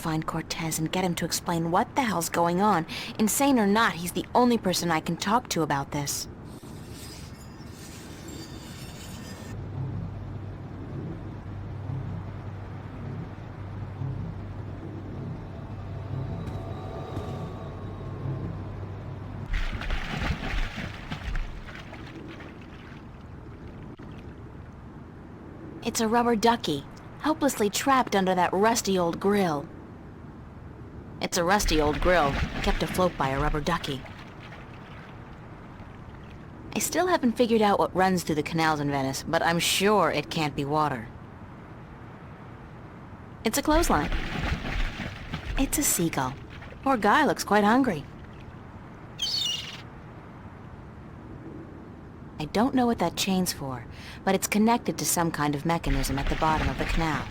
find Cortez and get him to explain what the hell's going on. Insane or not, he's the only person I can talk to about this. It's a rubber ducky, helplessly trapped under that rusty old grill. It's a rusty old grill, kept afloat by a rubber ducky. I still haven't figured out what runs through the canals in Venice, but I'm sure it can't be water. It's a clothesline. It's a seagull. Poor guy looks quite hungry. I don't know what that chain's for, but it's connected to some kind of mechanism at the bottom of the canal.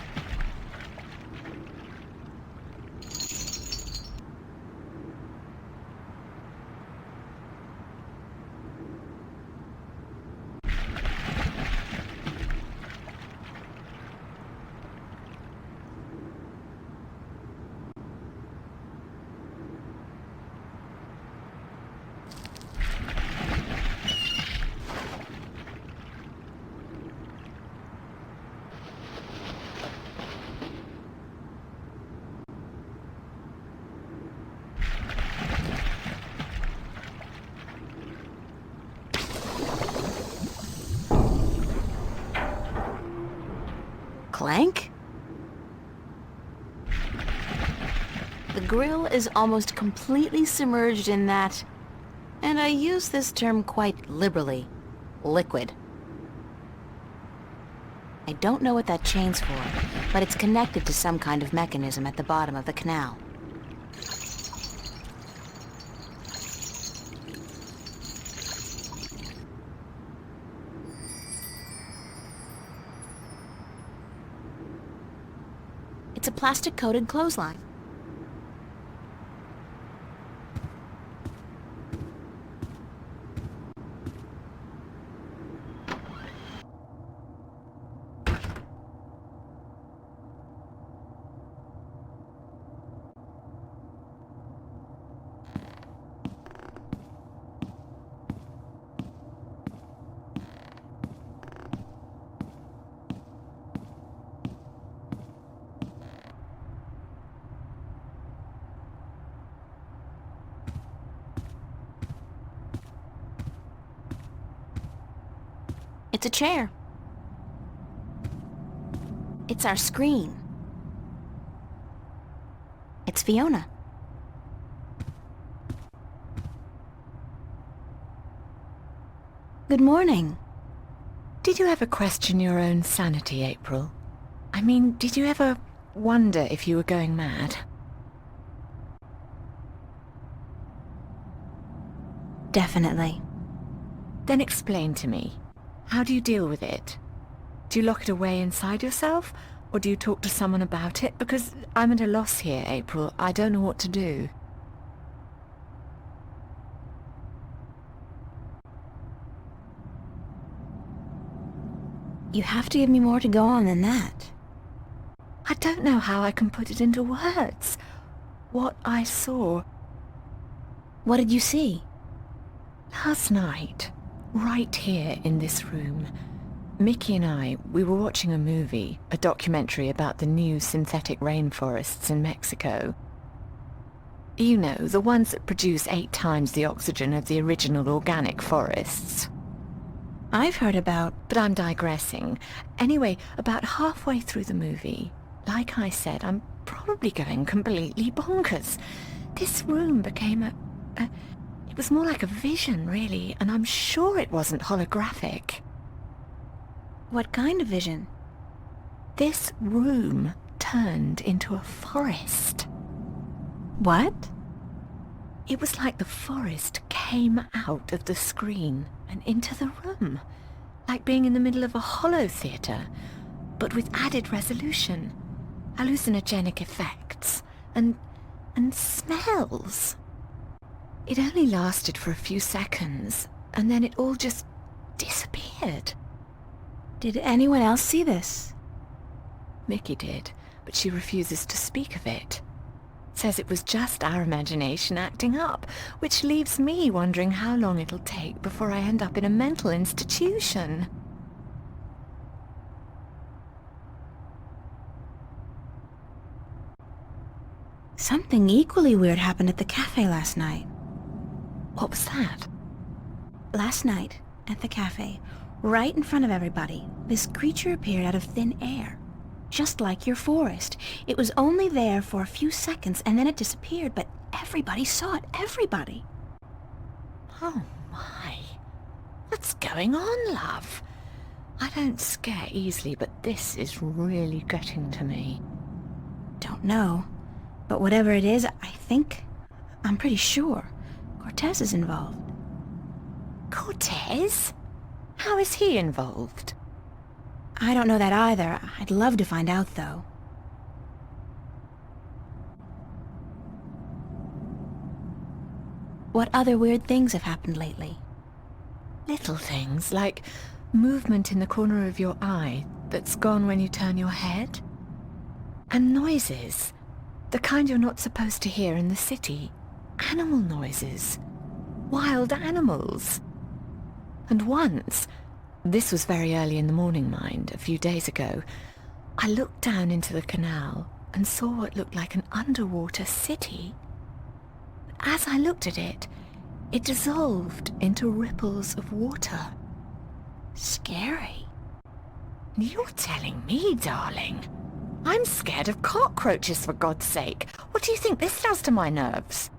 Clank? The grill is almost completely submerged in that, and I use this term quite liberally, liquid. I don't know what that chain's for, but it's connected to some kind of mechanism at the bottom of the canal. It's a plastic-coated clothesline. It's a chair. It's our screen. It's Fiona. Good morning. Did you ever question your own sanity, April? I mean, did you ever wonder if you were going mad? Definitely. Then explain to me. How do you deal with it? Do you lock it away inside yourself, or do you talk to someone about it? Because I'm at a loss here, April. I don't know what to do. You have to give me more to go on than that. I don't know how I can put it into words. What I saw What did you see? last night, right here in this room, Mickey and I, we were watching a movie, a documentary about the new synthetic rainforests in Mexico. You know, the ones that produce 8 times the oxygen of the original organic forests. I've heard about... But I'm digressing. Anyway, about halfway through the movie, like I said, I'm probably going completely bonkers. This room became it was more like a vision, really, and I'm sure it wasn't holographic. What kind of vision? This room turned into a forest. What? It was like the forest came out of the screen and into the room, like being in the middle of a hollow theatre, but with added resolution, hallucinogenic effects, and smells. It only lasted for a few seconds, and then it all just disappeared. Did anyone else see this? Mickey did, but she refuses to speak of it. Says it was just our imagination acting up, which leaves me wondering how long it'll take before I end up in a mental institution. Something equally weird happened at the cafe last night. What was that? Last night, at the cafe, right in front of everybody, this creature appeared out of thin air. Just like your forest. It was only there for a few seconds and then it disappeared, but everybody saw it. Everybody. Oh my. What's going on, love? I don't scare easily, but this is really getting to me. Don't know. But whatever it is, I'm pretty sure Cortez is involved. Cortez? How is he involved? I don't know that either. I'd love to find out, though. What other weird things have happened lately? Little things, like movement in the corner of your eye that's gone when you turn your head. And noises. The kind you're not supposed to hear in the city. Animal noises. Wild animals. And once, this was very early in the morning, mind, a few days ago, I looked down into the canal and saw what looked like an underwater city. As I looked at it, it dissolved into ripples of water. Scary. You're telling me, darling? I'm scared of cockroaches, for God's sake. What do you think this does to my nerves?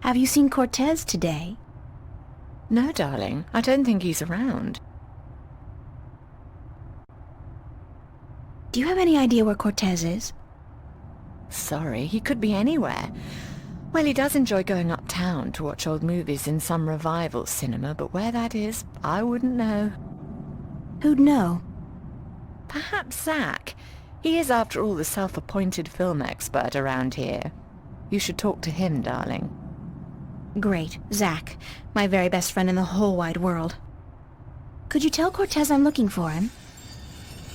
Have you seen Cortez today? No, darling. I don't think he's around. Do you have any idea where Cortez is? Sorry, he could be anywhere. Well, he does enjoy going uptown to watch old movies in some revival cinema, but where that is, I wouldn't know. Who'd know? Perhaps Zach. He is, after all, the self-appointed film expert around here. You should talk to him, darling. Great, Zach, my very best friend in the whole wide world. Could you tell Cortez I'm looking for him?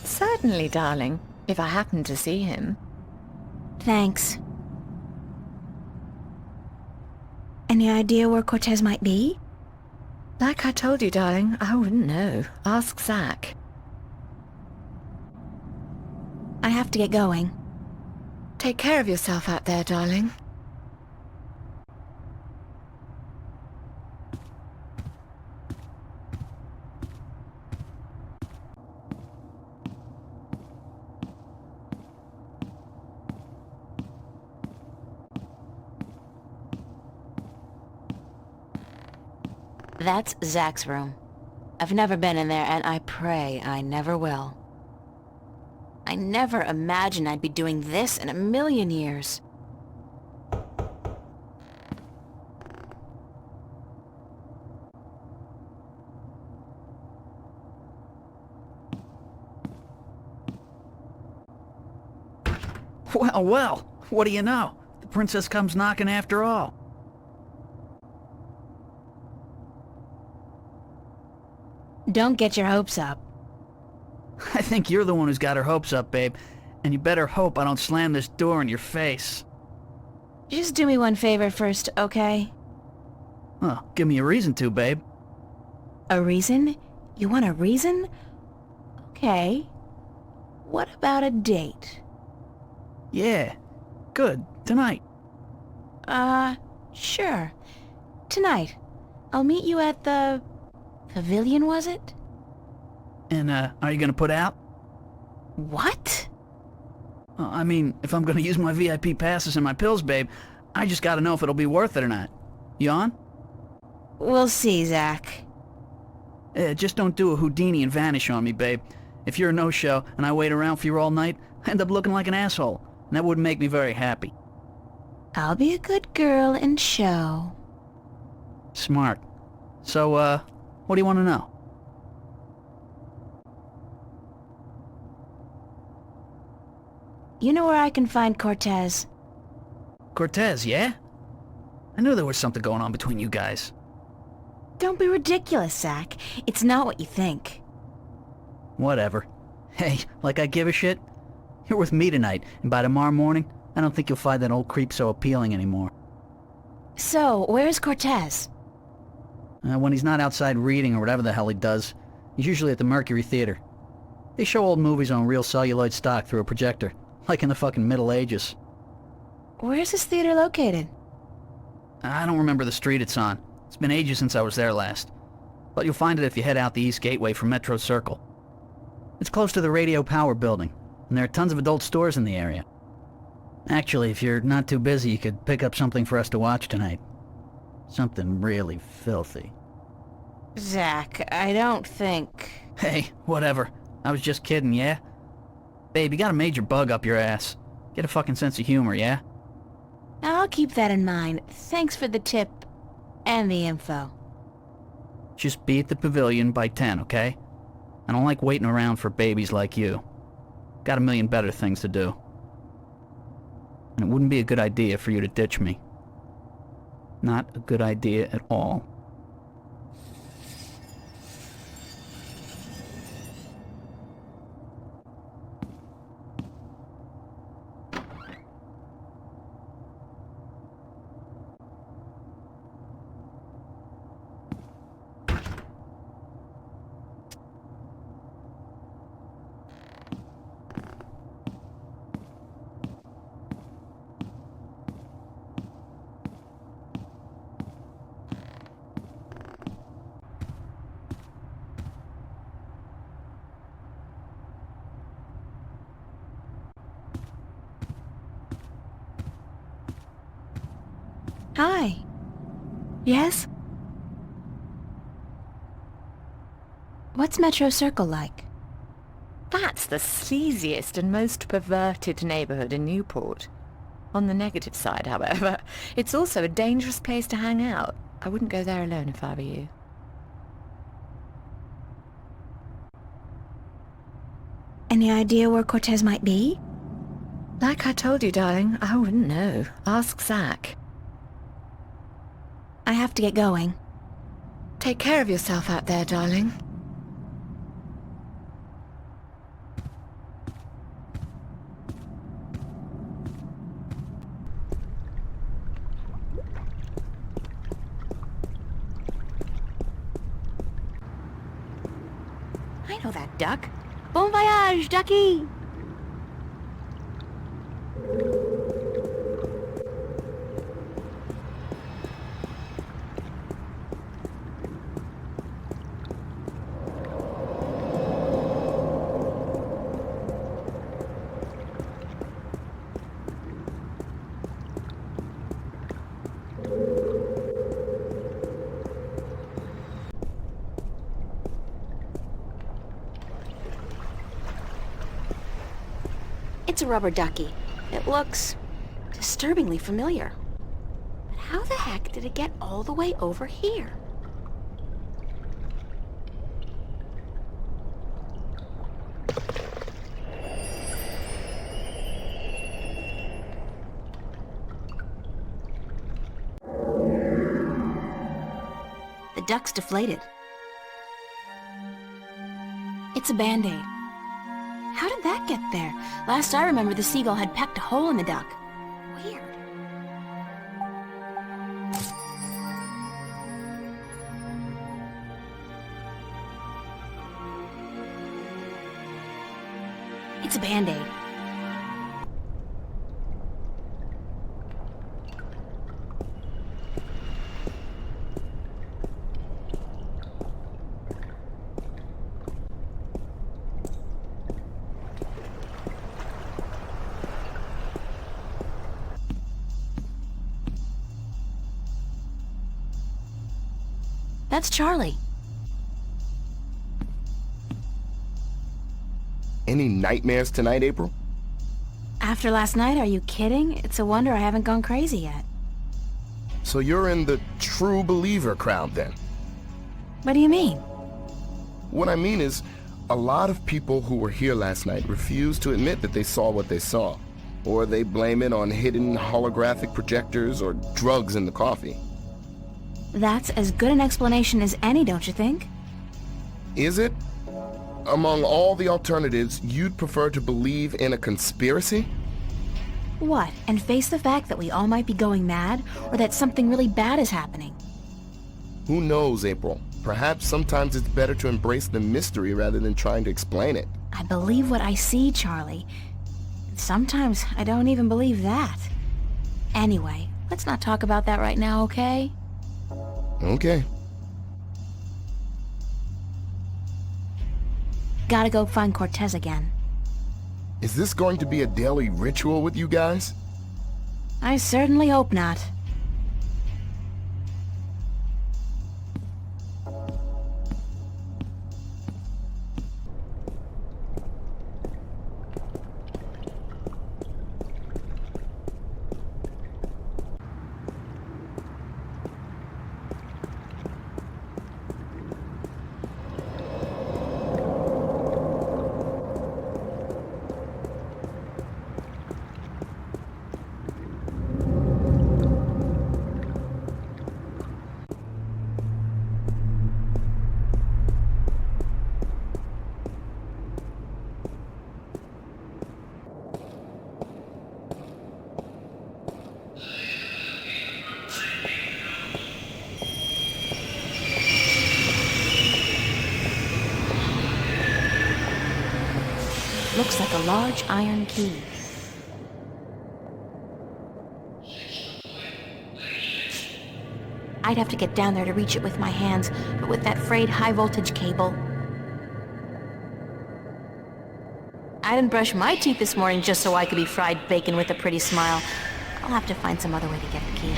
Certainly, darling, if I happen to see him. Thanks. Any idea where Cortez might be? Like I told you, darling, I wouldn't know. Ask Zach. I have to get going. Take care of yourself out there, darling. That's Zach's room. I've never been in there, and I pray I never will. I never imagined I'd be doing this in a million years. Well, well, what do you know? The princess comes knocking after all. Don't get your hopes up. I think you're the one who's got her hopes up, babe. And you better hope I don't slam this door in your face. Just do me one favor first, okay? Well, give me a reason to, babe. A reason? You want a reason? Okay. What about a date? Yeah, good. Tonight. Sure. Tonight. I'll meet you at the... Pavilion, was it? And, are you gonna put out? What? I mean, if I'm gonna use my VIP passes and my pills, babe, I just gotta know if it'll be worth it or not. You on? We'll see, Zach. Just don't do a Houdini and vanish on me, babe. If you're a no-show and I wait around for you all night, I end up looking like an asshole, and that wouldn't make me very happy. I'll be a good girl and show. Smart. So, what do you want to know? You know where I can find Cortez? Cortez, yeah? I knew there was something going on between you guys. Don't be ridiculous, Zach. It's not what you think. Whatever. Hey, like I give a shit? You're with me tonight, and by tomorrow morning, I don't think you'll find that old creep so appealing anymore. So, where's Cortez? When he's not outside reading or whatever the hell he does, he's usually at the Mercury Theater. They show old movies on real celluloid stock through a projector, like in the fucking Middle Ages. Where's this theater located? I don't remember the street it's on. It's been ages since I was there last. But you'll find it if you head out the East Gateway from Metro Circle. It's close to the Radio Power building, and there are tons of adult stores in the area. Actually, if you're not too busy, you could pick up something for us to watch tonight. Something really filthy. Zach, I don't think... Hey, whatever. I was just kidding, yeah? Babe, you got a major bug up your ass. Get a fucking sense of humor, yeah? I'll keep that in mind. Thanks for the tip and the info. Just be at the pavilion by 10, okay? I don't like waiting around for babies like you. Got a million better things to do. And it wouldn't be a good idea for you to ditch me. Not a good idea at all. Hi. Yes? What's Metro Circle like? That's the sleaziest and most perverted neighborhood in Newport. On the negative side, however, it's also a dangerous place to hang out. I wouldn't go there alone if I were you. Any idea where Cortez might be? Like I told you, darling, I wouldn't know. Ask Zach. I have to get going. Take care of yourself out there, darling. I know that duck. Bon voyage, ducky! It's a rubber ducky. It looks disturbingly familiar. But how the heck did it get all the way over here? The duck's deflated. It's a Band-Aid. How did that get there? Last I remember, the seagull had pecked a hole in the duck. Weird. It's a Band-Aid. That's Charlie. Any nightmares tonight, April? After last night, are you kidding? It's a wonder I haven't gone crazy yet. So you're in the true believer crowd then? What do you mean? What I mean is, a lot of people who were here last night refuse to admit that they saw what they saw. Or they blame it on hidden holographic projectors or drugs in the coffee. That's as good an explanation as any, don't you think? Is it? among all the alternatives, you'd prefer to believe in a conspiracy? What, and face the fact that we all might be going mad, or that something really bad is happening? Who knows, April? Perhaps sometimes it's better to embrace the mystery rather than trying to explain it. I believe what I see, Charlie. Sometimes I don't even believe that. Anyway, let's not talk about that right now, okay? Okay. Gotta go find Cortez again. Is this going to be a daily ritual with you guys? I certainly hope not. Looks like a large iron key. I'd have to get down there to reach it with my hands, but with that frayed high-voltage cable... I didn't brush my teeth this morning just so I could be fried bacon with a pretty smile. I'll have to find some other way to get the key.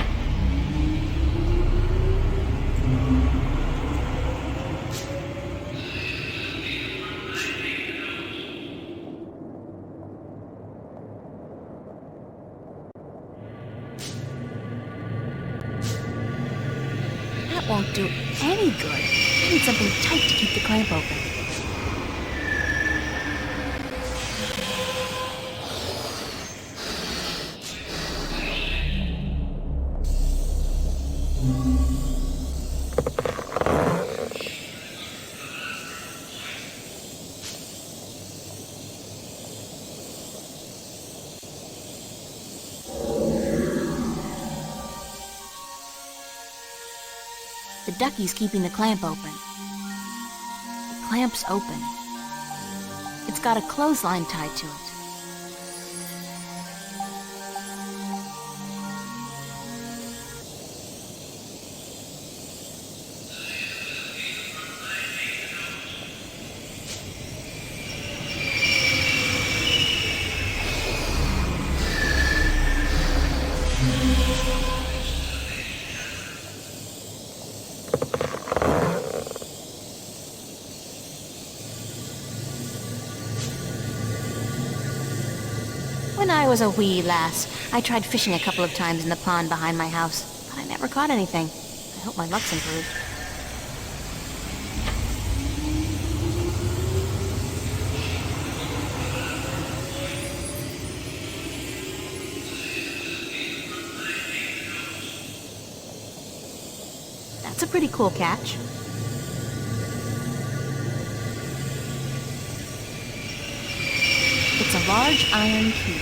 That won't do any good. I need something tight to keep the clamp open. The ducky's keeping the clamp open. The clamp's open. It's got a clothesline tied to it. When I was a wee lass, I tried fishing a couple of times in the pond behind my house, but I never caught anything. I hope my luck's improved. That's a pretty cool catch. It's a large iron key.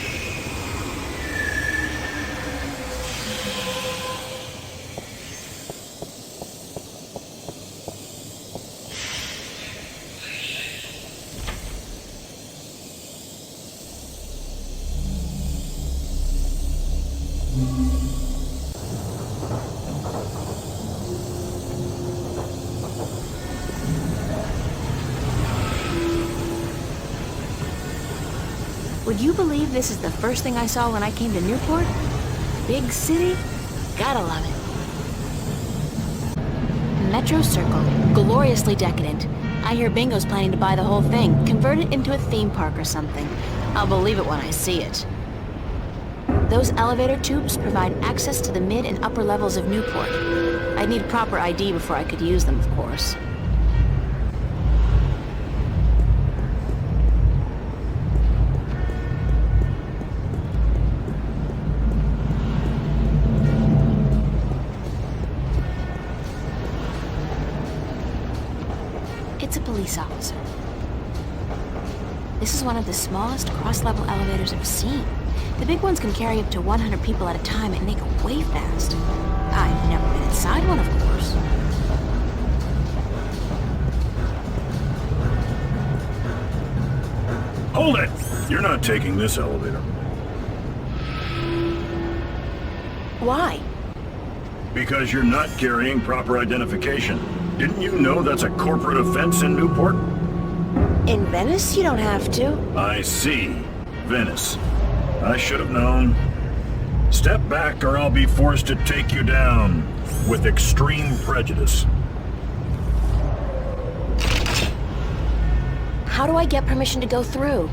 Would you believe this is the first thing I saw when I came to Newport? Big city? Gotta love it. Metro Circle, gloriously decadent. I hear Bingo's planning to buy the whole thing, convert it into a theme park or something. I'll believe it when I see it. Those elevator tubes provide access to the mid and upper levels of Newport. I'd need proper ID before I could use them, of course. It's a police officer. This is one of the smallest cross-level elevators I've seen. The big ones can carry up to 100 people at a time and they go way fast. I've never been inside one, of course. Hold it! You're not taking this elevator. Why? Because you're not carrying proper identification. Didn't you know that's a corporate offense in Newport? In Venice, you don't have to. I see. Venice. I should have known. Step back or I'll be forced to take you down with extreme prejudice. How do I get permission to go through?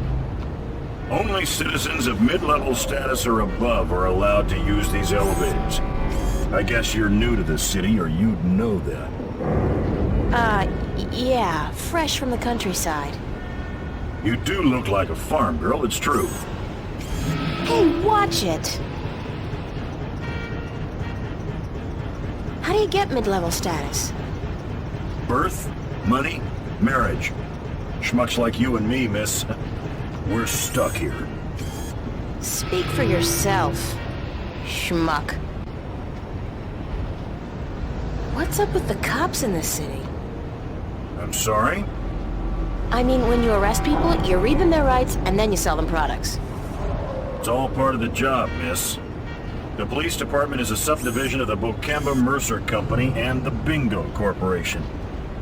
Only citizens of mid-level status or above are allowed to use these elevators. I guess you're new to this city or you'd know that. Yeah, fresh from the countryside. You do look like a farm girl, it's true. Hey, watch it! How do you get mid-level status? Birth, money, marriage. Schmucks like you and me, miss. We're stuck here. Speak for yourself, schmuck. What's up with the cops in this city? I'm sorry? I mean, when you arrest people, you read them their rights, and then you sell them products. It's all part of the job, miss. The police department is a subdivision of the Bocamba Mercer Company and the Bingo Corporation.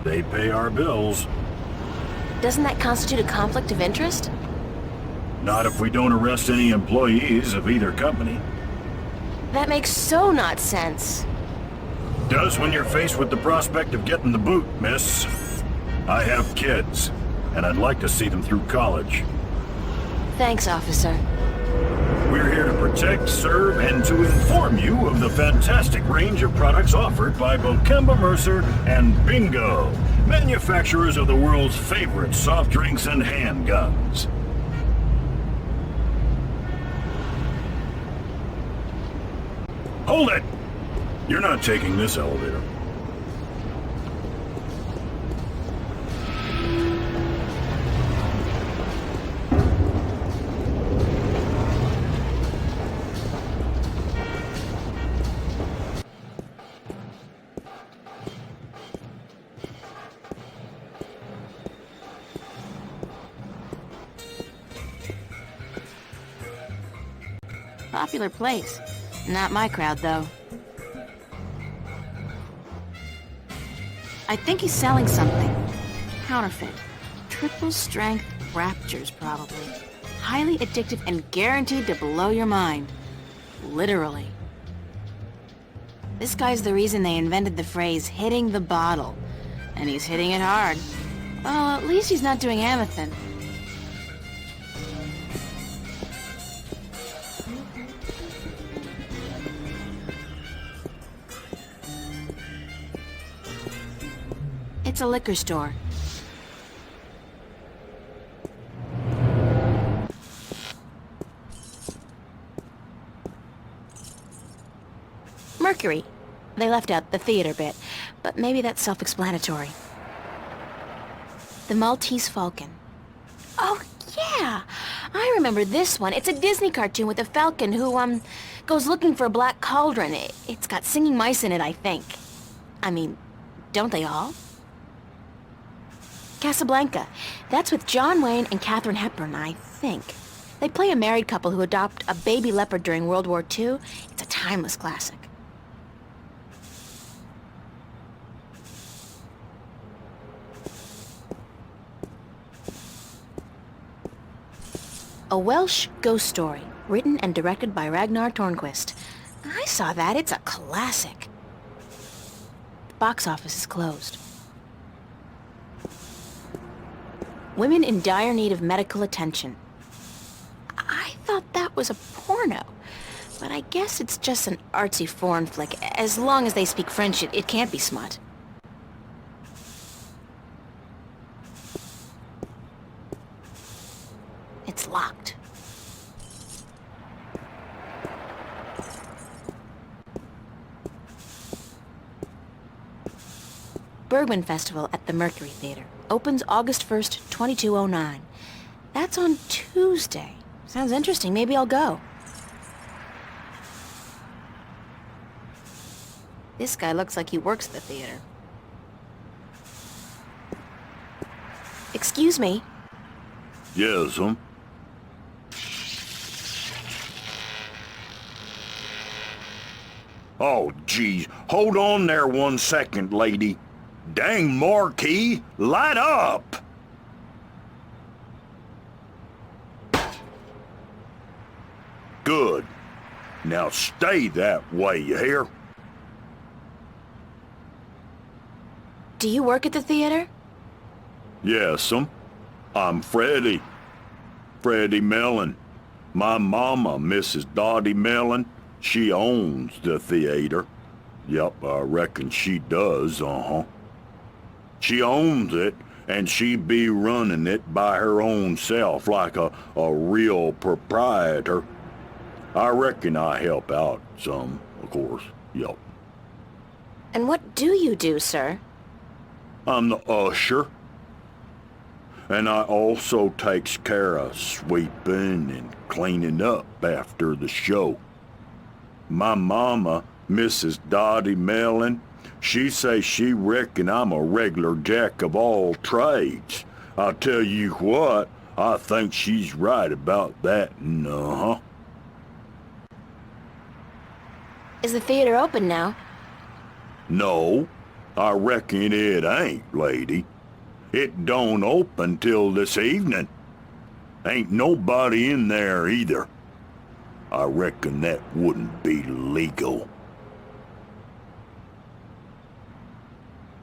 They pay our bills. Doesn't that constitute a conflict of interest? Not if we don't arrest any employees of either company. That makes so not sense. Does when you're faced with the prospect of getting the boot, miss. I have kids, and I'd like to see them through college. Thanks, officer. We're here to protect, serve, and to inform you of the fantastic range of products offered by Bocamba Mercer and Bingo, manufacturers of the world's favorite soft drinks and handguns. Hold it! You're not taking this elevator. Popular place. Not my crowd, though. I think he's selling something. Counterfeit. Triple strength raptures, probably. Highly addictive and guaranteed to blow your mind. Literally. This guy's the reason they invented the phrase, hitting the bottle. And he's hitting it hard. Well, at least he's not doing Amethyst. It's a liquor store. Mercury. They left out the theater bit, but maybe that's self-explanatory. The Maltese Falcon. Oh, yeah! I remember this one. It's a Disney cartoon with a falcon who, goes looking for a black cauldron. It's got singing mice in it, I think. I mean, don't they all? Casablanca. That's with John Wayne and Katharine Hepburn, I think. They play a married couple who adopt a baby leopard during World War II. It's a timeless classic. A Welsh ghost story, written and directed by Ragnar Tornquist. I saw that. It's a classic. The box office is closed. Women in dire need of medical attention. I thought that was a porno, but I guess it's just an artsy foreign flick. As long as they speak French, it can't be smut. It's locked. Bergman Festival at the Mercury Theater. Opens August 1st, 2209. That's on Tuesday. Sounds interesting. Maybe I'll go. This guy looks like he works at the theater. Excuse me. Yes, Oh, geez. Hold on there 1 second, lady. Dang marquee, light up! Good. Now stay that way, you hear? Do you work at the theater? Yes'm. I'm Freddie. Freddie Mellon. My mama, Mrs. Dottie Mellon, she owns the theater. Yep, I reckon she does, She owns it, and she be running it by her own self like a real proprietor. I reckon I help out some, of course, yep. And what do you do, sir? I'm the usher. And I also takes care of sweeping and cleaning up after the show. My mama, Mrs. Dottie Mellon, she say she reckon I'm a regular jack of all trades. I'll tell you what, I think she's right about that, Is the theater open now? No, I reckon it ain't, lady. It don't open till this evening. Ain't nobody in there either. I reckon that wouldn't be legal.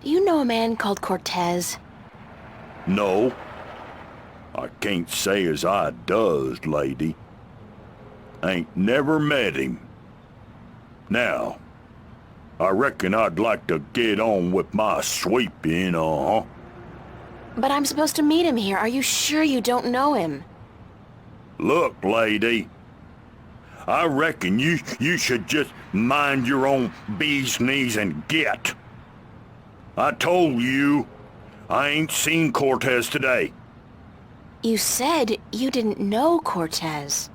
Do you know a man called Cortez? No, I can't say as I does, lady. Ain't never met him. Now, I reckon I'd like to get on with my sweeping, But I'm supposed to meet him here. Are you sure you don't know him? Look, lady, I reckon you should just mind your own bee's knees and get. I told you, I ain't seen Cortez today. You said you didn't know Cortez.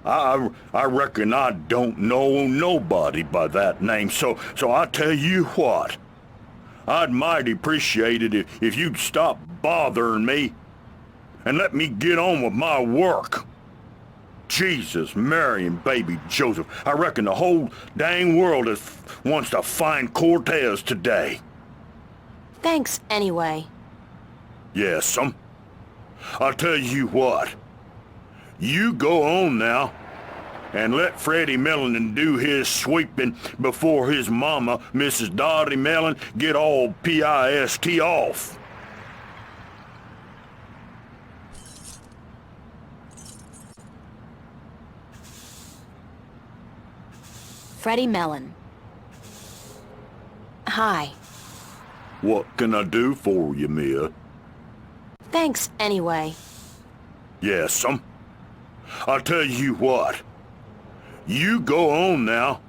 I reckon I don't know nobody by that name, so I tell you what. I'd mighty appreciate it if you'd stop bothering me and let me get on with my work. Jesus, Mary, and baby Joseph, I reckon the whole dang world wants to find Cortez today. Thanks, anyway. Yes'm. I'll tell you what. You go on now, and let Freddie Mellon do his sweeping before his mama, Mrs. Dottie Mellon, get all pissed off. Freddie Mellon. Hi. What can I do for you, Mia? Thanks, anyway. Yes'm. I'll tell you what. You go on now,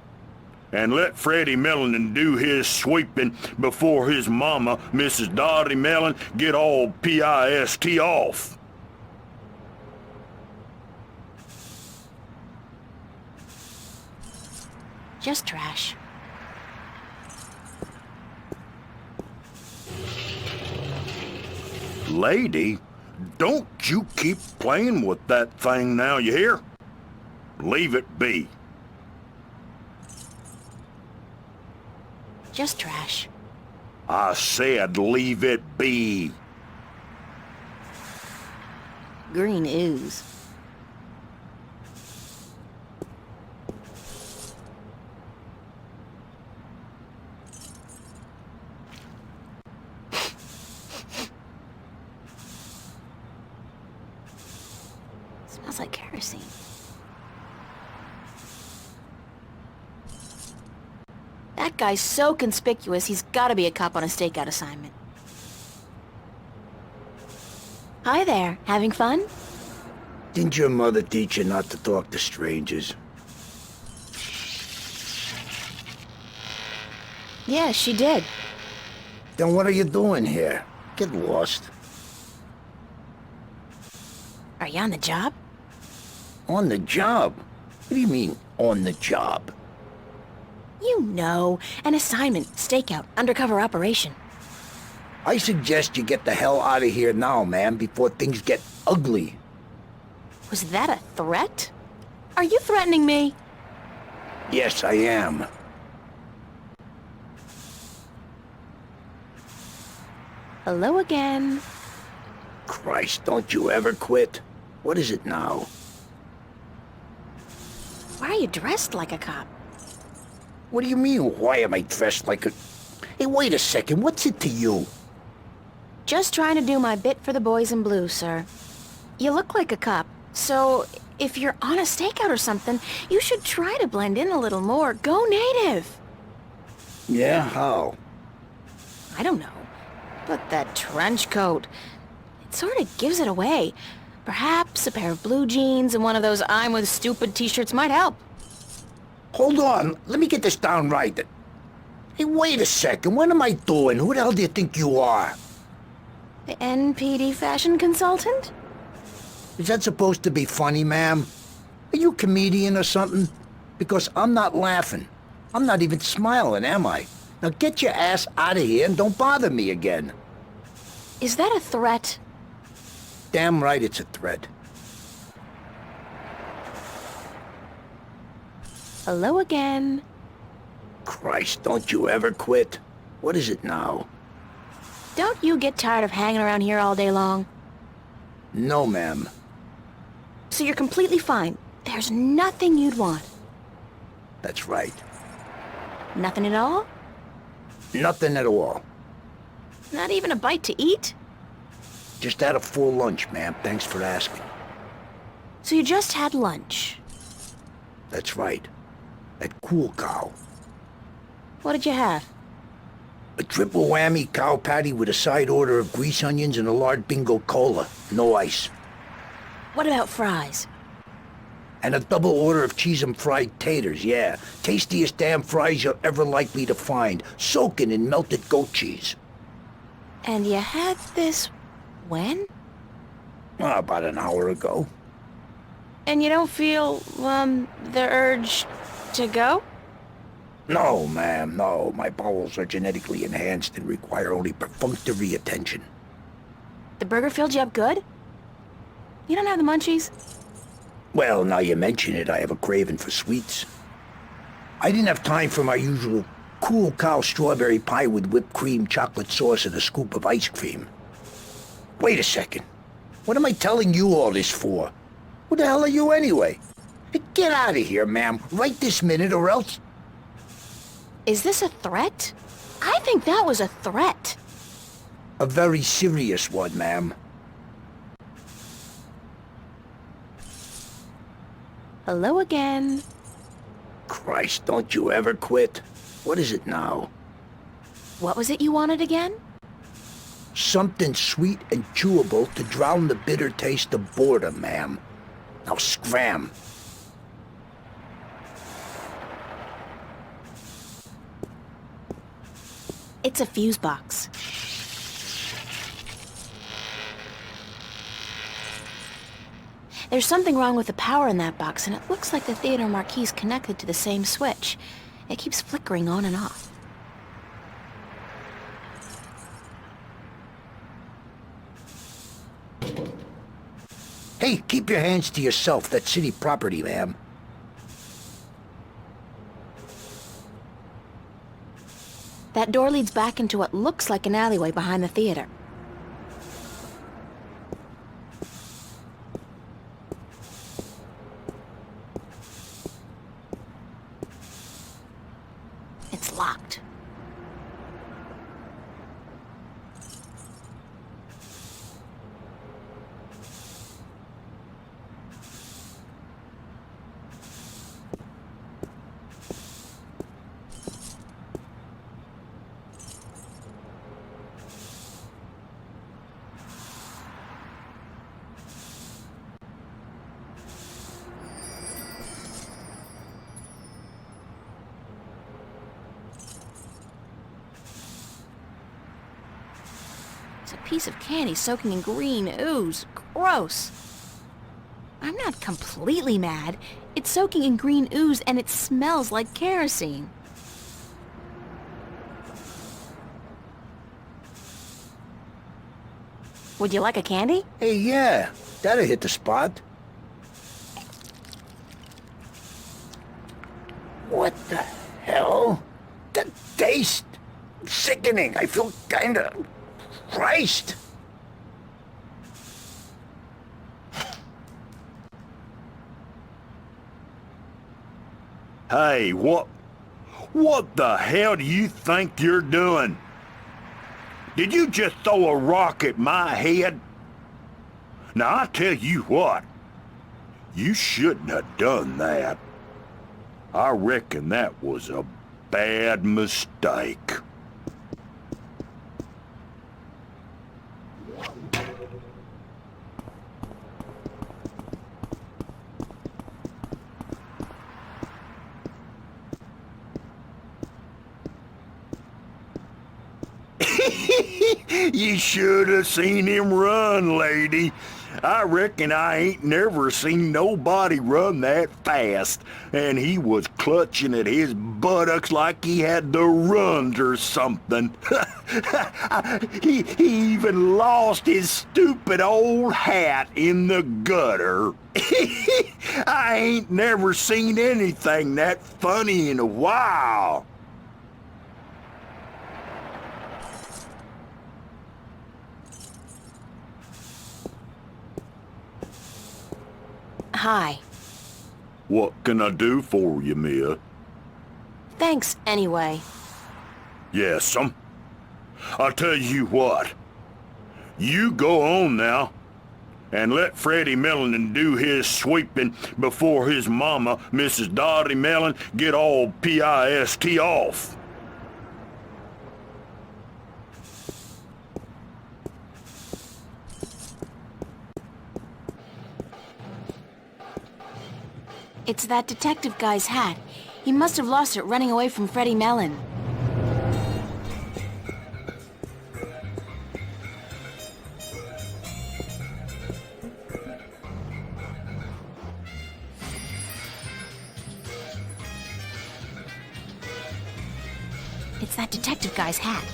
and let Freddie Mellon do his sweeping before his mama, Mrs. Dottie Mellon, get all pissed off. Just trash. Lady, don't you keep playing with that thing now, you hear? Leave it be. Just trash. I said leave it be. Green ooze. Smells like kerosene. That guy's so conspicuous, he's gotta be a cop on a stakeout assignment. Hi there, having fun? Didn't your mother teach you not to talk to strangers? Yeah, she did. Then what are you doing here? Get lost. Are you on the job? On the job? What do you mean, on the job? You know, an assignment, stakeout, undercover operation. I suggest you get the hell out of here now, man, before things get ugly. Was that a threat? Are you threatening me? Yes, I am. Hello again. Christ, don't you ever quit. What is it now? Why are you dressed like a cop? What do you mean, why am I dressed like a... Hey, wait a second, what's it to you? Just trying to do my bit for the boys in blue, sir. You look like a cop, so if you're on a stakeout or something, you should try to blend in a little more. Go native. Yeah, how? I don't know. But that trench coat, it sort of gives it away. Perhaps a pair of blue jeans and one of those I'm with stupid t-shirts might help. Hold on, let me get this down right. Hey, wait a second, what am I doing? Who the hell do you think you are? The NPD fashion consultant? Is that supposed to be funny, ma'am? Are you a comedian or something? Because I'm not laughing. I'm not even smiling, am I? Now get your ass out of here and don't bother me again. Is that a threat? Damn right it's a threat. Hello again. Christ, don't you ever quit. What is it now? Don't you get tired of hanging around here all day long? No, ma'am. So you're completely fine. There's nothing you'd want. That's right. Nothing at all? Nothing at all. Not even a bite to eat? Just had a full lunch, ma'am. Thanks for asking. So you just had lunch. That's right. At Cool Cow. What did you have? A triple whammy cow patty with a side order of grease onions and a large bingo cola. No ice. What about fries? And a double order of cheese and fried taters, yeah. Tastiest damn fries you're ever likely to find. Soaking in melted goat cheese. And you had this when? About an hour ago. And you don't feel, the urge to go? No, ma'am, no. My bowels are genetically enhanced and require only perfunctory attention. The burger filled you up good? You don't have the munchies? Well, now you mention it, I have a craving for sweets. I didn't have time for my usual Cool Cow strawberry pie with whipped cream, chocolate sauce, and a scoop of ice cream. Wait a second. What am I telling you all this for? Who the hell are you anyway? Hey, get out of here, ma'am, right this minute, or else... Is this a threat? I think that was a threat. A very serious one, ma'am. Hello again. Christ, don't you ever quit. What is it now? What was it you wanted again? Something sweet and chewable to drown the bitter taste of boredom, ma'am. Now scram. It's a fuse box. There's something wrong with the power in that box, and it looks like the theater marquee is connected to the same switch. It keeps flickering on and off. Hey, keep your hands to yourself. That's city property, ma'am. That door leads back into what looks like an alleyway behind the theater. It's locked. It's a piece of candy soaking in green ooze. Gross. I'm not completely mad. It's soaking in green ooze and it smells like kerosene. Would you like a candy? Hey, yeah, that'll hit the spot. What the hell? The taste! Sickening. I feel kinda... Christ! Hey, what the hell do you think you're doing? Did you just throw a rock at my head? Now, I tell you what, you shouldn't have done that. I reckon that was a bad mistake. You should have seen him run, lady. I reckon I ain't never seen nobody run that fast. And he was clutching at his buttocks like he had the runs or something. He even lost his stupid old hat in the gutter. I ain't never seen anything that funny in a while. Hi. What can I do for you, Mia? Thanks, anyway. Yes'm. I'll tell you what. You go on now, and let Freddie Mellon do his sweeping before his mama, Mrs. Dottie Mellon, get all pissed off. It's that detective guy's hat. He must have lost it running away from Freddie Mellon. It's that detective guy's hat.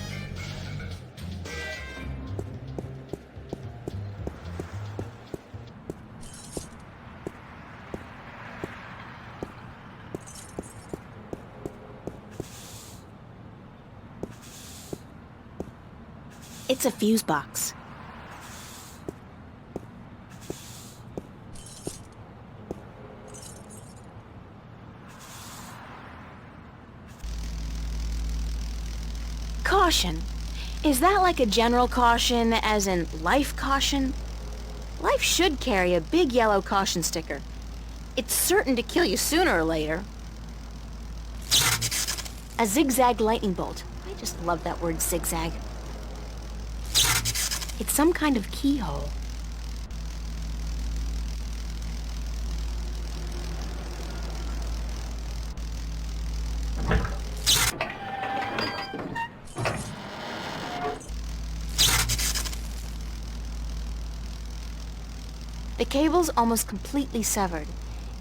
It's a fuse box. Caution. Is that like a general caution, as in life caution? Life should carry a big yellow caution sticker. It's certain to kill you sooner or later. A zigzag lightning bolt. I just love that word, zigzag. It's some kind of keyhole. The cable's almost completely severed.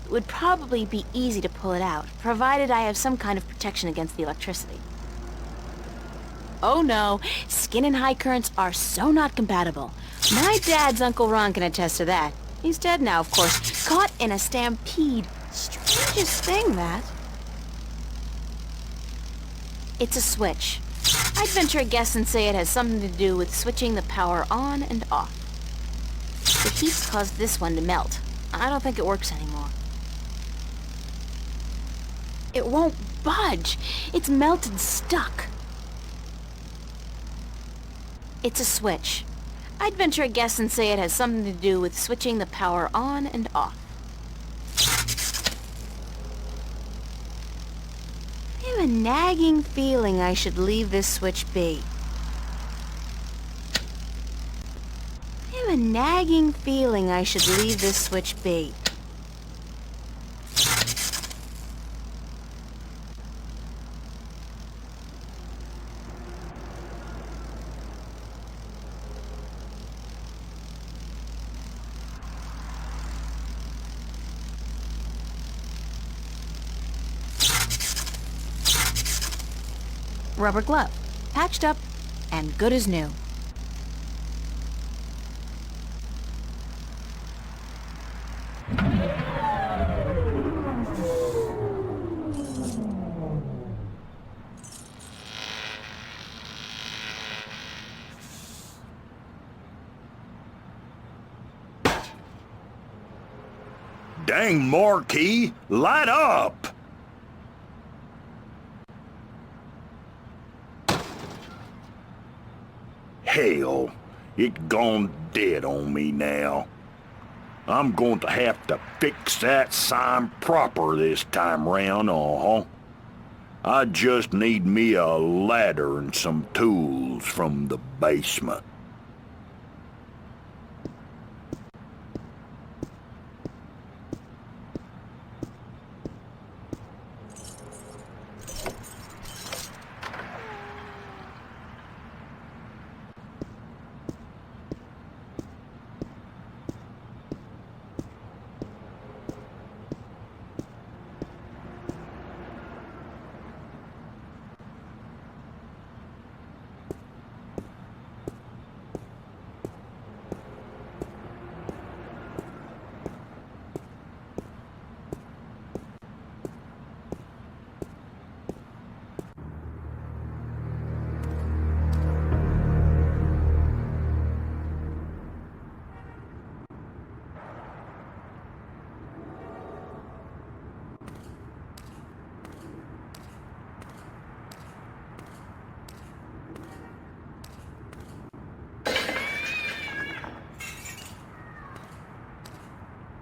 It would probably be easy to pull it out, provided I have some kind of protection against the electricity. Oh no, skin and high currents are so not compatible. My dad's Uncle Ron can attest to that. He's dead now, of course, caught in a stampede. Strangest thing, that. It's a switch. I'd venture a guess and say it has something to do with switching the power on and off. The heat's caused this one to melt. I don't think it works anymore. It won't budge. It's melted stuck. It's a switch. I'd venture a guess and say it has something to do with switching the power on and off. I have a nagging feeling I should leave this switch be. I have a nagging feeling I should leave this switch be. rubber glove, patched up, and good as new. Dang, Marquis, light up! Hell, it gone dead on me now. I'm going to have to fix that sign proper this time round, I just need me a ladder and some tools from the basement.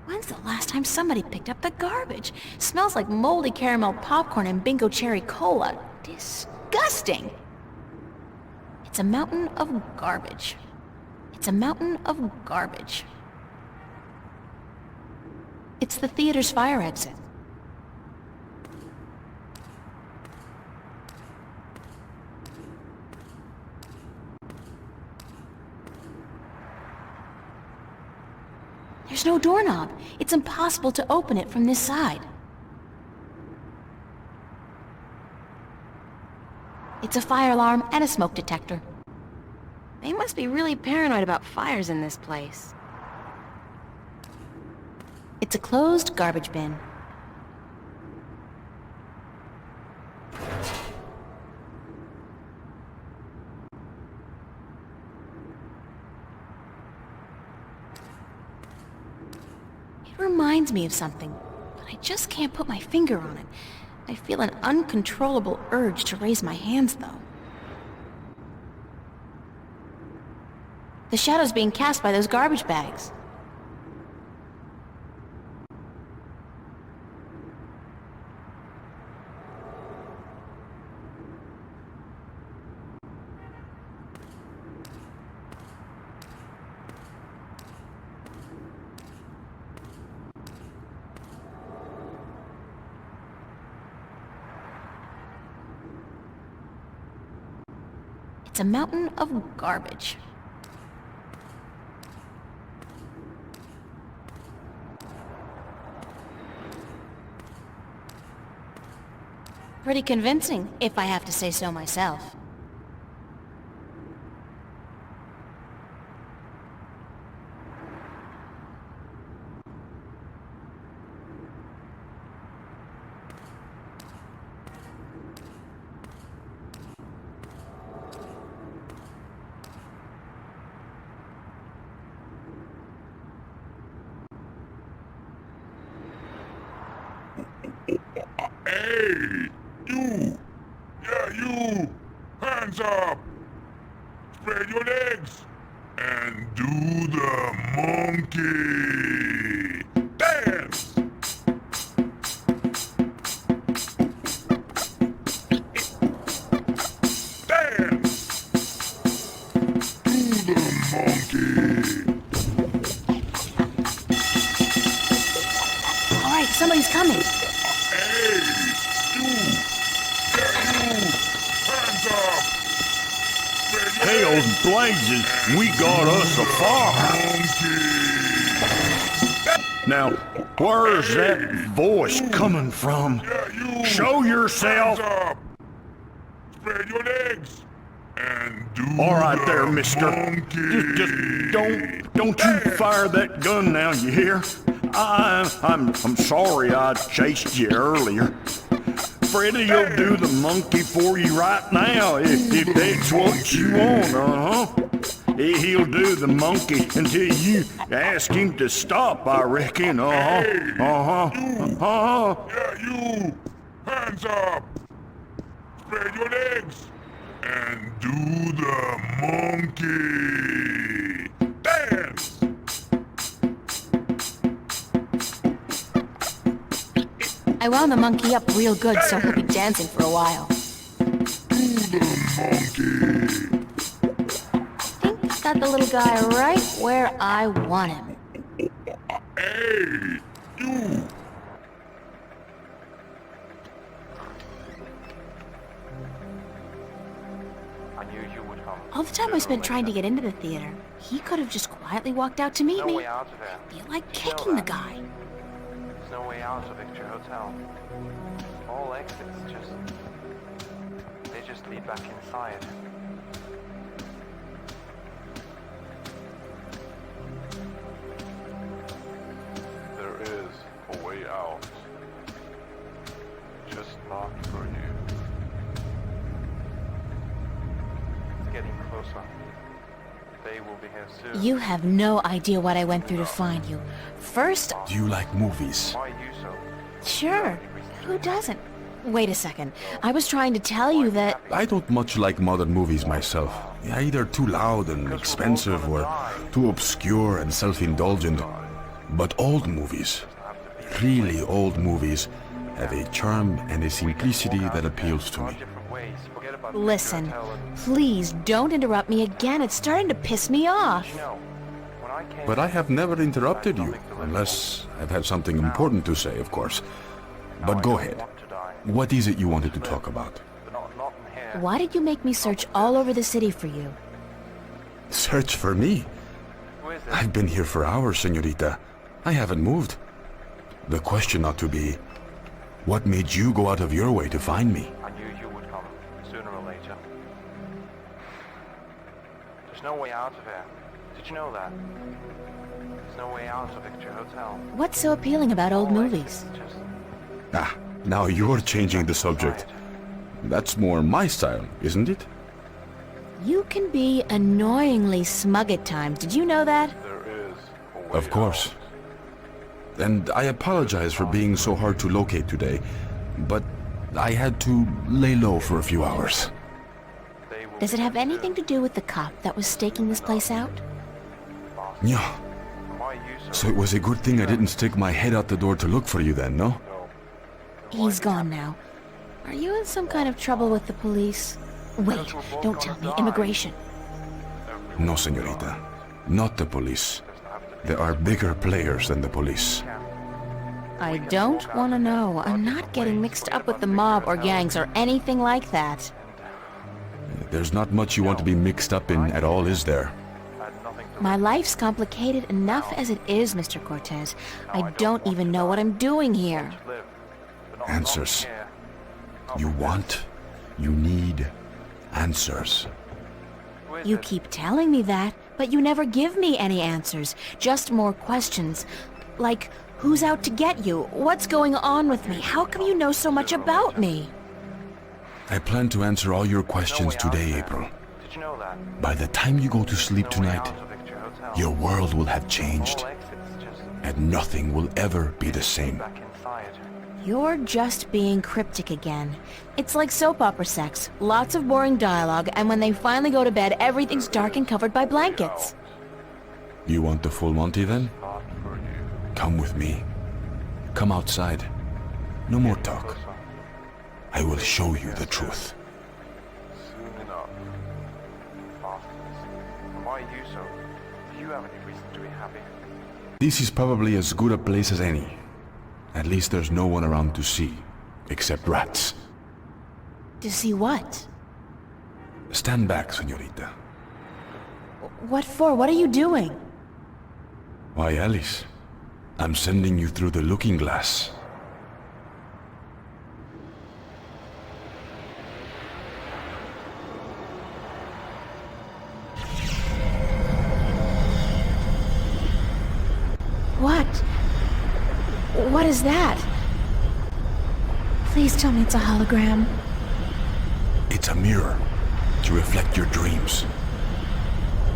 When's the last time somebody picked up the garbage? Smells like moldy caramel popcorn and Bingo cherry cola. Disgusting! It's a mountain of garbage. It's a mountain of garbage. It's the theater's fire exit. There's no doorknob. It's impossible to open it from this side. It's a fire alarm and a smoke detector. They must be really paranoid about fires in this place. It's a closed garbage bin. It reminds me of something, but I just can't put my finger on it. I feel an uncontrollable urge to raise my hands, though. The shadow's being cast by those garbage bags. It's a mountain of garbage. Pretty convincing, if I have to say so myself. Hey! You! Yeah, you! Hands up! Spread your legs! And do the monkey! Dance! Dance! Do the monkey! All right, somebody's coming. Hey! You! Yeah, you! Hands up! Spread your Hell's legs! blazes, we got us a fire. Monkey! Now, where's that voice coming from? Yeah, you! Show yourself! Hands up! Spread your your legs and do All right the there, mister. monkey. Just don't you fire that gun now, you hear? I'm sorry I chased you earlier. Freddy'll do the monkey for you right now if that's what you want, He'll do the monkey until you ask him to stop, I reckon, Yeah, you! Hands up! Spread your legs and do the monkey! Dance! I wound the monkey up real good, so he'll be dancing for a while. Do the monkey! Think I got the little guy right where I want him. Hey, you! All the time I spent trying to get into the theater, he could have just quietly walked out to meet me. I feel like kicking the guy. There's no way out of Victor Hotel. All exits they just lead back inside. There is a way out. Just not for you. It's getting closer. They will be here soon. You have no idea what I went through to find you. First, Do you like movies? Why you so? sure, who doesn't? Wait a second, I was trying to tell you that... I don't much like modern movies myself. They're either too loud and expensive or too obscure and self-indulgent. But old movies, really old movies, have a charm and a simplicity that appeals to me. Different ways. Forget about Listen, Victor Hotel and, please don't interrupt me again. It's starting to piss me off. you know, when I came But I have never interrupted you, unless I've had something important to say, of course. But go ahead. want to die, What is it you wanted to talk about? but not in here. Why did you make me search all over the city for you? Search for me? Who is it? I've been here for hours, señorita. I haven't moved. The question ought to be, what made you go out of your way to find me? I knew you would come, sooner or later. There's no way out of here. Did you know that? There's no way out of Victor Hotel. What's so appealing about old All movies? exits just Ah, now you're changing the subject. That's more my style, isn't it? You can be annoyingly smug at times. Did you know that? There is a way Of course. And I apologize for being so hard to locate today, but I had to lay low for a few hours. they will Does it be have here anything to do with the cop that was staking this place out? Yeah, soon. Why you so it was a good thing I didn't stick my head out the door to look for you then, no? He's gone now. Are you in some kind of trouble with the police? Wait, don't tell me. Immigration. No, señorita. Not the police. There are bigger players than the police. I don't want to know. I'm not getting mixed up with the mob or gangs or anything like that. There's not much you want to be mixed up in at all, is there? My life's complicated enough as it is, Mr. Cortez. I don't even know what I'm doing here. Answers. You want, you need answers. You keep telling me that, but you never give me any answers. Just more questions. Like, who's out to get you? What's going on with me? How come you know so much about me? I plan to answer all your questions today, April. Did you know that? By the time you go to sleep No way tonight, out of Victor Hotel. your world will have changed, All exits just and nothing will ever be the same. back inside. You're just being cryptic again. It's like soap opera sex. Lots of boring dialogue, and when they finally go to bed, everything's dark and covered by blankets. You want the full Monty then? not for you. Come with me. Come outside. No more talk. I will show you the truth. Soon enough. Bastards. And why you so? Do you have any reason to be happy? This is probably as good a place as any. At least there's no one around to see, except rats. To see what? Stand back, señorita. What for? What are you doing? Why, Alice, I'm sending you through the looking glass. What is that? Please tell me it's a hologram. It's a mirror to reflect your dreams.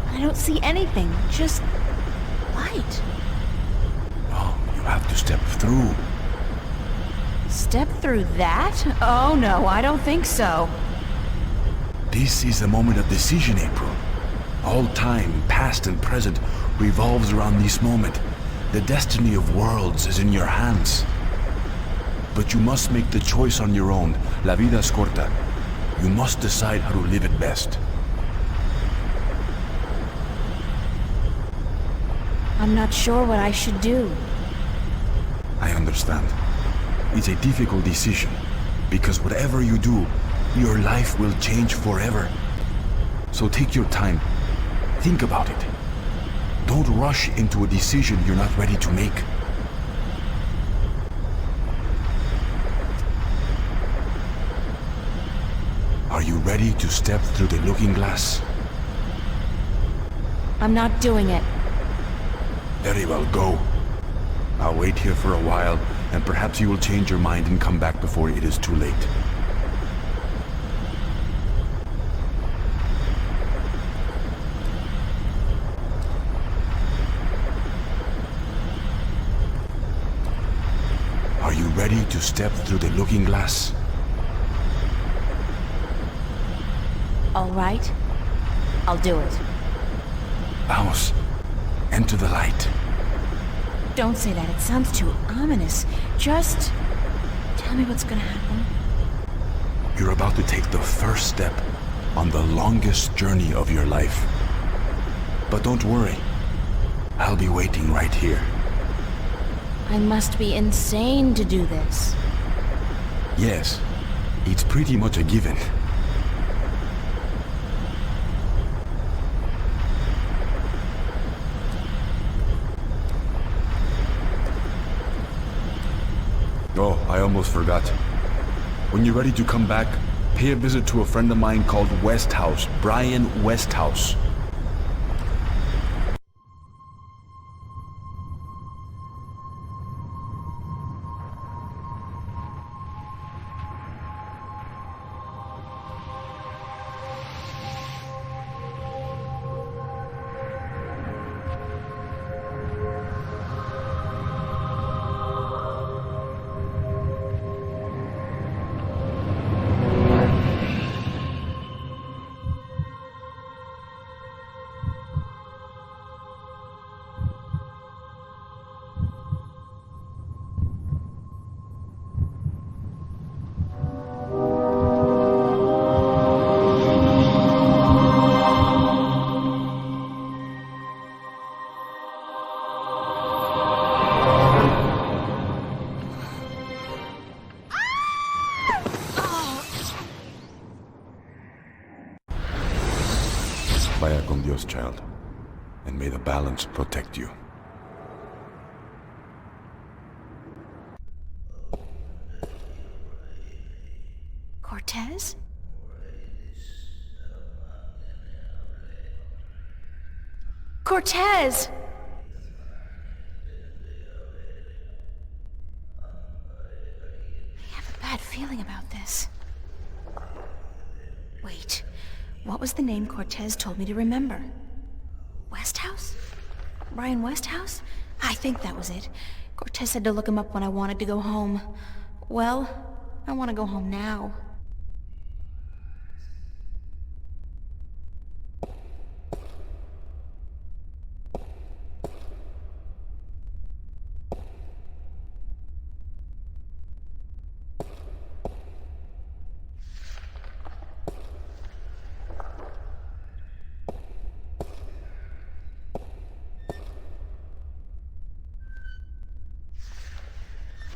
I don't see anything, just light. Oh, you have to step through. Step through that? Oh no, I don't think so. This is the moment of decision, April. All time, past and present, revolves around this moment. The destiny of worlds is in your hands. But you must make the choice on your own. La vida es corta. You must decide how to live it best. I'm not sure what I should do. I understand. It's a difficult decision, because whatever you do, your life will change forever. So take your time. Think about it. Don't rush into a decision you're not ready to make. Are you ready to step through the looking glass? I'm not doing it. Very well, go. I'll wait here for a while, and perhaps you will change your mind and come back before it is too late. Are you ready to step through the looking glass? All right. I'll do it. Vamos. Enter the light. Don't say that. It sounds too ominous. Just tell me what's gonna happen. You're about to take the first step on the longest journey of your life. But don't worry. I'll be waiting right here. I must be insane to do this. Yes, it's pretty much a given. Oh, I almost forgot. When you're ready to come back, pay a visit to a friend of mine called Westhouse, Brian Westhouse. Vaya con Dios, child, and may the balance protect you. Cortez? Cortez! I have a bad feeling about this. Wait, what was the name Cortez told me to remember? Westhouse? Brian Westhouse? I think that was it. Cortez said to look him up when I wanted to go home. Well, I want to go home now.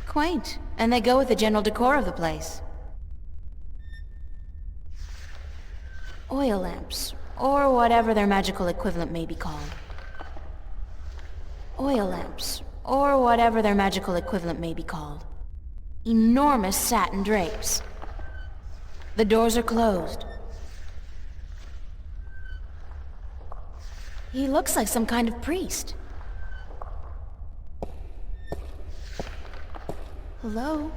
Quaint, and they go with the general decor of the place. Oil lamps, or whatever their magical equivalent may be called. Oil lamps, or whatever their magical equivalent may be called. Enormous satin drapes. The doors are closed. He looks like some kind of priest. Hello?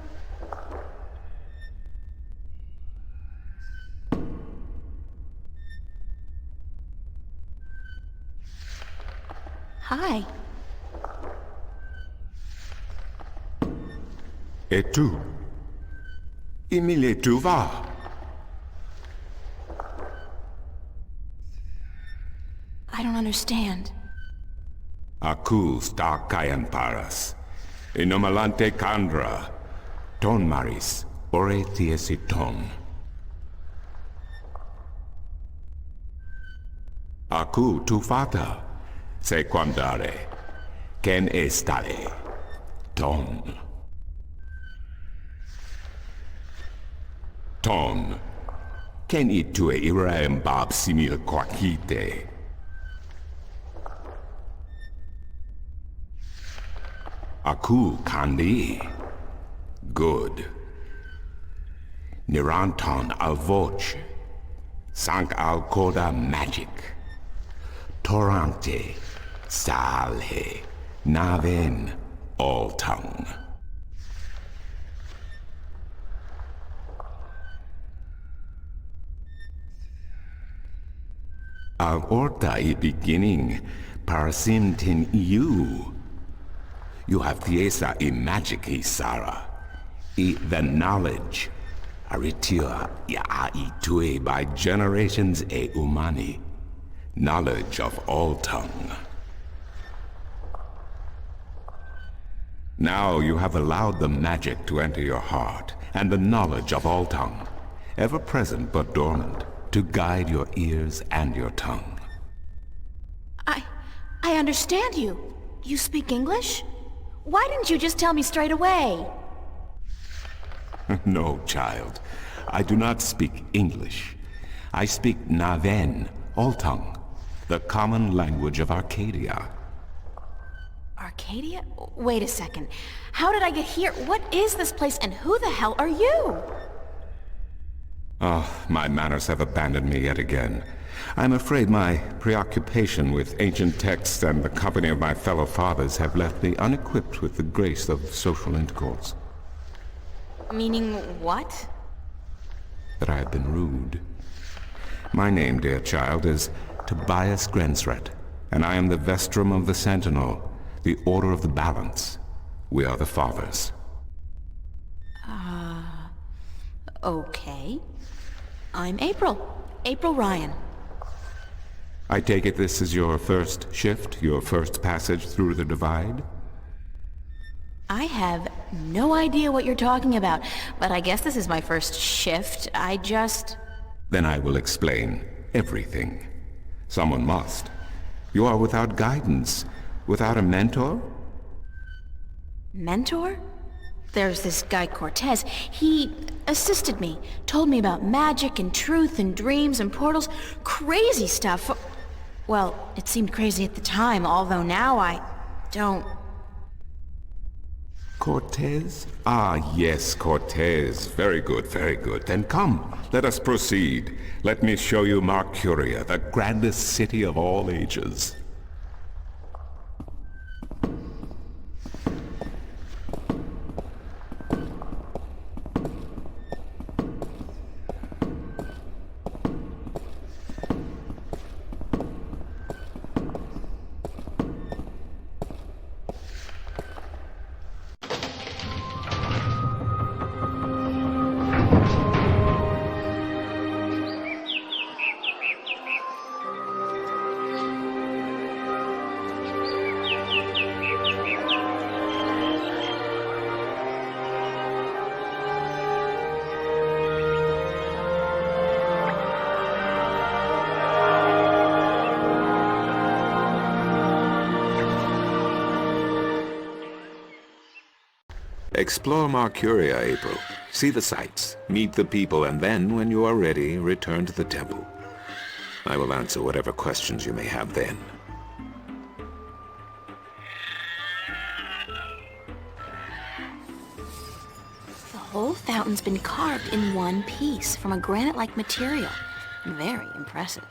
Hi. Et tu? Emile, tu vas? I don't understand. Aku sta kayan paras. Inomalante kandra. Ton maris. Ore tiesiton. Aku tu fata. Se quandare. Ken estare. Ton. Ton. Ken itue iraem bab simil quakite. Aku kandi. Good. Niranton al voce. Sank al coda magic. Torante. Salhe. Naven. All tongue. Al orta I beginning. Parasimtin you. You have Thiesa I magic I Sara. I the knowledge. Aritia ya itue by generations e umani. Knowledge of all tongue. Now you have allowed the magic to enter your heart, and the knowledge of all tongue, ever present but dormant, to guide your ears and your tongue. I understand you. You speak English? Why didn't you just tell me straight away? No, child. I do not speak English. I speak Naven, all tongue, the common language of Arcadia. Arcadia? Wait a second. How did I get here? What is this place, and who the hell are you? Oh, my manners have abandoned me yet again. I'm afraid my preoccupation with ancient texts and the company of my fellow fathers have left me unequipped with the grace of social intercourse. Meaning what? That I have been rude. My name, dear child, is Tobias Grensret, and I am the Vestrum of the Sentinel, the Order of the Balance. We are the Fathers. Okay. I'm April. April Ryan. I take it this is your first shift, your first passage through the Divide? I have no idea what you're talking about, but I guess this is my first shift. Then I will explain everything. Someone must. You are without guidance, without a mentor? Mentor? There's this guy Cortez. He assisted me, told me about magic and truth and dreams and portals. Crazy stuff. Well, it seemed crazy at the time, although now I don't... Cortez? Ah, yes, Cortez. Very good, very good. Then come, let us proceed. Let me show you Marcuria, the grandest city of all ages. Explore Marcuria, April. See the sights, meet the people, and then, when you are ready, return to the temple. I will answer whatever questions you may have then. The whole fountain's been carved in one piece from a granite-like material. Very impressive.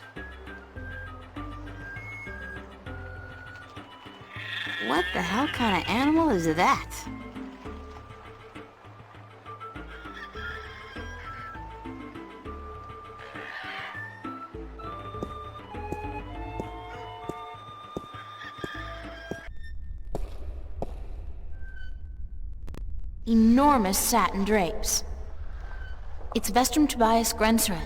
What the hell kind of animal is that? enormous satin drapes. It's Vestrum Tobias Grensren.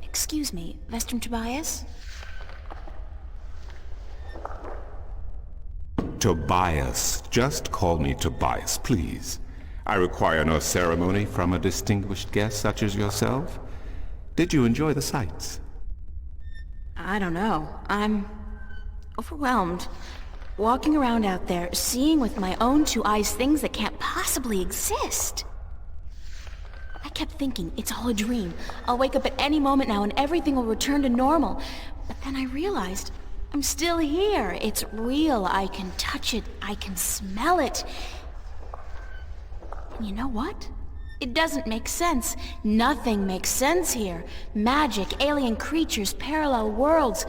Excuse me, Vestrum Tobias? Tobias. Just call me Tobias, please. I require no ceremony from a distinguished guest such as yourself. Did you enjoy the sights? I don't know. I'm overwhelmed. Walking around out there, seeing with my own two eyes things that can't possibly exist. I kept thinking, it's all a dream. I'll wake up at any moment now and everything will return to normal. But then I realized, I'm still here. It's real. I can touch it. I can smell it. And you know what? It doesn't make sense. Nothing makes sense here. Magic, alien creatures, parallel worlds.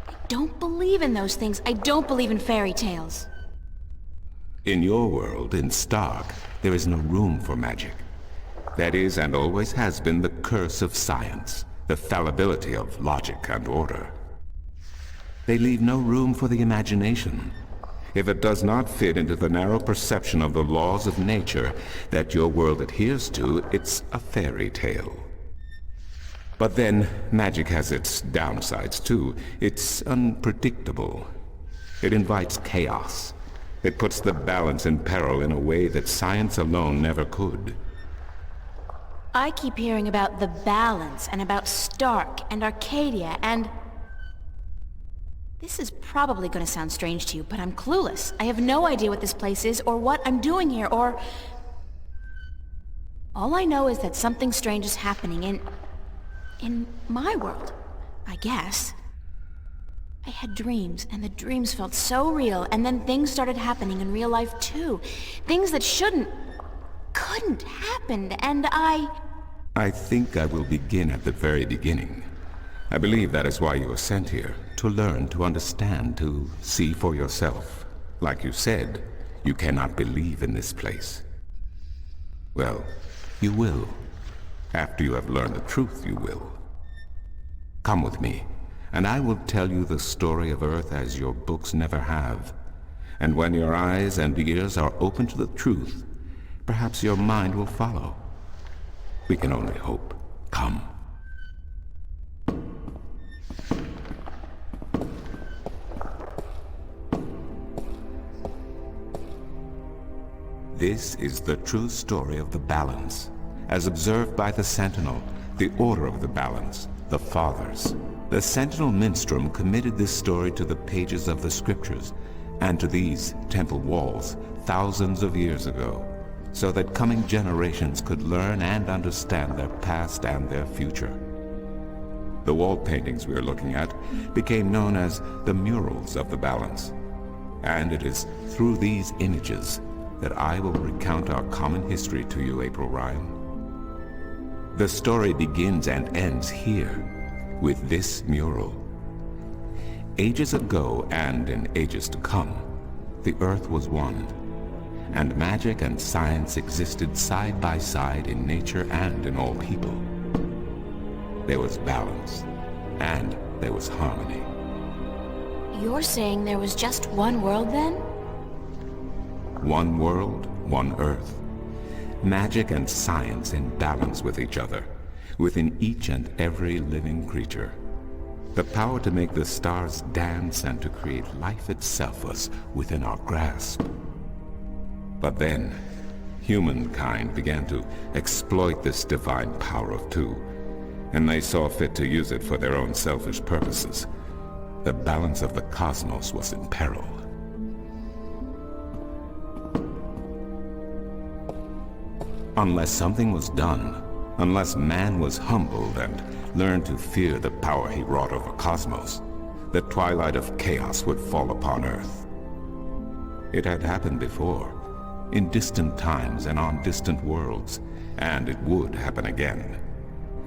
I don't believe in those things. I don't believe in fairy tales. In your world, in Stark, there is no room for magic. That is, and always has been, the curse of science, the fallibility of logic and order. They leave no room for the imagination. If it does not fit into the narrow perception of the laws of nature that your world adheres to, it's a fairy tale. But then, magic has its downsides too. It's unpredictable. It invites chaos. It puts the balance in peril in a way that science alone never could. I keep hearing about the balance, and about Stark, and Arcadia, and... This is probably going to sound strange to you, but I'm clueless. I have no idea what this place is, or what I'm doing here, or... All I know is that something strange is happening in my world, I guess. I had dreams, and the dreams felt so real, and then things started happening in real life too. Things that couldn't happen, and I think I will begin at the very beginning. I believe that is why you were sent here, to learn, to understand, to see for yourself. Like you said, you cannot believe in this place. Well, you will. After you have learned the truth, you will. Come with me, and I will tell you the story of Earth as your books never have. And when your eyes and ears are open to the truth, perhaps your mind will follow. We can only hope. Come. This is the true story of the balance, as observed by the Sentinel, the Order of the Balance, the Fathers. The Sentinel Minstrom committed this story to the pages of the scriptures, and to these temple walls, thousands of years ago, so that coming generations could learn and understand their past and their future. The wall paintings we are looking at became known as the murals of the balance, and it is through these images that I will recount our common history to you, April Ryan. The story begins and ends here, with this mural. Ages ago, and in ages to come, the earth was one, and magic and science existed side by side in nature and in all people. There was balance, and there was harmony. You're saying there was just one world then? One world, one earth. Magic and science in balance with each other, within each and every living creature. The power to make the stars dance and to create life itself was within our grasp. But then, humankind began to exploit this divine power of two, and they saw fit to use it for their own selfish purposes. The balance of the cosmos was in peril. Unless something was done, unless man was humbled and learned to fear the power he wrought over cosmos, the twilight of chaos would fall upon Earth. It had happened before, in distant times and on distant worlds, and it would happen again.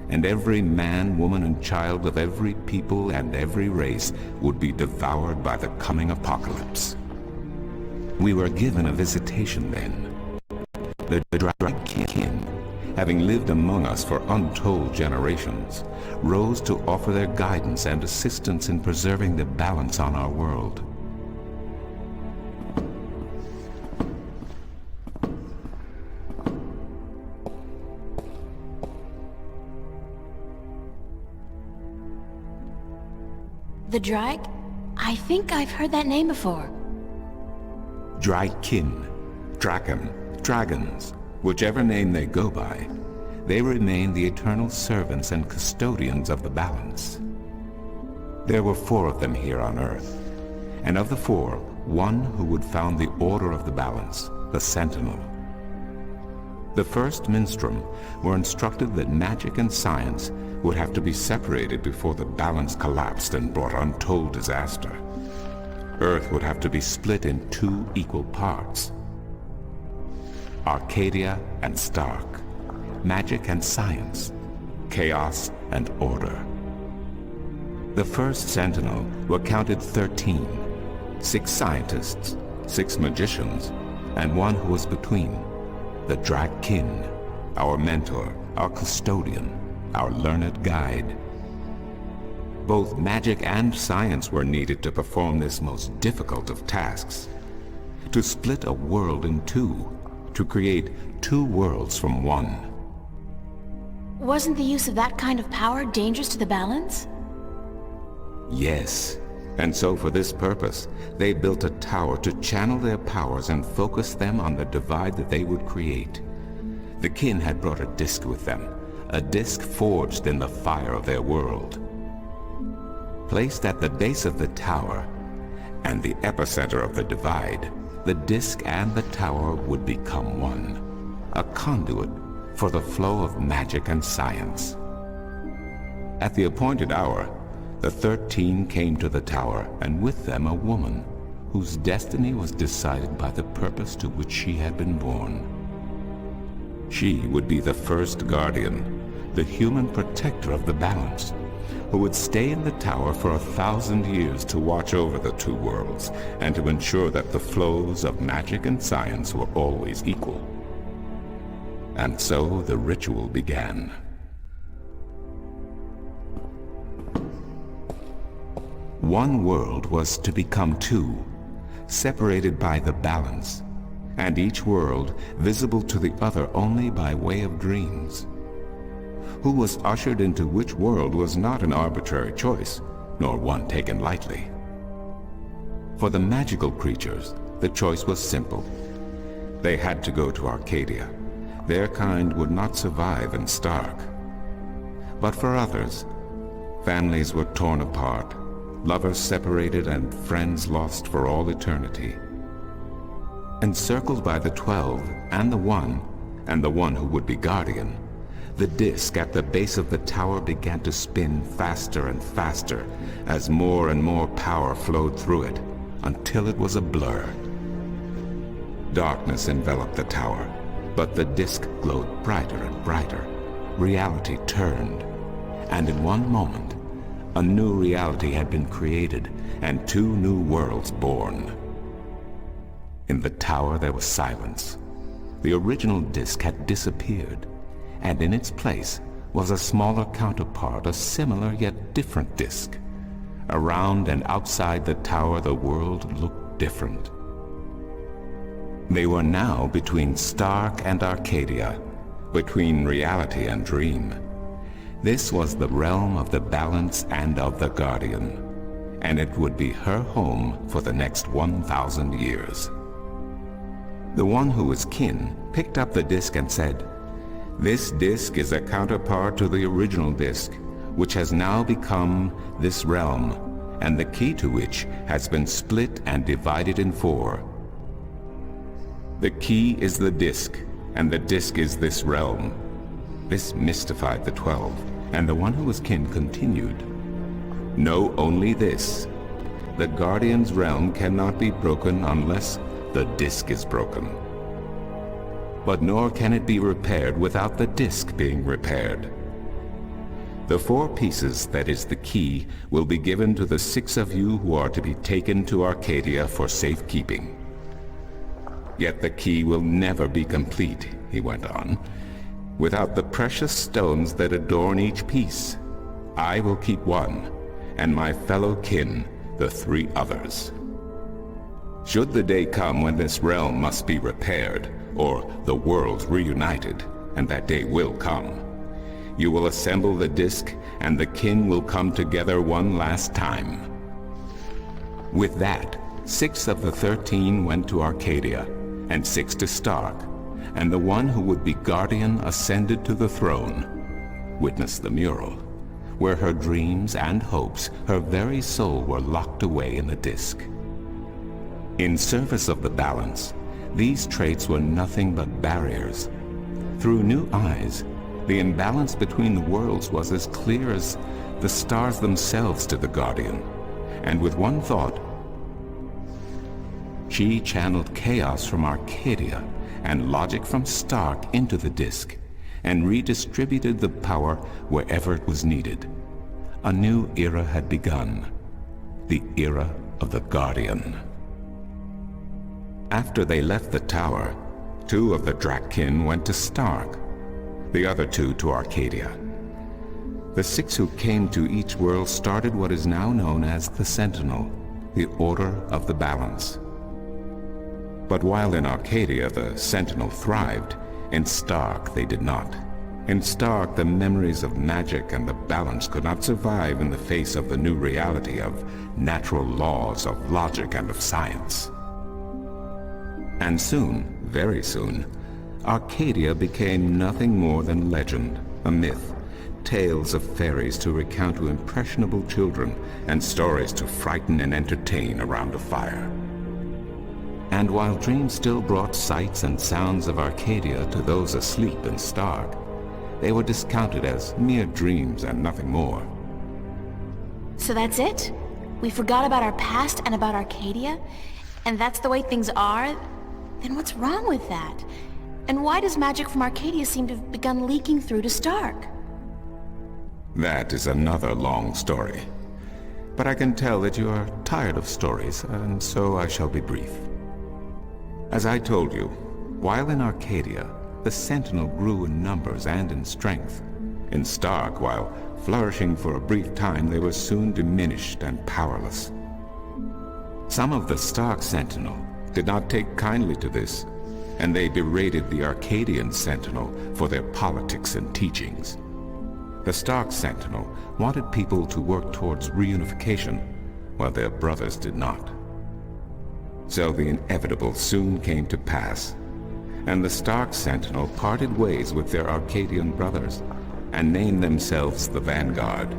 And every man, woman, and child of every people and every race would be devoured by the coming apocalypse. We were given a visitation then, The Dragon, having lived among us for untold generations, rose to offer their guidance and assistance in preserving the balance on our world. The Drag? I think I've heard that name before. Draken, Draken, dragons, whichever name they go by, they remain the eternal servants and custodians of the balance. There were 4 of them here on Earth, and of the 4, one who would found the order of the balance, the Sentinel. The first Minstrum were instructed that magic and science would have to be separated before the balance collapsed and brought untold disaster. Earth would have to be split in 2 equal parts. Arcadia and Stark, magic and science, chaos and order. The first Sentinel were counted 13, 6 scientists, 6 magicians, and one who was between, the Draken, our mentor, our custodian, our learned guide. Both magic and science were needed to perform this most difficult of tasks, to split a world in 2, to create 2 worlds from one. Wasn't the use of that kind of power dangerous to the balance? Yes, and so for this purpose, they built a tower to channel their powers and focus them on the divide that they would create. The kin had brought a disc with them, a disc forged in the fire of their world. Placed at the base of the tower and the epicenter of the divide, the disc and the tower would become one, a conduit for the flow of magic and science. At the appointed hour, the 13 came to the tower, and with them a woman whose destiny was decided by the purpose to which she had been born. She would be the first guardian, the human protector of the balance, who would stay in the tower for 1,000 years to watch over the 2 worlds and to ensure that the flows of magic and science were always equal. And so the ritual began. One world was to become 2, separated by the balance, and each world visible to the other only by way of dreams. Who was ushered into which world was not an arbitrary choice, nor one taken lightly. For the magical creatures, the choice was simple. They had to go to Arcadia. Their kind would not survive in Stark. But for others, families were torn apart, lovers separated, and friends lost for all eternity. Encircled by the 12 and the one who would be guardian, the disc at the base of the tower began to spin faster and faster as more and more power flowed through it, until it was a blur. Darkness enveloped the tower, but the disc glowed brighter and brighter. Reality turned, and in one moment, a new reality had been created and 2 new worlds born. In the tower there was silence. The original disc had disappeared, and in its place was a smaller counterpart, a similar yet different disc. Around and outside the tower the world looked different. They were now between Stark and Arcadia, between reality and dream. This was the realm of the balance and of the guardian, and it would be her home for the next 1,000 years. The one who was kin picked up the disc and said, "This disc is a counterpart to the original disc, which has now become this realm, and the key to which has been split and divided in 4. The key is the disc, and the disc is this realm." This mystified the 12, and the one who was kin continued, "Know only this. The Guardian's realm cannot be broken unless the disc is broken. But nor can it be repaired without the disc being repaired. The 4 pieces, that is the key, will be given to the 6 of you who are to be taken to Arcadia for safekeeping. Yet the key will never be complete he went on, without the precious stones that adorn each piece, I will keep one, and my fellow kin the 3 others. Should the day come when this realm must be repaired, or the worlds reunited, and that day will come, you will assemble the disc, and the kin will come together one last time. With that, 6 of the 13 went to Arcadia, and 6 to Stark, and the one who would be guardian ascended to the throne. Witness the mural, where her dreams and hopes, her very soul, were locked away in the disc. In service of the balance, these traits were nothing but barriers. Through new eyes, the imbalance between the worlds was as clear as the stars themselves to the Guardian, and with one thought, she channeled chaos from Arcadia and logic from Stark into the disc, and redistributed the power wherever it was needed. A new era had begun, the era of the Guardian. After they left the tower, 2 of the Drakkin went to Stark, the other 2 to Arcadia. The 6 who came to each world started what is now known as the Sentinel, the Order of the Balance. But while in Arcadia the Sentinel thrived, in Stark they did not. In Stark, the memories of magic and the balance could not survive in the face of the new reality of natural laws, of logic, and of science. And soon, very soon, Arcadia became nothing more than legend, a myth, tales of fairies to recount to impressionable children, and stories to frighten and entertain around a fire. And while dreams still brought sights and sounds of Arcadia to those asleep in Stark, they were discounted as mere dreams and nothing more. So that's it? We forgot about our past and about Arcadia? And that's the way things are? Then what's wrong with that? And why does magic from Arcadia seem to have begun leaking through to Stark? That is another long story. But I can tell that you are tired of stories, and so I shall be brief. As I told you, while in Arcadia, the Sentinel grew in numbers and in strength. In Stark, while flourishing for a brief time, they were soon diminished and powerless. Some of the Stark Sentinel did not take kindly to this, and they berated the Arcadian Sentinel for their politics and teachings. The Stark Sentinel wanted people to work towards reunification, while their brothers did not. So the inevitable soon came to pass, and the Stark Sentinel parted ways with their Arcadian brothers, and named themselves the Vanguard.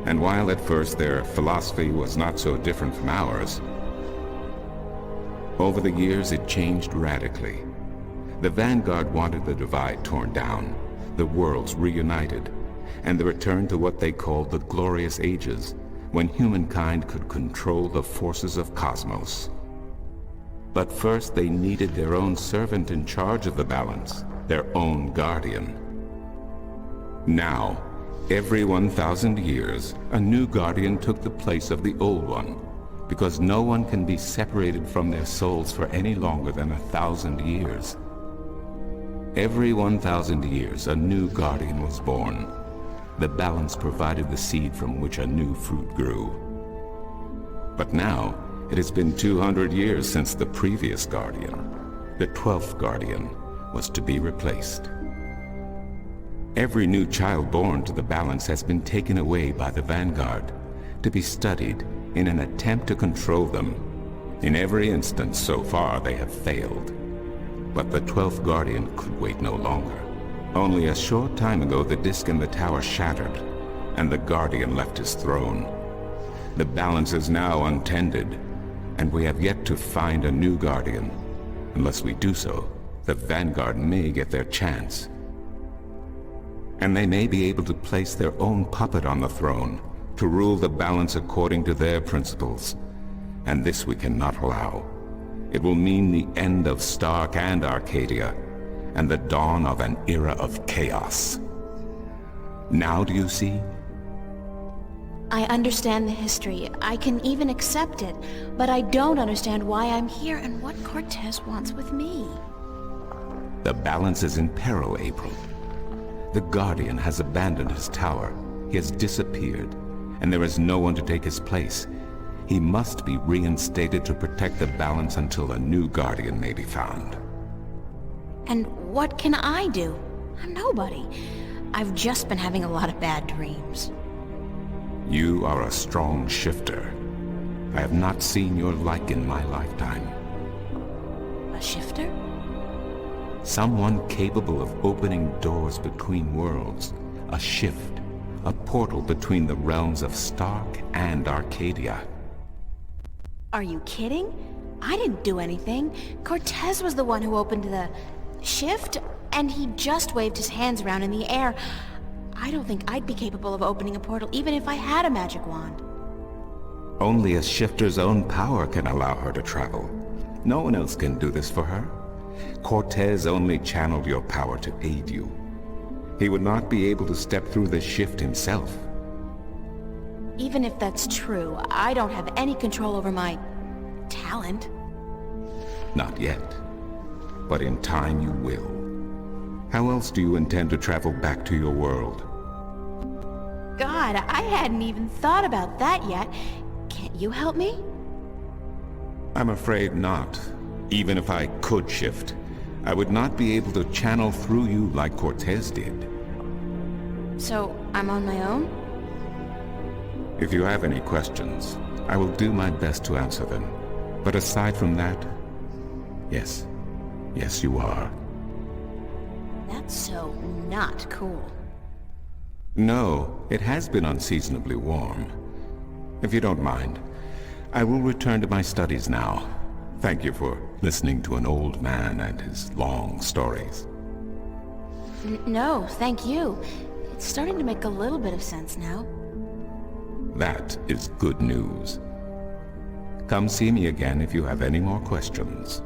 And while at first their philosophy was not so different from ours, over the years it changed radically. The Vanguard wanted the divide torn down, the worlds reunited, and the return to what they called the Glorious Ages, when humankind could control the forces of cosmos. But first they needed their own servant in charge of the balance, their own guardian. Now, every 1,000 years, a new guardian took the place of the old one, because no one can be separated from their souls for any longer than 1,000 years. Every 1,000 years, a new guardian was born. The balance provided the seed from which a new fruit grew. But now, it has been 200 years since the previous guardian, the 12th guardian, was to be replaced. Every new child born to the balance has been taken away by the Vanguard, to be studied in an attempt to control them. In every instance so far they have failed. But the 12th guardian could wait no longer. Only a short time ago the disc in the tower shattered, and the guardian left his throne. The balance is now untended, and we have yet to find a new guardian. Unless we do so, the Vanguard may get their chance. And they may be able to place their own puppet on the throne, to rule the balance according to their principles. And this we cannot allow. It will mean the end of Stark and Arcadia, and the dawn of an era of chaos. Now do you see? I understand the history. I can even accept it. But I don't understand why I'm here and what Cortez wants with me. The balance is in peril, April. The Guardian has abandoned his tower. He has disappeared, and there is no one to take his place. He must be reinstated to protect the balance until a new Guardian may be found. And what can I do? I'm nobody. I've just been having a lot of bad dreams. You are a strong shifter. I have not seen your like in my lifetime. A shifter? Someone capable of opening doors between worlds. A shift. A portal between the realms of Stark and Arcadia. Are you kidding? I didn't do anything. Cortez was the one who opened the shift, and he just waved his hands around in the air. I don't think I'd be capable of opening a portal even if I had a magic wand. Only a shifter's own power can allow her to travel. No one else can do this for her. Cortez only channeled your power to aid you. He would not be able to step through the shift himself. Even if that's true, I don't have any control over my talent. Not yet. But in time you will. How else do you intend to travel back to your world? God, I hadn't even thought about that yet. Can't you help me? I'm afraid not. Even if I could shift, I would not be able to channel through you like Cortez did. So, I'm on my own? If you have any questions, I will do my best to answer them. But aside from that, yes. Yes, you are. That's so not cool. No, it has been unseasonably warm. If you don't mind, I will return to my studies now. Thank you for listening to an old man and his long stories. No, thank you. It's starting to make a little bit of sense now. That is good news. Come see me again if you have any more questions.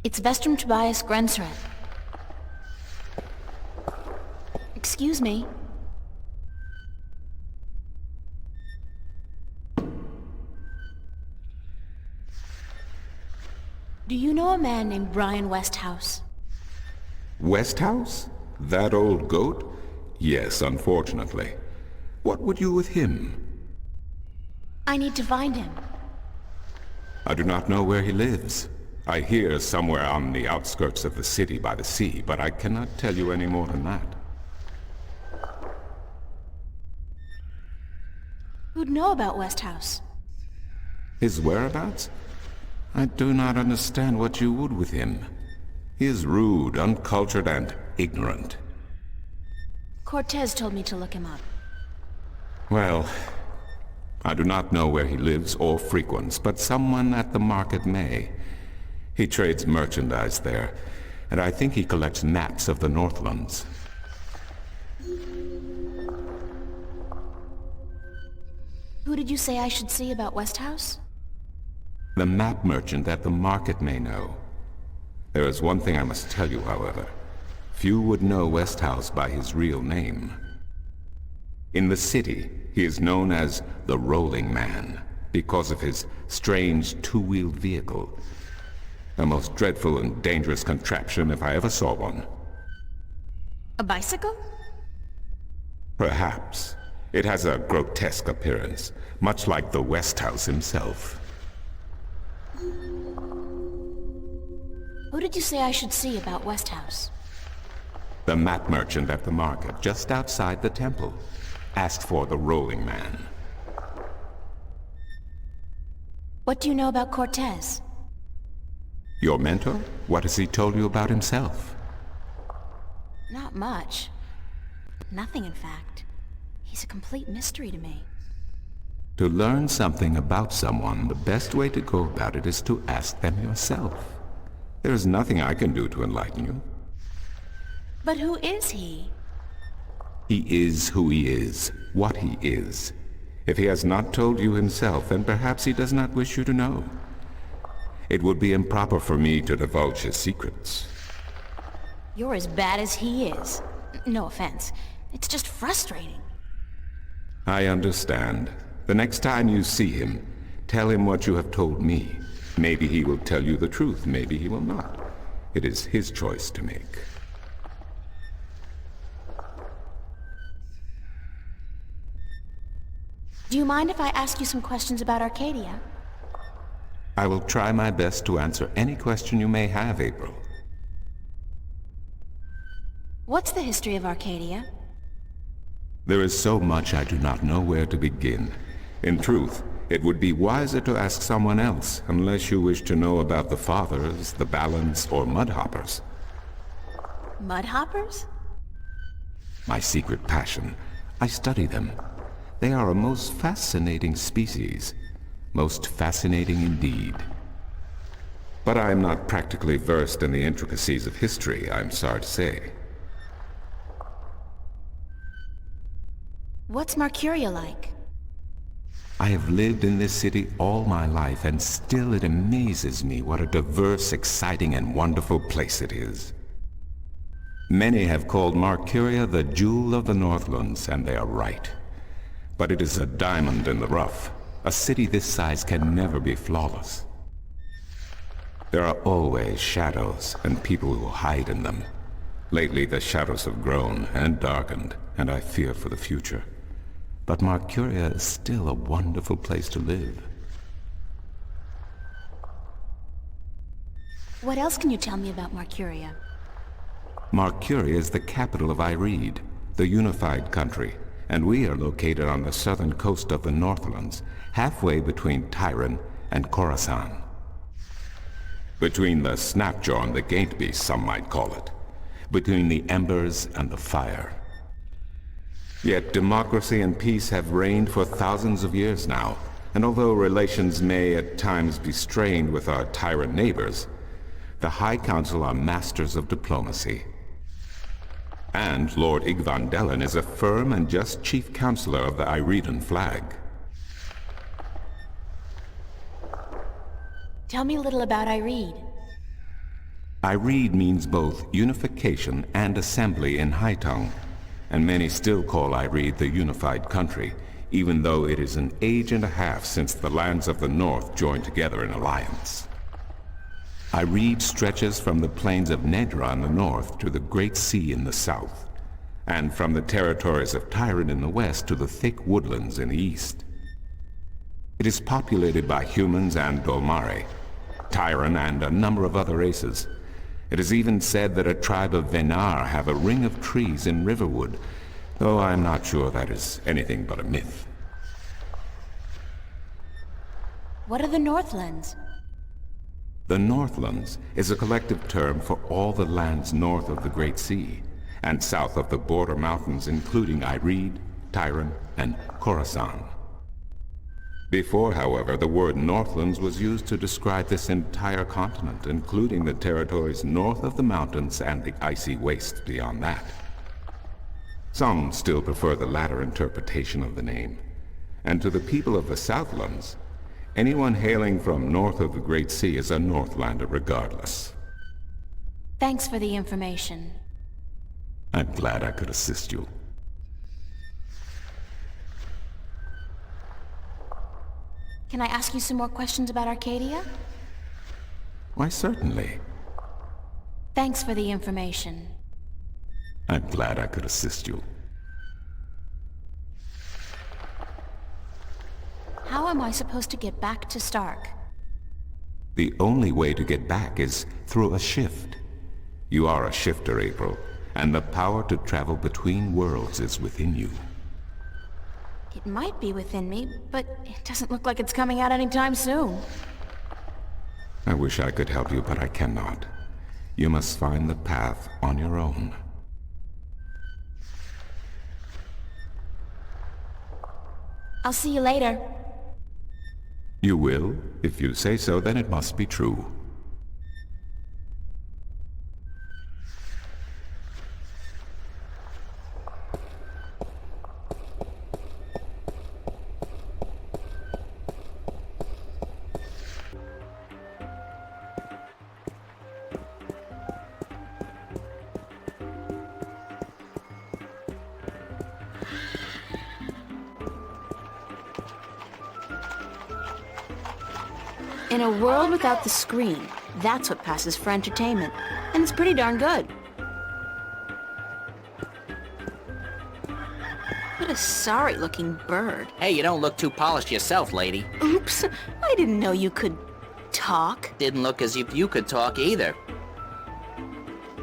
It's Vestrum Tobias Grensred. Excuse me. Do you know a man named Brian Westhouse? Westhouse? That old goat? Yes, unfortunately. What would you with him? I need to find him. I do not know where he lives. I hear somewhere on the outskirts of the city by the sea, but I cannot tell you any more than that. Who'd know about Westhouse? His whereabouts? I do not understand what you would with him. He is rude, uncultured, and ignorant. Cortez told me to look him up. Well, I do not know where he lives or frequents, but someone at the market may. He trades merchandise there, and I think he collects maps of the Northlands. Who did you say I should see about Westhouse? The map merchant at the market may know. There is one thing I must tell you, however. Few would know Westhouse by his real name. In the city, he is known as the Rolling Man, because of his strange two-wheeled vehicle. A most dreadful and dangerous contraption if I ever saw one. A bicycle? Perhaps. It has a grotesque appearance, much like the Westhouse himself. Who did you say I should see about Westhouse? The map merchant at the market, just outside the temple. Asked for the Rolling Man. What do you know about Cortez? Your mentor? What has he told you about himself? Not much. Nothing, in fact. He's a complete mystery to me. To learn something about someone, the best way to go about it is to ask them yourself. There is nothing I can do to enlighten you. But who is he? He is who he is, what he is. If he has not told you himself, then perhaps he does not wish you to know. It would be improper for me to divulge his secrets. You're as bad as he is. No offense. It's just frustrating. I understand. The next time you see him, tell him what you have told me. Maybe he will tell you the truth, maybe he will not. It is his choice to make. Do you mind if I ask you some questions about Arcadia? I will try my best to answer any question you may have, April. What's the history of Arcadia? There is so much I do not know where to begin. In truth, it would be wiser to ask someone else, unless you wish to know about the Fathers, the Balance, or Mudhoppers. Mudhoppers? My secret passion. I study them. They are a most fascinating species. Most fascinating indeed. But I am not practically versed in the intricacies of history, I'm sorry to say. What's Marcuria like? I have lived in this city all my life, and still it amazes me what a diverse, exciting, and wonderful place it is. Many have called Marcuria the jewel of the Northlands, and they are right. But it is a diamond in the rough. A city this size can never be flawless. There are always shadows, and people who hide in them. Lately the shadows have grown and darkened, and I fear for the future. But Marcuria is still a wonderful place to live. What else can you tell me about Marcuria? Marcuria is the capital of Ireed, the unified country, and we are located on the southern coast of the Northlands, halfway between Tyran and Khorasan. Between the Snapjaw and the Gaintbeast, some might call it. Between the embers and the fire. Yet democracy and peace have reigned for thousands of years now, and although relations may at times be strained with our tyrant neighbors, the High Council are masters of diplomacy. And Lord Igvandellan is a firm and just chief counselor of the Ireedan flag. Tell me a little about Ireed. Ireed means both unification and assembly in High Tongue, and many still call Ireed the unified country, even though it is an age and a half since the lands of the north joined together in alliance. Ireed stretches from the plains of Nedra in the north to the Great Sea in the south, and from the territories of Tyran in the west to the thick woodlands in the east. It is populated by humans and Dolmare, Tyran and a number of other races. It is even said that a tribe of Venar have a ring of trees in Riverwood, though I am not sure that is anything but a myth. What are the Northlands? The Northlands is a collective term for all the lands north of the Great Sea, and south of the border mountains including Ireed, Tyran, and Khorasan. Before, however, the word Northlands was used to describe this entire continent, including the territories north of the mountains and the icy wastes beyond that. Some still prefer the latter interpretation of the name, and to the people of the Southlands, anyone hailing from north of the Great Sea is a Northlander regardless. Thanks for the information. I'm glad I could assist you. Can I ask you some more questions about Arcadia? Why, certainly. Thanks for the information. I'm glad I could assist you. How am I supposed to get back to Stark? The only way to get back is through a shift. You are a shifter, April, and the power to travel between worlds is within you. It might be within me, but it doesn't look like it's coming out anytime soon. I wish I could help you, but I cannot. You must find the path on your own. I'll see you later. You will? If you say so, then it must be true. In a world without the screen, that's what passes for entertainment. And it's pretty darn good. What a sorry-looking bird. Hey, you don't look too polished yourself, lady. Oops, I didn't know you could talk. Didn't look as if you could talk either.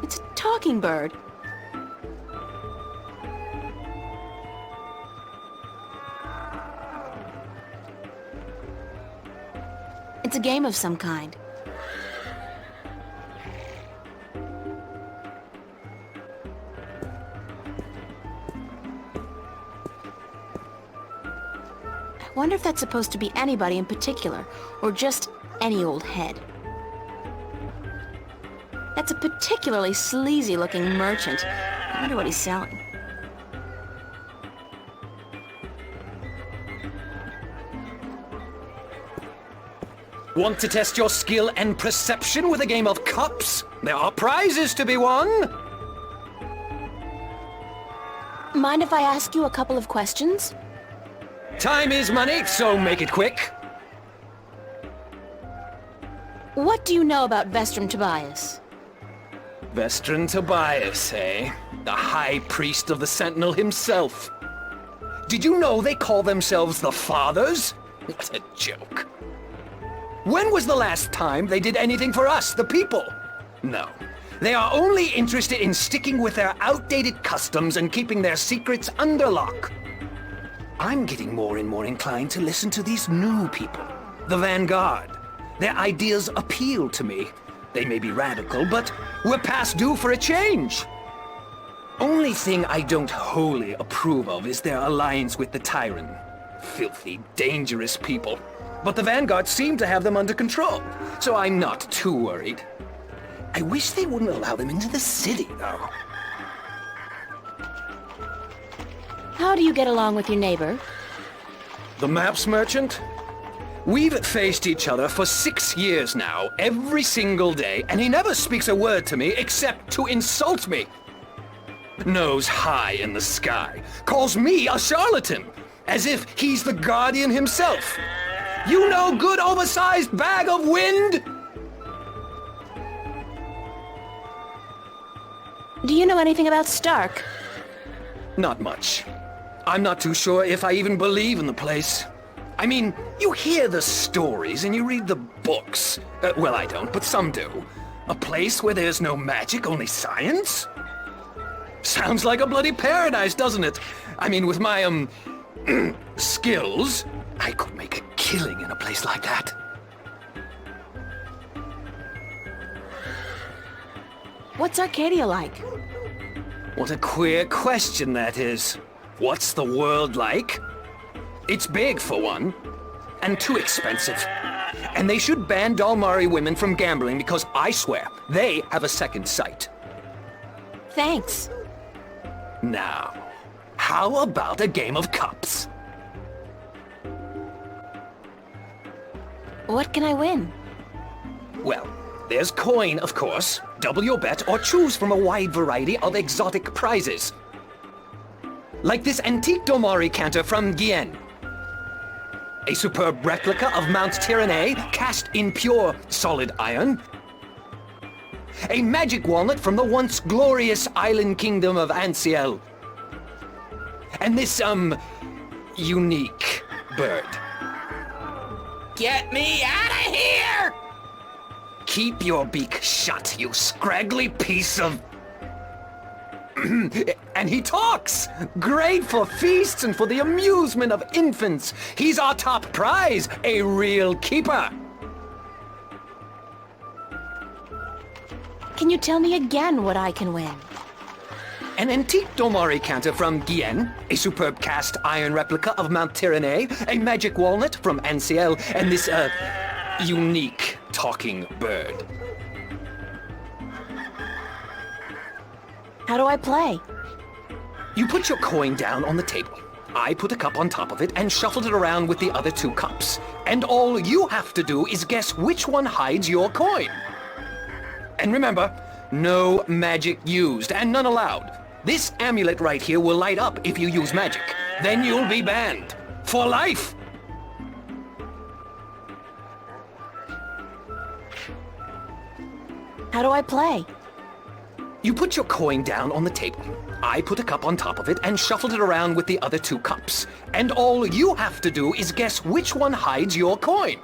It's a talking bird. It's a game of some kind. I wonder if that's supposed to be anybody in particular, or just any old head. That's a particularly sleazy-looking merchant. I wonder what he's selling. Want to test your skill and perception with a game of cups? There are prizes to be won! Mind if I ask you a couple of questions? Time is money, so make it quick. What do you know about Vestrum Tobias? Vestron Tobias, eh? The High Priest of the Sentinel himself. Did you know they call themselves the Fathers? What a joke. When was the last time they did anything for us, the people? No. They are only interested in sticking with their outdated customs and keeping their secrets under lock. I'm getting more and more inclined to listen to these new people, the Vanguard. Their ideas appeal to me. They may be radical, but we're past due for a change. Only thing I don't wholly approve of is their alliance with the Tyrant. Filthy, dangerous people. But the Vanguard seem to have them under control, so I'm not too worried. I wish they wouldn't allow them into the city, though. How do you get along with your neighbor? The maps merchant? We've faced each other for 6 years now, every single day, and he never speaks a word to me except to insult me. Nose high in the sky, calls me a charlatan, as if he's the Guardian himself. You know, good oversized bag of wind? Do you know anything about Stark? Not much. I'm not too sure if I even believe in the place. I mean, you hear the stories and you read the books. Well, I don't, but some do. A place where there's no magic, only science? Sounds like a bloody paradise, doesn't it? I mean, with my, skills, I could make a killing in a place like that. What's Arcadia like? What a queer question that is. What's the world like? It's big, for one, and too expensive. And they should ban Dalmari women from gambling because I swear, they have a second sight. Thanks. Now, how about a game of cups? What can I win? Well, there's coin, of course. Double your bet or choose from a wide variety of exotic prizes. Like this antique Domari canter from Gien. A superb replica of Mount Tyranny cast in pure solid iron. A magic walnut from the once glorious island kingdom of Ansiel. And this, unique bird. Get me out of here! Keep your beak shut, you scraggly piece of... And he talks! Great for feasts and for the amusement of infants. He's our top prize, a real keeper. Can you tell me again what I can win? An antique Domari canter from Gien, a superb cast iron replica of Mount Tyranny, a magic walnut from Ansiel, and this, unique talking bird. How do I play? You put your coin down on the table. I put a cup on top of it and shuffled it around with the other 2 cups. And all you have to do is guess which one hides your coin. And remember, no magic used and none allowed. This amulet right here will light up if you use magic. Then you'll be banned. For life! How do I play? You put your coin down on the table. I put a cup on top of it and shuffled it around with the other 2 cups. And all you have to do is guess which one hides your coin.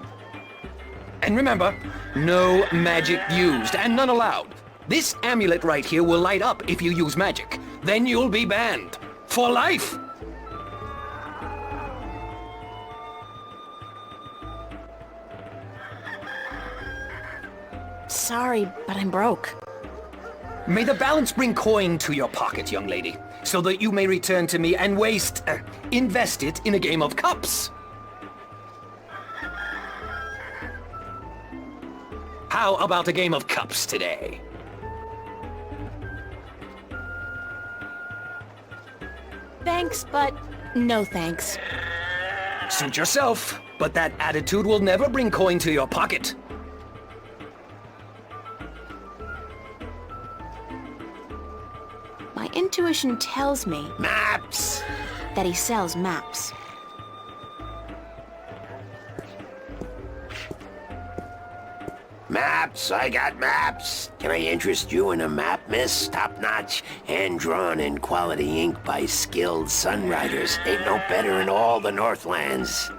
And remember, no magic used and none allowed. This amulet right here will light up if you use magic. Then you'll be banned. For life! Sorry, but I'm broke. May the balance bring coin to your pocket, young lady, so that you may return to me and invest it in a game of cups. How about a game of cups today? Thanks, but no thanks. Suit yourself, but that attitude will never bring coin to your pocket. My intuition tells me Maps! that he sells maps. Maps, I got maps. Can I interest you in a map, miss? Top-notch, hand-drawn in quality ink by skilled sunriders. Ain't no better in all the Northlands.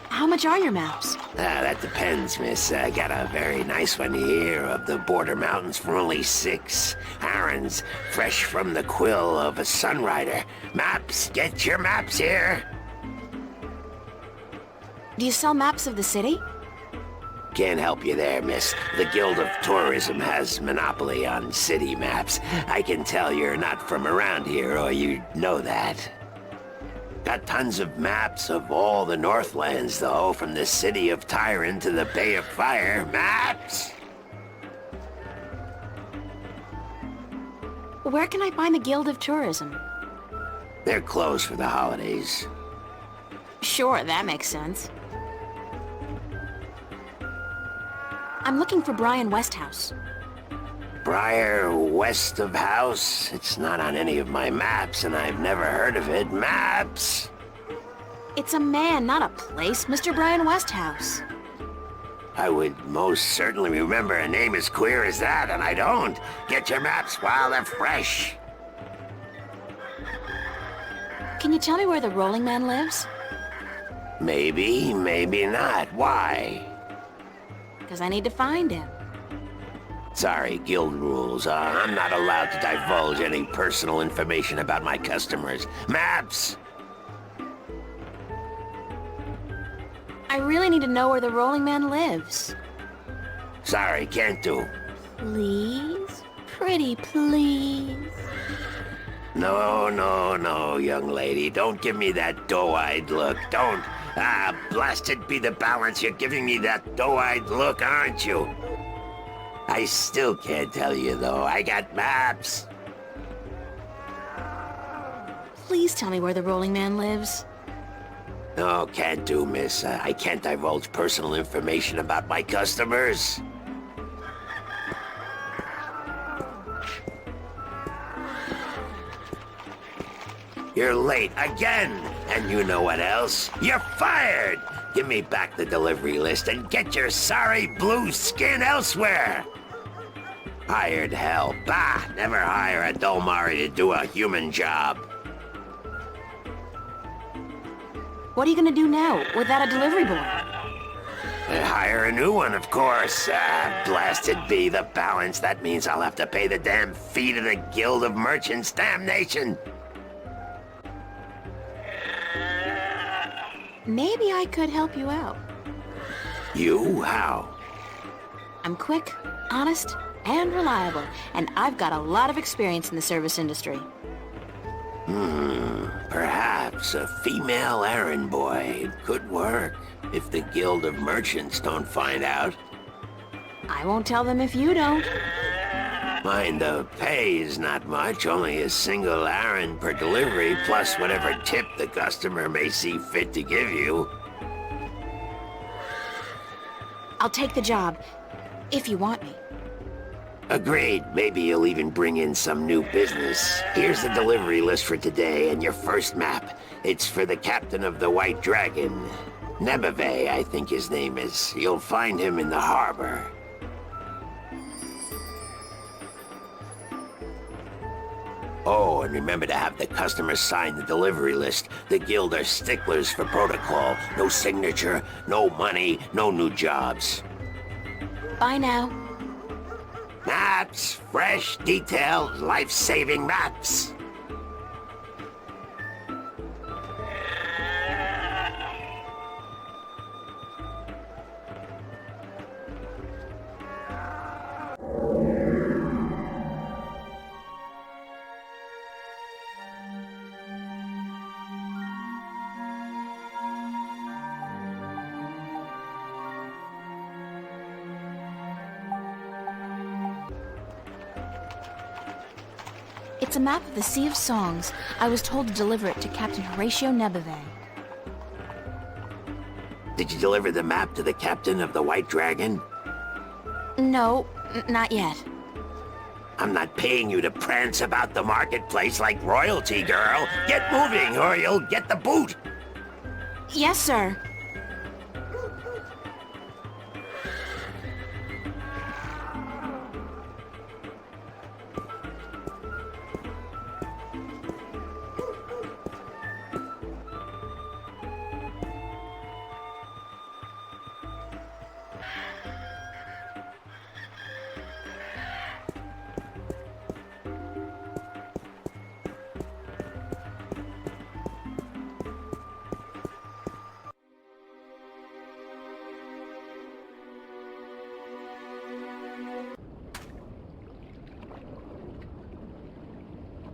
How much are your maps? That depends, miss. I got a very nice one here of the Border Mountains for only 6. Arons, fresh from the quill of a sunrider. Maps, get your maps here. Do you sell maps of the city? Can't help you there, miss. The Guild of Tourism has monopoly on city maps. I can tell you're not from around here, or you'd know that. Got tons of maps of all the Northlands, though, from the city of Tyron to the Bay of Fire. Maps! Where can I find the Guild of Tourism? They're closed for the holidays. Sure, that makes sense. I'm looking for Brian Westhouse. Briar West of House? It's not on any of my maps, and I've never heard of it. Maps! It's a man, not a place, Mr. Brian Westhouse. I would most certainly remember a name as queer as that, and I don't. Get your maps while they're fresh. Can you tell me where the Rolling Man lives? Maybe, maybe not. Why? Because I need to find him. Sorry, guild rules. I'm not allowed to divulge any personal information about my customers. Maps! I really need to know where the Rolling Man lives. Sorry, can't do. Please? Pretty please? No, no, no, young lady. Don't give me that doe-eyed look. Don't. Blasted be the balance. You're giving me that doe-eyed look, aren't you? I still can't tell you, though. I got maps. Please tell me where the Rolling Man lives. No, can't do, miss. I can't divulge personal information about my customers. You're late again. And you know what else? You're fired! Give me back the delivery list and get your sorry blue skin elsewhere! Hired hell. Bah! Never hire a Dolmari to do a human job. What are you gonna do now, without a delivery boy? Hire a new one, of course. Blasted be the balance. That means I'll have to pay the damn fee to the Guild of Merchants. Damnation! Maybe I could help you out. You? How? I'm quick, honest, and reliable, and I've got a lot of experience in the service industry. Perhaps a female errand boy could work if the Guild of Merchants don't find out. I won't tell them if you don't. Mind, the pay is not much, only a single errand per delivery, plus whatever tip the customer may see fit to give you. I'll take the job, if you want me. Agreed. Maybe you'll even bring in some new business. Here's the delivery list for today and your first map. It's for the captain of the White Dragon. Nebeve, I think his name is. You'll find him in the harbor. Oh, and remember to have the customers sign the delivery list. The guild are sticklers for protocol. No signature, no money, no new jobs. Bye now. Maps, fresh, detailed, life-saving maps. It's a map of the Sea of Songs. I was told to deliver it to Captain Horatio Nebeve. Did you deliver the map to the captain of the White Dragon? No, not yet. I'm not paying you to prance about the marketplace like royalty, girl. Get moving or you'll get the boot. Yes, sir.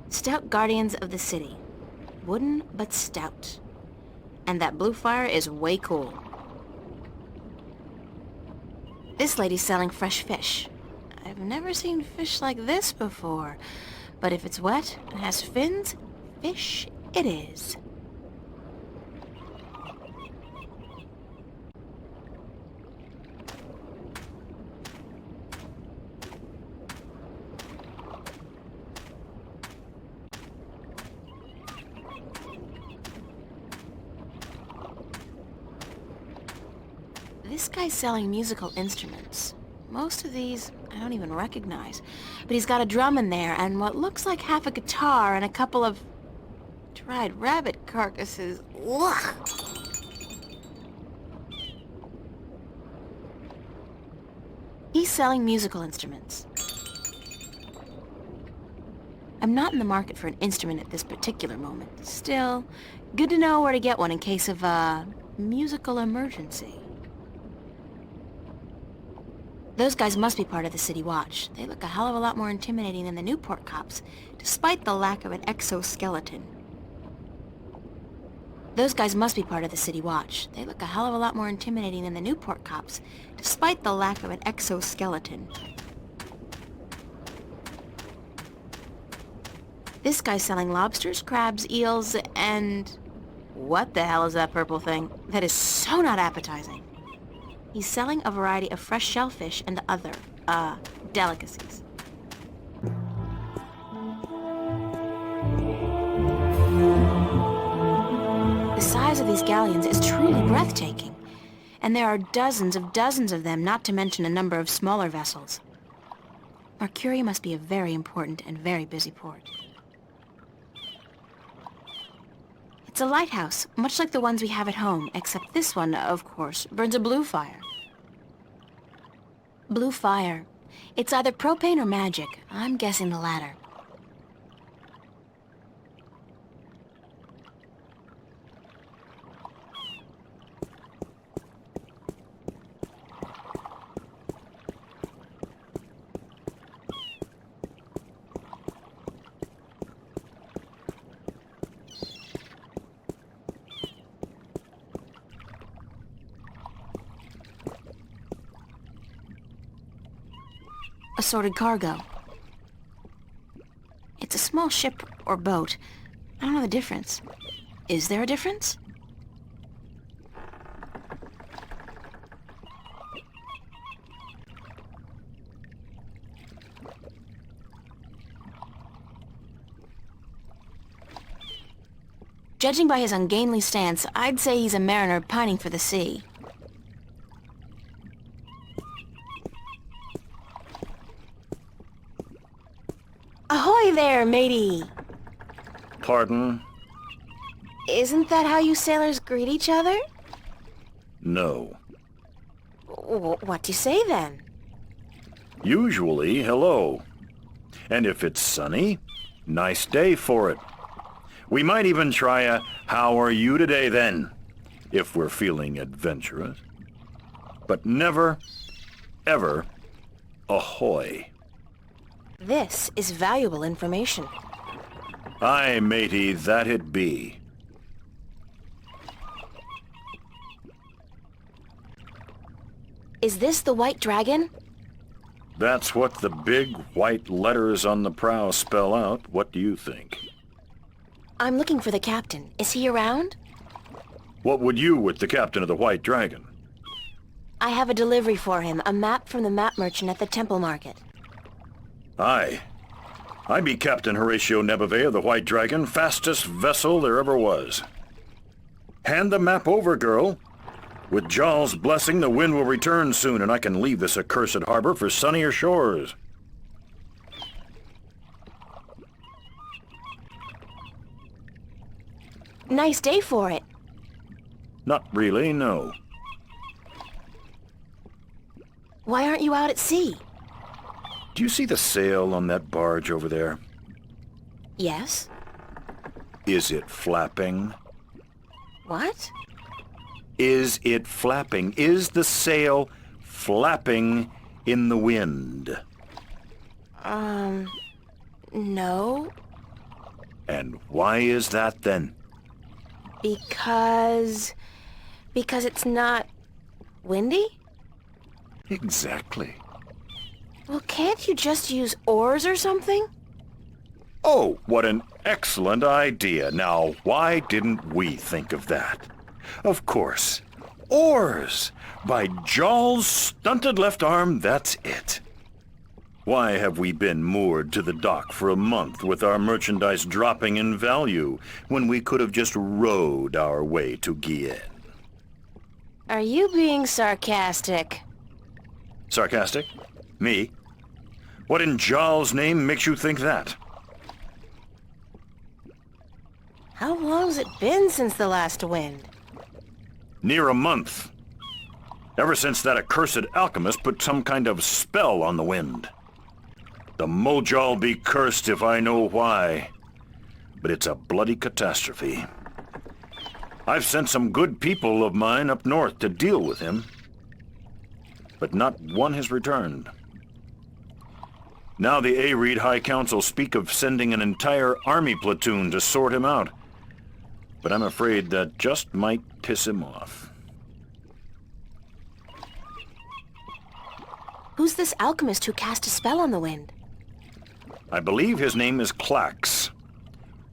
Stout guardians of the city. Wooden, but stout. And that blue fire is way cool. This lady's selling fresh fish. I've never seen fish like this before. But if it's wet and has fins, fish it is. This guy's selling musical instruments. Most of these I don't even recognize. But he's got a drum in there and what looks like half a guitar and a couple of dried rabbit carcasses. Ugh. He's selling musical instruments. I'm not in the market for an instrument at this particular moment. Still, good to know where to get one in case of a musical emergency. Those guys must be part of the City Watch. They look a hell of a lot more intimidating than the Newport cops, despite the lack of an exoskeleton. Those guys must be part of the City Watch. They look a hell of a lot more intimidating than the Newport cops, despite the lack of an exoskeleton. This guy's selling lobsters, crabs, eels, and... what the hell is that purple thing? That is so not appetizing. He's selling a variety of fresh shellfish and other, delicacies. The size of these galleons is truly breathtaking. And there are dozens of them, not to mention a number of smaller vessels. Mercuria must be a very important and very busy port. It's a lighthouse, much like the ones we have at home, except this one, of course, burns a blue fire. Blue fire. It's either propane or magic. I'm guessing the latter. Assorted cargo. It's a small ship or boat. I don't know the difference. Is there a difference? Judging by his ungainly stance, I'd say he's a mariner pining for the sea. Ahoy there, matey! Pardon? Isn't that how you sailors greet each other? No. What do you say then? Usually, hello. And if it's sunny, nice day for it. We might even try a how are you today then, if we're feeling adventurous. But never, ever, ahoy. This is valuable information. Aye, matey, that it be. Is this the White Dragon? That's what the big white letters on the prow spell out. What do you think? I'm looking for the captain. Is he around? What would you with the captain of the White Dragon? I have a delivery for him, a map from the map merchant at the Temple Market. Aye. I be Captain Horatio Nebuve of the White Dragon, fastest vessel there ever was. Hand the map over, girl. With Jarl's blessing, the wind will return soon, and I can leave this accursed harbor for sunnier shores. Nice day for it. Not really, no. Why aren't you out at sea? Do you see the sail on that barge over there? Yes. Is it flapping? What? Is it flapping? Is the sail flapping in the wind? No. And why is that then? Because it's not windy? Exactly. Well, can't you just use oars or something? Oh, what an excellent idea. Now, why didn't we think of that? Of course. Oars! By Jarl's stunted left arm, that's it. Why have we been moored to the dock for a month with our merchandise dropping in value when we could have just rowed our way to Gien? Are you being sarcastic? Sarcastic? Me? What in Jarl's name makes you think that? How long's it been since the last wind? Near a month. Ever since that accursed alchemist put some kind of spell on the wind. The Mojal be cursed if I know why. But it's a bloody catastrophe. I've sent some good people of mine up north to deal with him. But not one has returned. Now the Areed High Council speak of sending an entire army platoon to sort him out. But I'm afraid that just might piss him off. Who's this alchemist who cast a spell on the wind? I believe his name is Clax.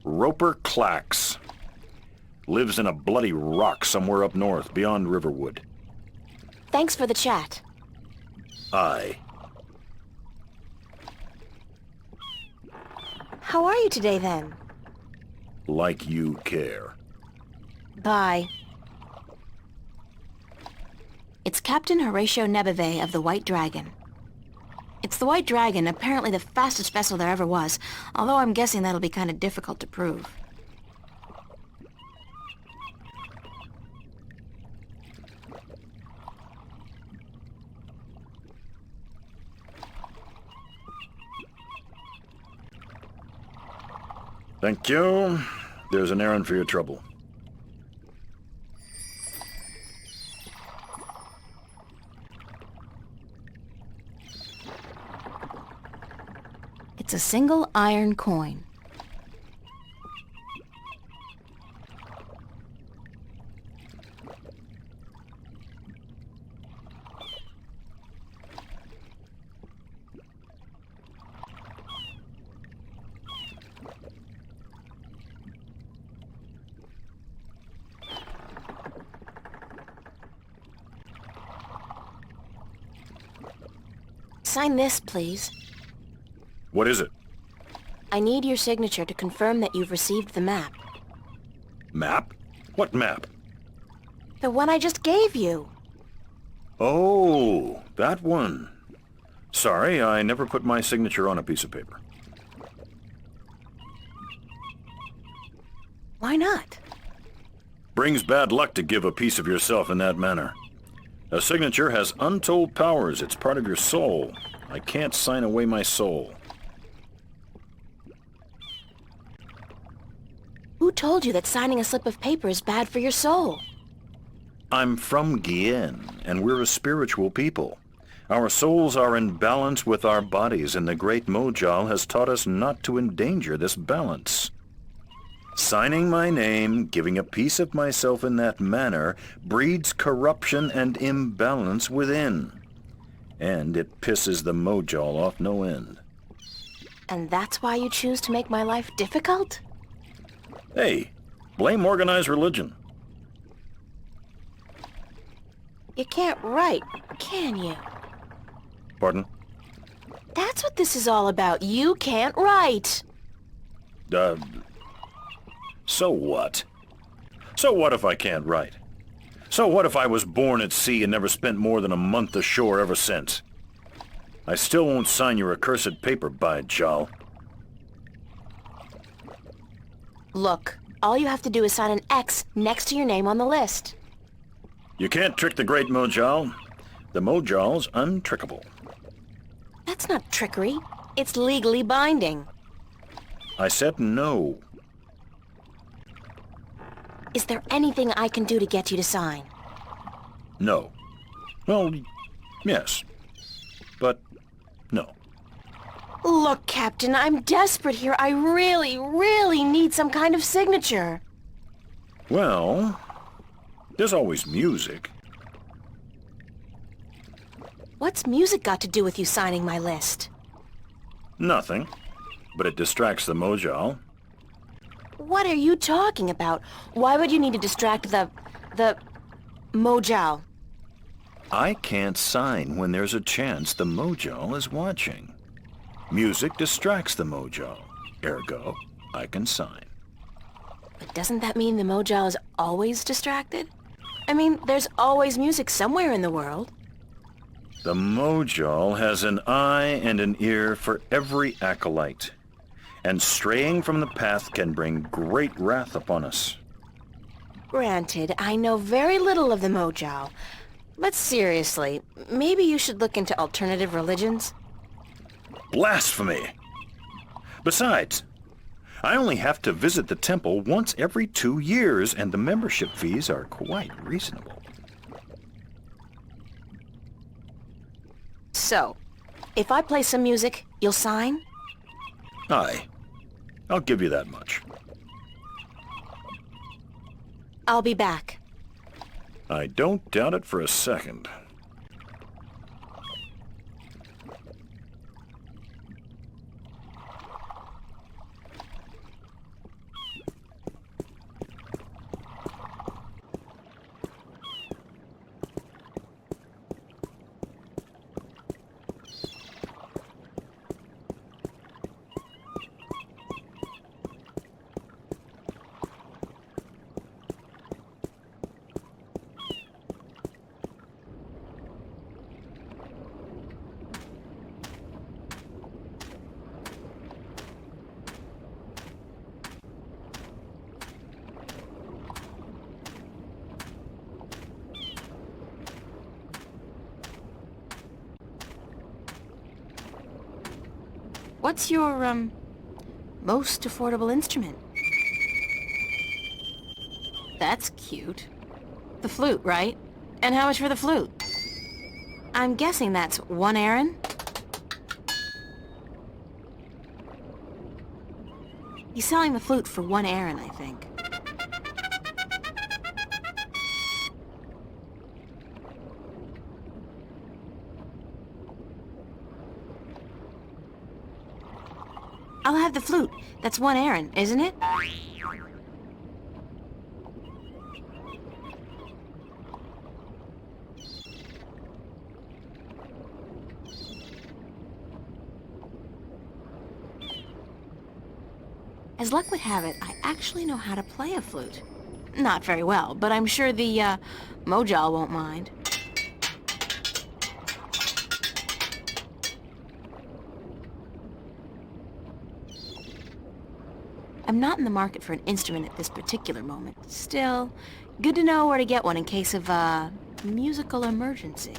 Roper Clax. Lives in a bloody rock somewhere up north, beyond Riverwood. Thanks for the chat. Aye. How are you today, then? Like you care. Bye. It's Captain Horatio Nebuve of the White Dragon. It's the White Dragon, apparently the fastest vessel there ever was, although I'm guessing that'll be kind of difficult to prove. Thank you. There's an errand for your trouble. It's a single iron coin. Sign this, please. What is it? I need your signature to confirm that you've received the map. Map? What map? The one I just gave you. Oh, that one. Sorry, I never put my signature on a piece of paper. Why not? Brings bad luck to give a piece of yourself in that manner. A signature has untold powers. It's part of your soul. I can't sign away my soul. Who told you that signing a slip of paper is bad for your soul? I'm from Gien, and we're a spiritual people. Our souls are in balance with our bodies, and the great Mojal has taught us not to endanger this balance. Signing my name, giving a piece of myself in that manner, breeds corruption and imbalance within. And it pisses the Mojal off no end. And that's why you choose to make my life difficult? Hey, blame organized religion. You can't write, can you? Pardon? That's what this is all about. You can't write. So what? So what if I can't write? So what if I was born at sea and never spent more than a month ashore ever since? I still won't sign your accursed paper, by Jal. Look, all you have to do is sign an X next to your name on the list. You can't trick the great Mojal. The Mojal's untrickable. That's not trickery. It's legally binding. I said no. Is there anything I can do to get you to sign? No. Well, yes. But no. Look, Captain, I'm desperate here. I really, really need some kind of signature. Well, there's always music. What's music got to do with you signing my list? Nothing. But it distracts the Mojal. What are you talking about? Why would you need to distract the Mojal? I can't sign when there's a chance the Mojal is watching. Music distracts the Mojal. Ergo, I can sign. But doesn't that mean the Mojal is always distracted? I mean, there's always music somewhere in the world. The Mojal has an eye and an ear for every acolyte, and straying from the path can bring great wrath upon us. Granted, I know very little of the Mojal, but seriously, maybe you should look into alternative religions. Blasphemy! Besides, I only have to visit the temple once every 2 years, and the membership fees are quite reasonable. So, if I play some music, you'll sign? Aye. I'll give you that much. I'll be back. I don't doubt it for a second. What's your, most affordable instrument? That's cute. The flute, right? And how much for the flute? I'm guessing that's 1 Aaron? He's selling the flute for 1 Aaron, I think. I'll have the flute. That's 1 Aaron, isn't it? As luck would have it, I actually know how to play a flute. Not very well, but I'm sure the, Mojal won't mind. I'm not in the market for an instrument at this particular moment. Still, good to know where to get one in case of a musical emergency.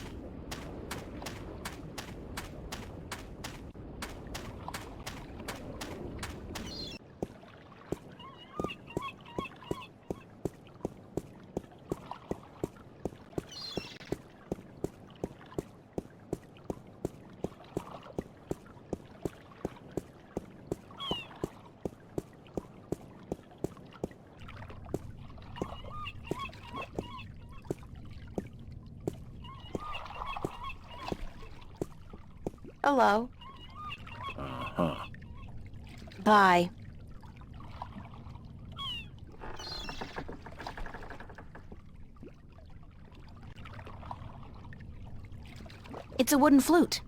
Hello. Uh-huh. Bye. It's a wooden flute.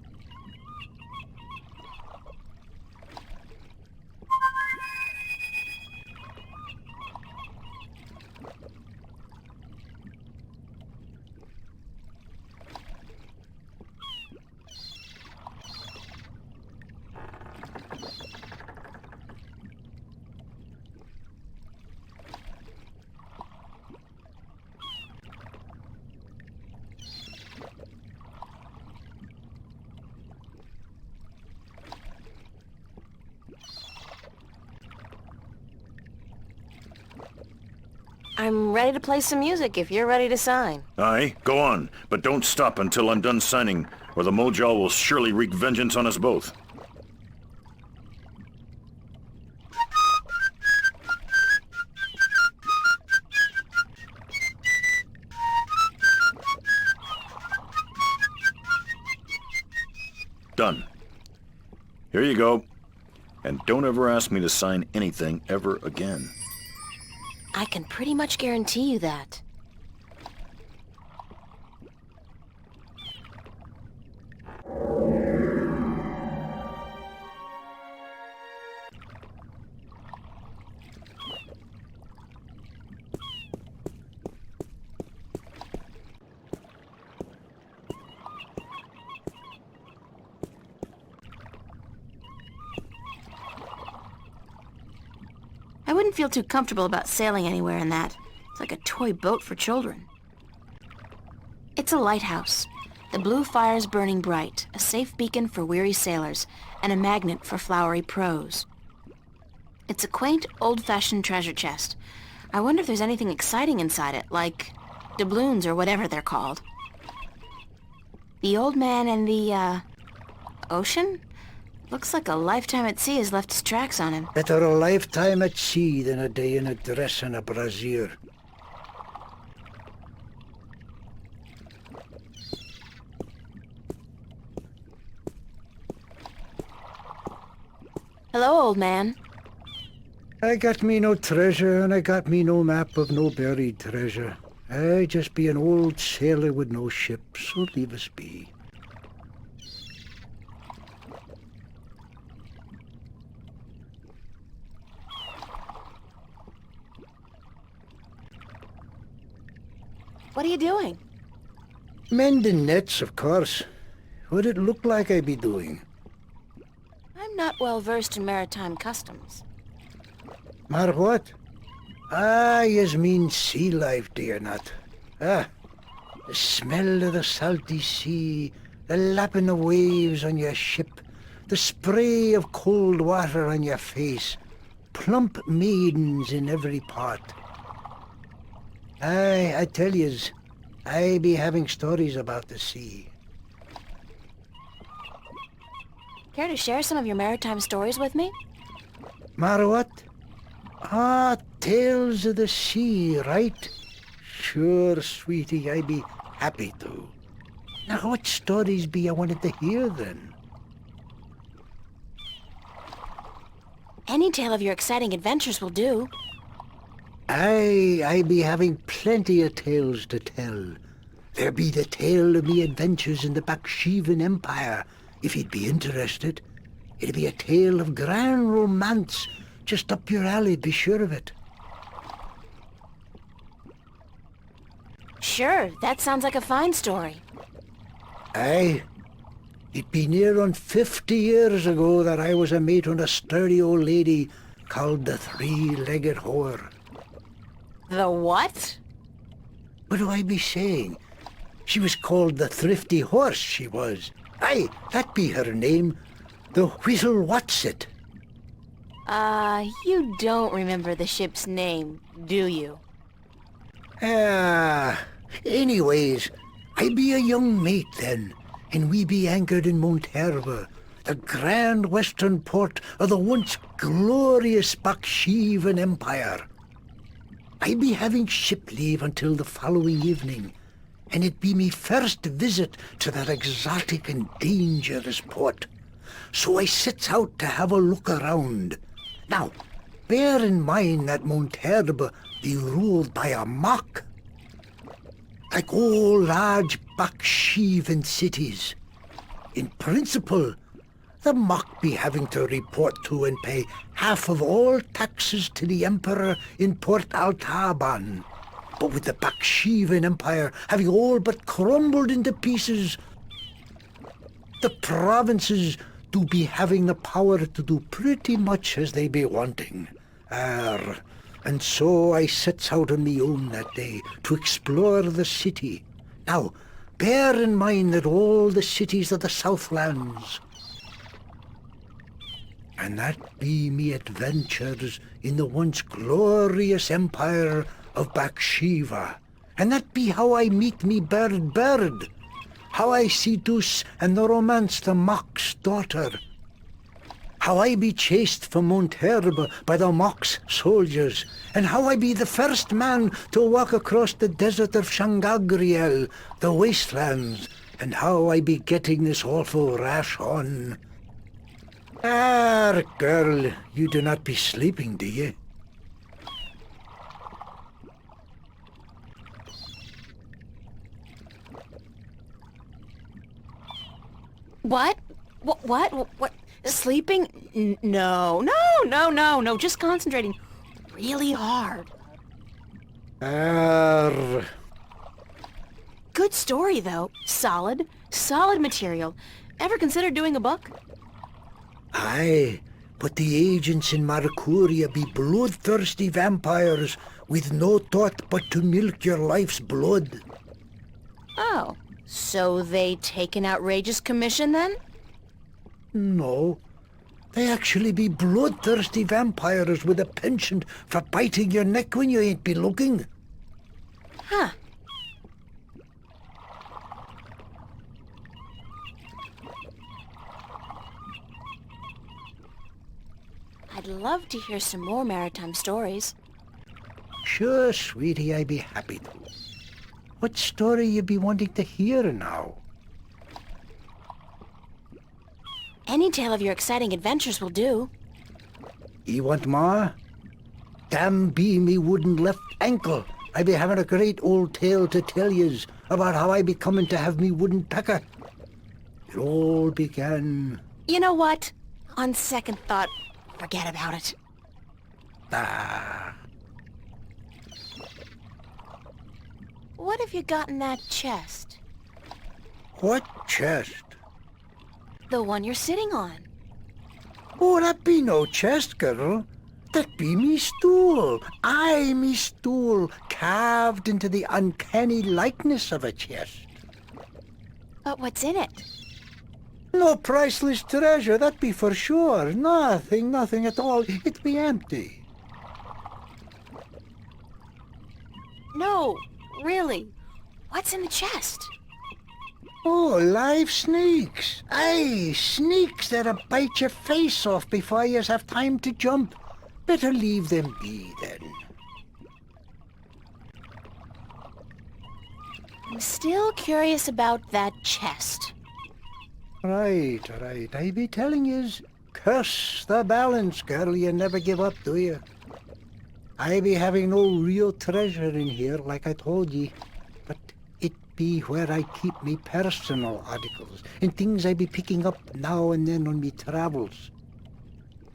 I'm ready to play some music if you're ready to sign. Aye, go on, but don't stop until I'm done signing, or the Mojal will surely wreak vengeance on us both. Done. Here you go. And don't ever ask me to sign anything ever again. I can pretty much guarantee you that. I wouldn't feel too comfortable about sailing anywhere in that. It's like a toy boat for children. It's a lighthouse. The blue fire's burning bright, a safe beacon for weary sailors, and a magnet for flowery prose. It's a quaint, old-fashioned treasure chest. I wonder if there's anything exciting inside it, like doubloons or whatever they're called. The old man and the, ocean? Looks like a lifetime at sea has left its tracks on him. Better a lifetime at sea than a day in a dress and a brassiere. Hello, old man. I got me no treasure, and I got me no map of no buried treasure. I just be an old sailor with no ship, so leave us be. What are you doing? Mending nets, of course. What'd it look like I be doing? I'm not well versed in maritime customs. Mar what? Ah, yous mean sea life, do you not? Ah, the smell of the salty sea, the lapping of waves on your ship, the spray of cold water on your face, plump maidens in every part. Aye, I tell yous, I be having stories about the sea. Care to share some of your maritime stories with me? Mar what? Ah, tales of the sea, right? Sure, sweetie, I be happy to. Now, what stories be you wanted to hear, then? Any tale of your exciting adventures will do. Aye, I be having plenty of tales to tell. There be the tale of me adventures in the Baksheevan Empire, if you'd be interested. It'd be a tale of grand romance, just up your alley, be sure of it. Sure, that sounds like a fine story. Aye. It be near on 50 years ago that I was a mate on a sturdy old lady called the Three-Legged Whore. The what? What do I be saying? She was called the Thrifty Horse, she was. Aye, that be her name. The Whistle Whatsit. You don't remember the ship's name, do you? Anyways, I be a young mate then, and we be anchored in Monterba, the grand western port of the once glorious Baksheevan Empire. I be having ship leave until the following evening, and it be me first visit to that exotic and dangerous port. So I sets out to have a look around. Now, bear in mind that Monterba be ruled by a Mock. Like all large Baksheevan cities. In principle, the Mock be having to report to and pay half of all taxes to the Emperor in Port Altaban. But with the Baksheevan Empire having all but crumbled into pieces, the provinces do be having the power to do pretty much as they be wanting. And so I sets out on me own that day to explore the city. Now, bear in mind that all the cities of the Southlands, and that be me adventures in the once glorious empire of Bakshiva, and that be how I meet me bird, how I seduce and romance the Mock's daughter, how I be chased from Monterba by the Mock's soldiers, and how I be the first man to walk across the desert of Shangagriel, the wastelands, and how I be getting this awful rash on. Girl, you do not be sleeping, do you? What? What? Sleeping? No. Just concentrating really hard. Good story, though. Solid material. Ever considered doing a book? Aye, but the agents in Marcuria be bloodthirsty vampires with no thought but to milk your life's blood. Oh, so they take an outrageous commission, then? No. They actually be bloodthirsty vampires with a penchant for biting your neck when you ain't be looking. Huh. I'd love to hear some more maritime stories. Sure, sweetie, I'd be happy to. What story you be wanting to hear now? Any tale of your exciting adventures will do. You want more? Damn be me wooden left ankle. I be having a great old tale to tell yous about how I be coming to have me wooden pecker. It all began... You know what? On second thought, forget about it. What have you got in that chest? What chest? The one you're sitting on. Oh, that be no chest, girl. That be me stool. Aye, me stool, carved into the uncanny likeness of a chest. But what's in it? No priceless treasure, that be for sure. Nothing at all. It be empty. No, really. What's in the chest? Oh, live snakes. Aye, snakes that'll bite your face off before you have time to jump. Better leave them be, then. I'm still curious about that chest. Right. I be telling yous, curse the balance, girl. You never give up, do you? I be having no real treasure in here, like I told ye. But it be where I keep me personal articles and things I be picking up now and then on me travels.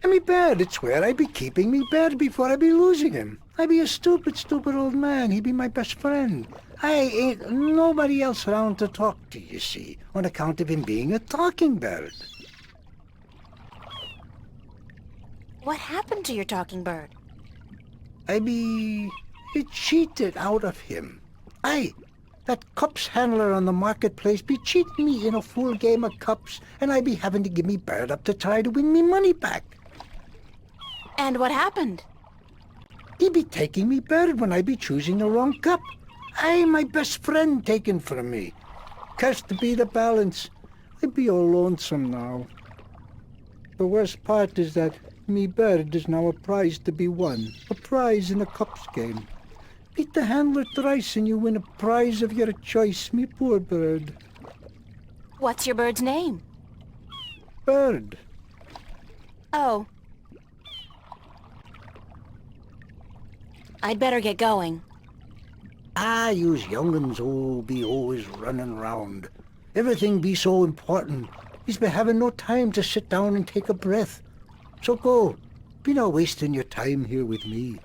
And me bed, it's where I be keeping me bed before I be losing him. I be a stupid old man. He be my best friend. I ain't nobody else around to talk to, you see, on account of him being a talking bird. What happened to your talking bird? It cheated out of him. Aye, that cups handler on the marketplace be cheating me in a full game of cups, and I be having to give me bird up to try to win me money back. And what happened? He be taking me bird when I be choosing the wrong cup. Aye, my best friend taken from me. Cursed be the balance. I be all lonesome now. The worst part is that me bird is now a prize to be won. A prize in a cups game. Beat the handler thrice and you win a prize of your choice, me poor bird. What's your bird's name? Bird. Oh. I'd better get going. Ah, yous young'uns be always running round. Everything be so important. Yous be having no time to sit down and take a breath. So go. Be not wasting your time here with me.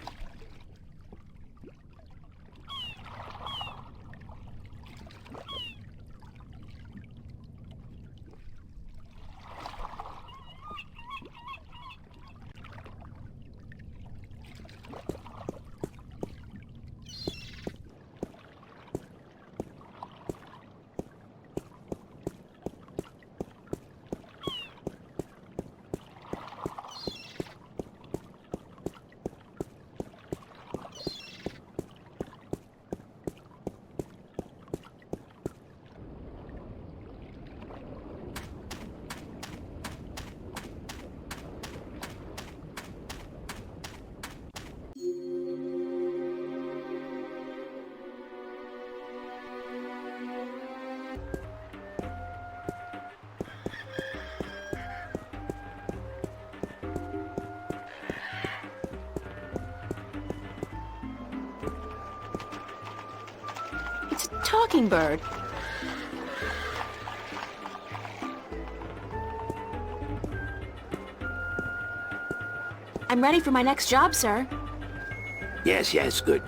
It's a talking bird. I'm ready for my next job, sir. Yes, good.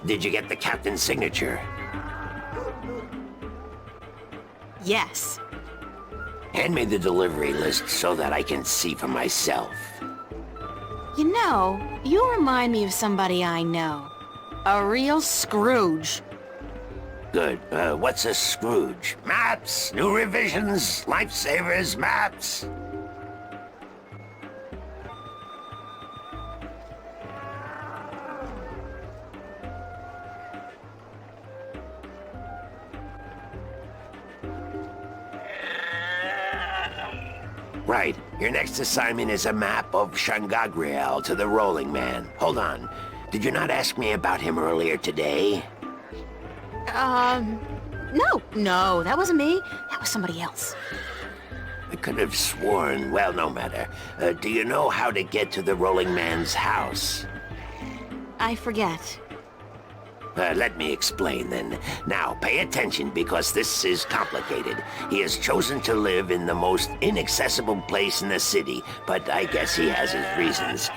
Did you get the captain's signature? Yes. Hand me the delivery list so that I can see for myself. You know, you remind me of somebody I know. A real Scrooge. Good. What's a Scrooge? Maps, new revisions, lifesavers, maps. Right. Your next assignment is a map of Shangagriel to the Rolling Man. Hold on. Did you not ask me about him earlier today? No, that wasn't me. That was somebody else. I could have sworn. Well, no matter. Do you know how to get to the Rolling Man's house? I forget. Let me explain then. Now, pay attention because this is complicated. He has chosen to live in the most inaccessible place in the city, but I guess he has his reasons.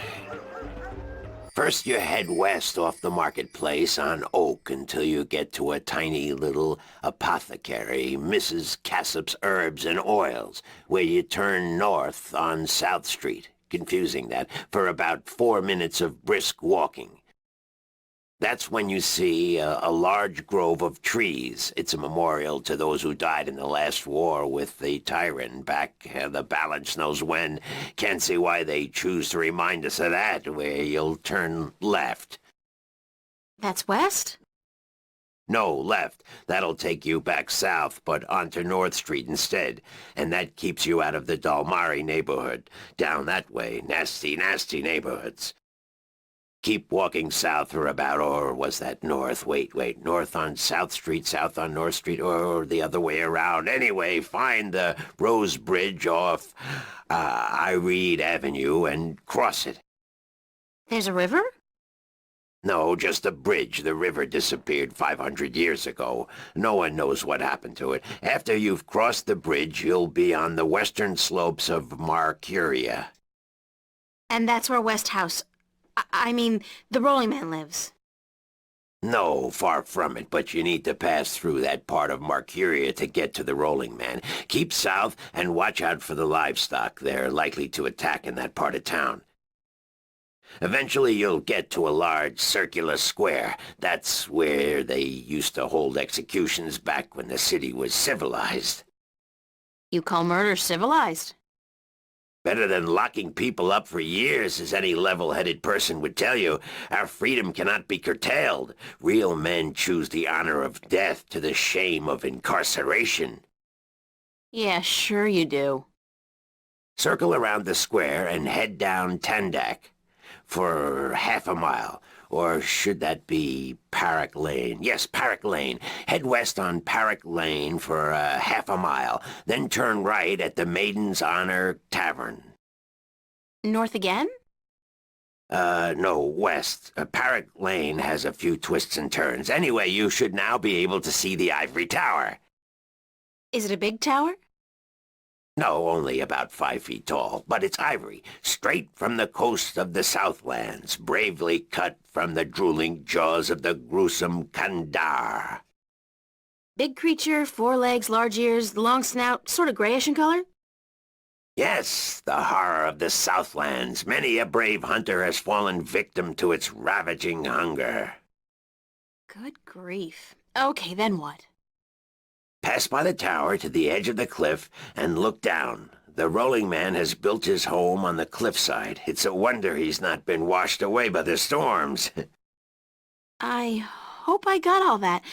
First, you head west off the marketplace on Oak until you get to a tiny little apothecary, Mrs. Cassop's Herbs and Oils, where you turn north on South Street. Confusing that, for about 4 minutes of brisk walking. That's when you see a large grove of trees. It's a memorial to those who died in the last war with the Tyrant back the balance knows when. Can't see why they choose to remind us of that, where you'll turn left. That's west? No, left. That'll take you back south, but onto North Street instead. And that keeps you out of the Dalmari neighborhood. Down that way, nasty neighborhoods. Keep walking south for about, or was that north? Wait, north on South Street, south on North Street, or the other way around. Anyway, find the Rose Bridge off Iread Avenue and cross it. There's a river? No, just a bridge. The river disappeared 500 years ago. No one knows what happened to it. After you've crossed the bridge, you'll be on the western slopes of Marcuria. And that's where West House... I mean, the Rolling Man lives. No, far from it, but you need to pass through that part of Marcuria to get to the Rolling Man. Keep south and watch out for the livestock. They're likely to attack in that part of town. Eventually you'll get to a large circular square. That's where they used to hold executions back when the city was civilized. You call murder civilized? Better than locking people up for years, as any level-headed person would tell you. Our freedom cannot be curtailed. Real men choose the honor of death to the shame of incarceration. Yeah, sure you do. Circle around the square and head down Tandak for half a mile. Or should that be Parak Lane? Yes, Parak Lane. Head west on Parak Lane for half a mile, then turn right at the Maiden's Honor Tavern. North again? No, west. Parak Lane has a few twists and turns. Anyway, you should now be able to see the Ivory Tower. Is it a big tower? No, only about 5 feet tall, but it's ivory, straight from the coast of the Southlands, bravely cut from the drooling jaws of the gruesome Kandar. Big creature, 4 legs, large ears, long snout, sort of grayish in color? Yes, the horror of the Southlands. Many a brave hunter has fallen victim to its ravaging hunger. Good grief. Okay, then what? Pass by the tower to the edge of the cliff and look down. The Rolling Man has built his home on the cliffside. It's a wonder he's not been washed away by the storms. I hope I got all that.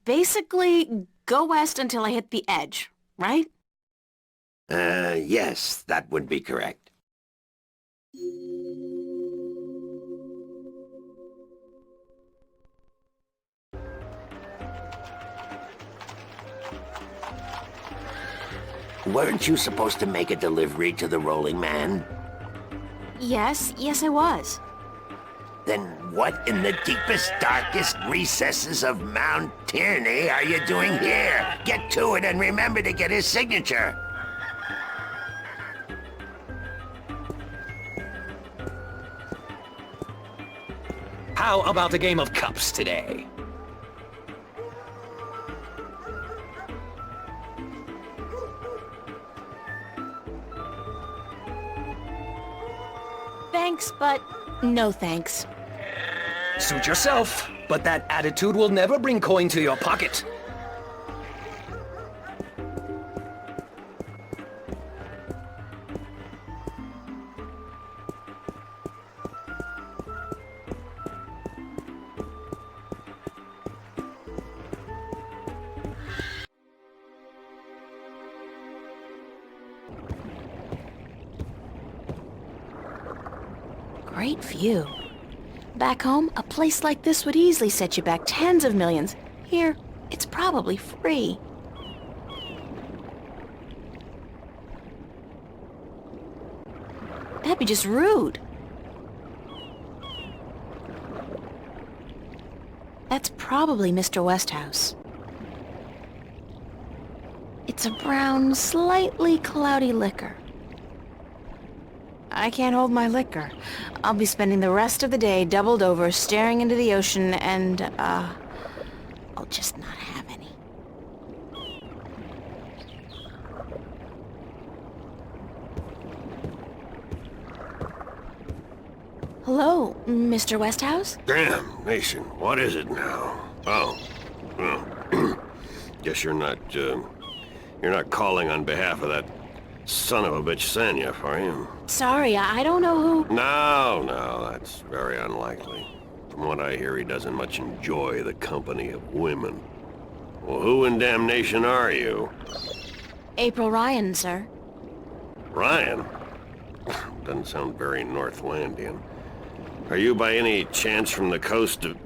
Basically, go west until I hit the edge, right? Yes, that would be correct. Weren't you supposed to make a delivery to the Rolling Man? Yes I was. Then what in the deepest, darkest recesses of Mount Tierney are you doing here? Get to it and remember to get his signature. How about a game of cups today? Thanks, but no thanks. Suit yourself, but that attitude will never bring coin to your pocket. Great view. Back home, a place like this would easily set you back tens of millions. Here, it's probably free. That'd be just rude. That's probably Mr. Westhouse. It's a brown, slightly cloudy liquor. I can't hold my liquor. I'll be spending the rest of the day doubled over, staring into the ocean, and, I'll just not have any. Hello, Mr. Westhouse? Damn, Mason, what is it now? Oh, well, guess you're not calling on behalf of that son of a bitch Sanyef, are you? Sorry, I don't know who... No, that's very unlikely. From what I hear, he doesn't much enjoy the company of women. Well, who in damnation are you? April Ryan, sir. Ryan? Doesn't sound very Northlandian. Are you by any chance from the coast of...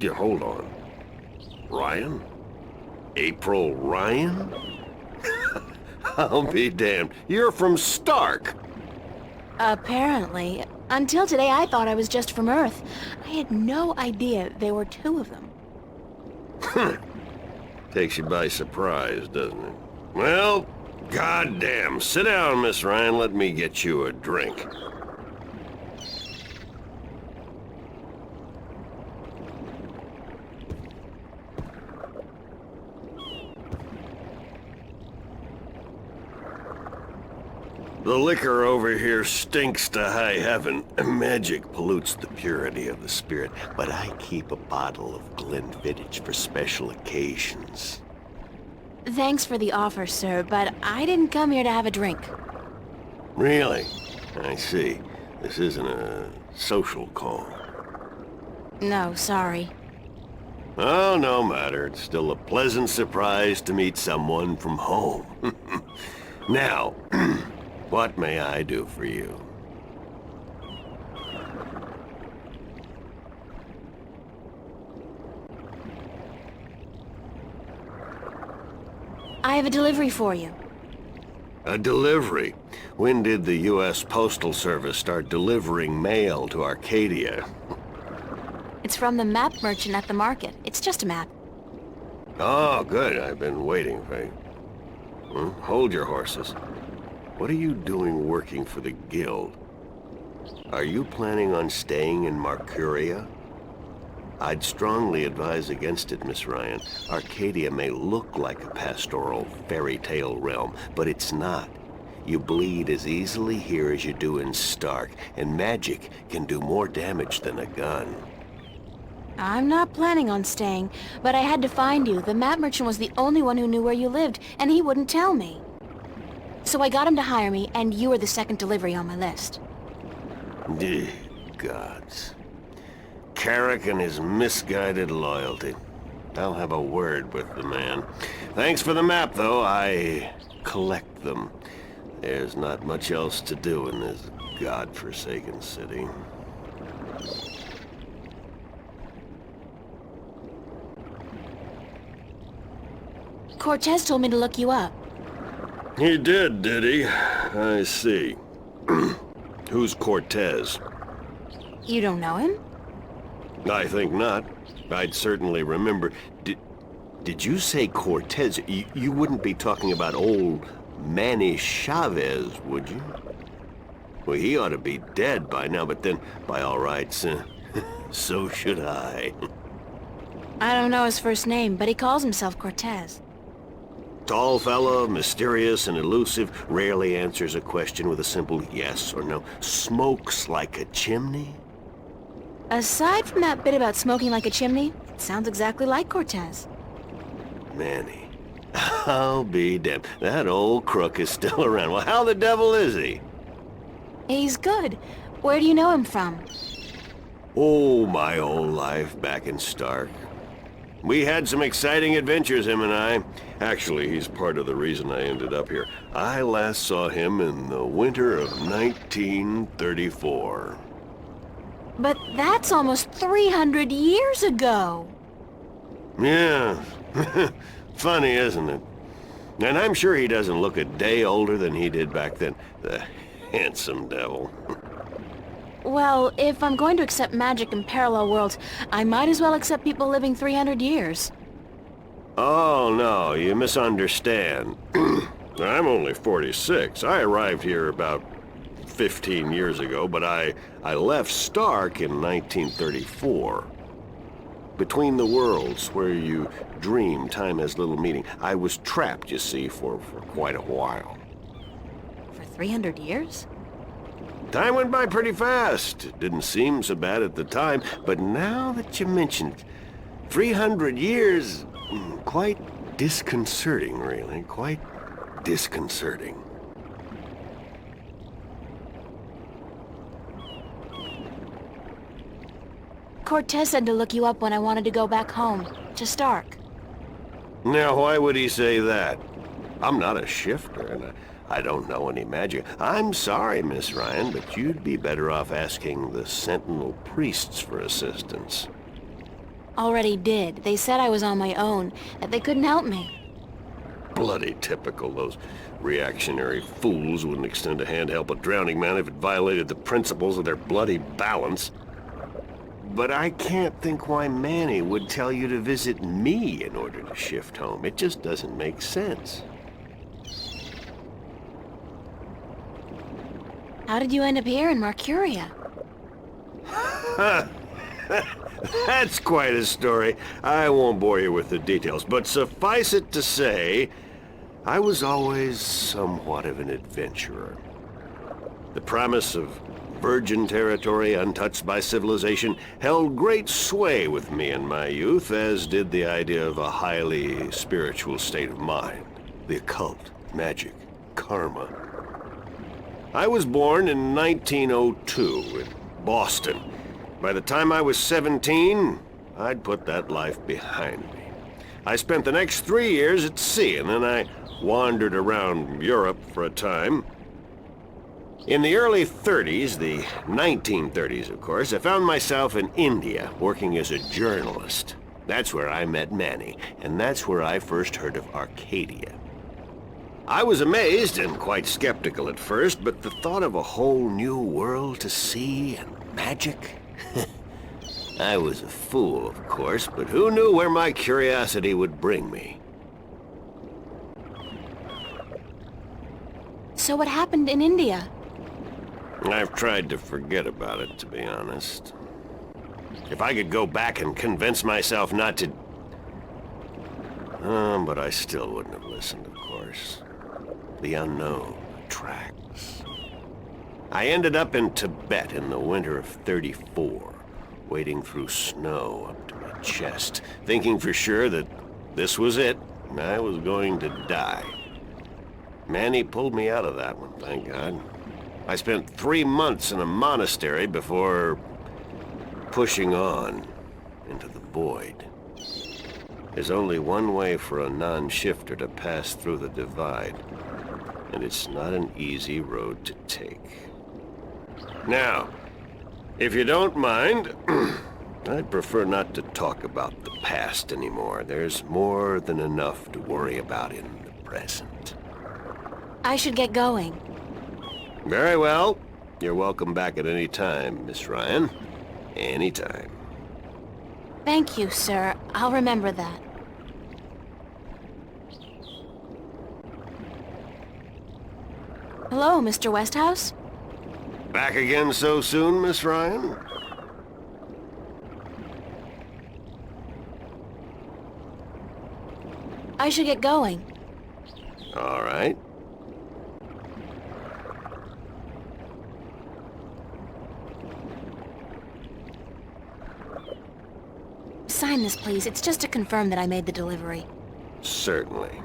Yeah, hold on. Ryan? April Ryan? I'll be damned. You're from Stark. Apparently. Until today, I thought I was just from Earth. I had no idea there were 2 of them. Takes you by surprise, doesn't it? Well, goddamn. Sit down, Miss Ryan. Let me get you a drink. The liquor over here stinks to high heaven. Magic pollutes the purity of the spirit, but I keep a bottle of Glenfiddich for special occasions. Thanks for the offer, sir, but I didn't come here to have a drink. Really? I see. This isn't a social call. No, sorry. Oh, no matter. It's still a pleasant surprise to meet someone from home. Now, what may I do for you? I have a delivery for you. A delivery? When did the U.S. Postal Service start delivering mail to Arcadia? It's from the map merchant at the market. It's just a map. Oh, good. I've been waiting for you. Hold your horses. What are you doing working for the Guild? Are you planning on staying in Marcuria? I'd strongly advise against it, Miss Ryan. Arcadia may look like a pastoral fairy tale realm, but it's not. You bleed as easily here as you do in Stark, and magic can do more damage than a gun. I'm not planning on staying, but I had to find you. The map merchant was the only one who knew where you lived, and he wouldn't tell me. So I got him to hire me, and you were the second delivery on my list. Gods. Carrick and his misguided loyalty. I'll have a word with the man. Thanks for the map, though. I collect them. There's not much else to do in this godforsaken city. Cortez told me to look you up. He did he? I see. Who's Cortez? You don't know him? I think not. I'd certainly remember. Did you say Cortez? You wouldn't be talking about old Manny Chavez, would you? Well, he ought to be dead by now, but then, by all rights, so should I. I don't know his first name, but he calls himself Cortez. Tall fellow, mysterious and elusive, rarely answers a question with a simple yes or no. Smokes like a chimney? Aside from that bit about smoking like a chimney, it sounds exactly like Cortez. Manny. I'll be damned. That old crook is still around. Well, how the devil is he? He's good. Where do you know him from? Oh, my old life back in Stark. We had some exciting adventures, him and I. Actually, he's part of the reason I ended up here. I last saw him in the winter of 1934. But that's almost 300 years ago. Yeah. Funny, isn't it? And I'm sure he doesn't look a day older than he did back then. The handsome devil. Well, if I'm going to accept magic in parallel worlds, I might as well accept people living 300 years. Oh, no, you misunderstand. I'm only 46. I arrived here about 15 years ago, but I left Stark in 1934. Between the worlds, where you dream time has little meaning, I was trapped, you see, for quite a while. For 300 years? Time went by pretty fast. It didn't seem so bad at the time, but now that you mention it, 300 years, quite disconcerting, really. Quite disconcerting. Cortez said to look you up when I wanted to go back home, to Stark. Now, why would he say that? I'm not a shifter, and I don't know any magic. I'm sorry, Miss Ryan, but you'd be better off asking the Sentinel priests for assistance. Already did. They said I was on my own, that they couldn't help me. Bloody typical. Those reactionary fools wouldn't extend a hand to help a drowning man if it violated the principles of their bloody balance. But I can't think why Manny would tell you to visit me in order to shift home. It just doesn't make sense. How did you end up here in Marcuria? That's quite a story. I won't bore you with the details, but suffice it to say, I was always somewhat of an adventurer. The promise of virgin territory untouched by civilization held great sway with me in my youth, as did the idea of a highly spiritual state of mind. The occult, magic, karma. I was born in 1902 in Boston. By the time I was 17, I'd put that life behind me. I spent the next 3 years at sea, and then I wandered around Europe for a time. In the early 30s, the 1930s, of course, I found myself in India working as a journalist. That's where I met Manny, and that's where I first heard of Arcadia. I was amazed and quite skeptical at first, but the thought of a whole new world to see and magic? I was a fool, of course, but who knew where my curiosity would bring me? So what happened in India? I've tried to forget about it, to be honest. If I could go back and convince myself not to... but I still wouldn't have listened, of course. The unknown attracts. I ended up in Tibet in the winter of '34, wading through snow up to my chest, thinking for sure that this was it, and I was going to die. Manny pulled me out of that one, thank God. I spent 3 months in a monastery before pushing on into the void. There's only one way for a non-shifter to pass through the divide, and it's not an easy road to take. Now, if you don't mind, I'd prefer not to talk about the past anymore. There's more than enough to worry about in the present. I should get going. Very well. You're welcome back at any time, Miss Ryan. Anytime. Thank you, sir. I'll remember that. Hello, Mr. Westhouse? Back again so soon, Miss Ryan? I should get going. All right. Sign this, please. It's just to confirm that I made the delivery. Certainly.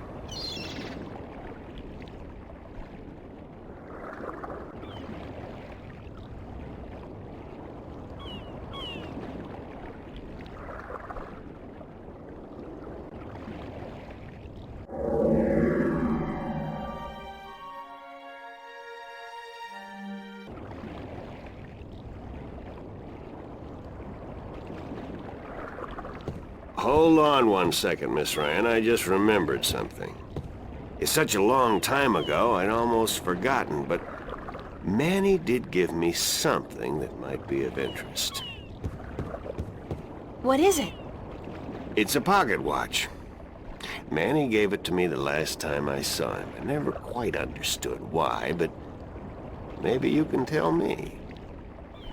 Hold on 1 second, Miss Ryan. I just remembered something. It's such a long time ago, I'd almost forgotten, but Manny did give me something that might be of interest. What is it? It's a pocket watch. Manny gave it to me the last time I saw him. I never quite understood why, but maybe you can tell me.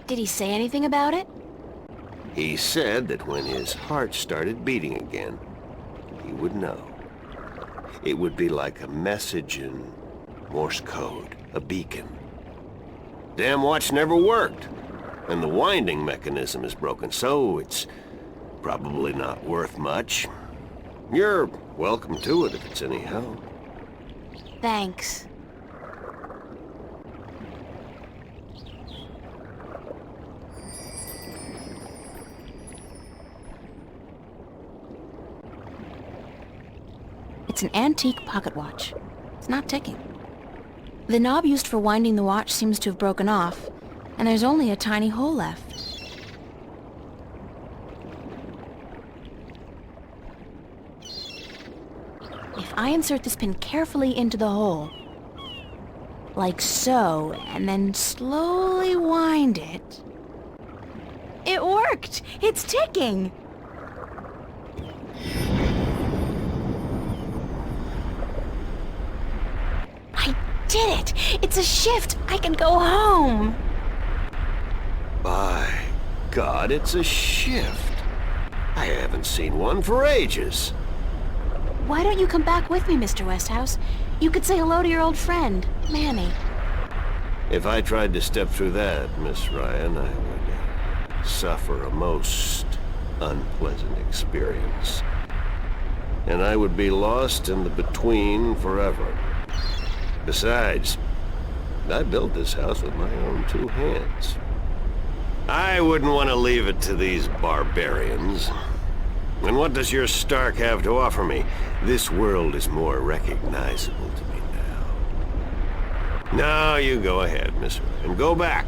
Did he say anything about it? He said that when his heart started beating again, he would know. It would be like a message in Morse code, a beacon. Damn watch never worked, and the winding mechanism is broken, so it's probably not worth much. You're welcome to it if it's any help. Thanks. It's an antique pocket watch. It's not ticking. The knob used for winding the watch seems to have broken off, and there's only a tiny hole left. If I insert this pin carefully into the hole, like so, and then slowly wind it... It worked! It's ticking! Did it! It's a shift! I can go home! By God, it's a shift. I haven't seen one for ages. Why don't you come back with me, Mr. Westhouse? You could say hello to your old friend, Manny. If I tried to step through that, Miss Ryan, I would suffer a most unpleasant experience. And I would be lost in the between forever. Besides, I built this house with my own 2 hands. I wouldn't want to leave it to these barbarians. And what does your Stark have to offer me? This world is more recognizable to me now. Now you go ahead, Miss Ryan. Go back.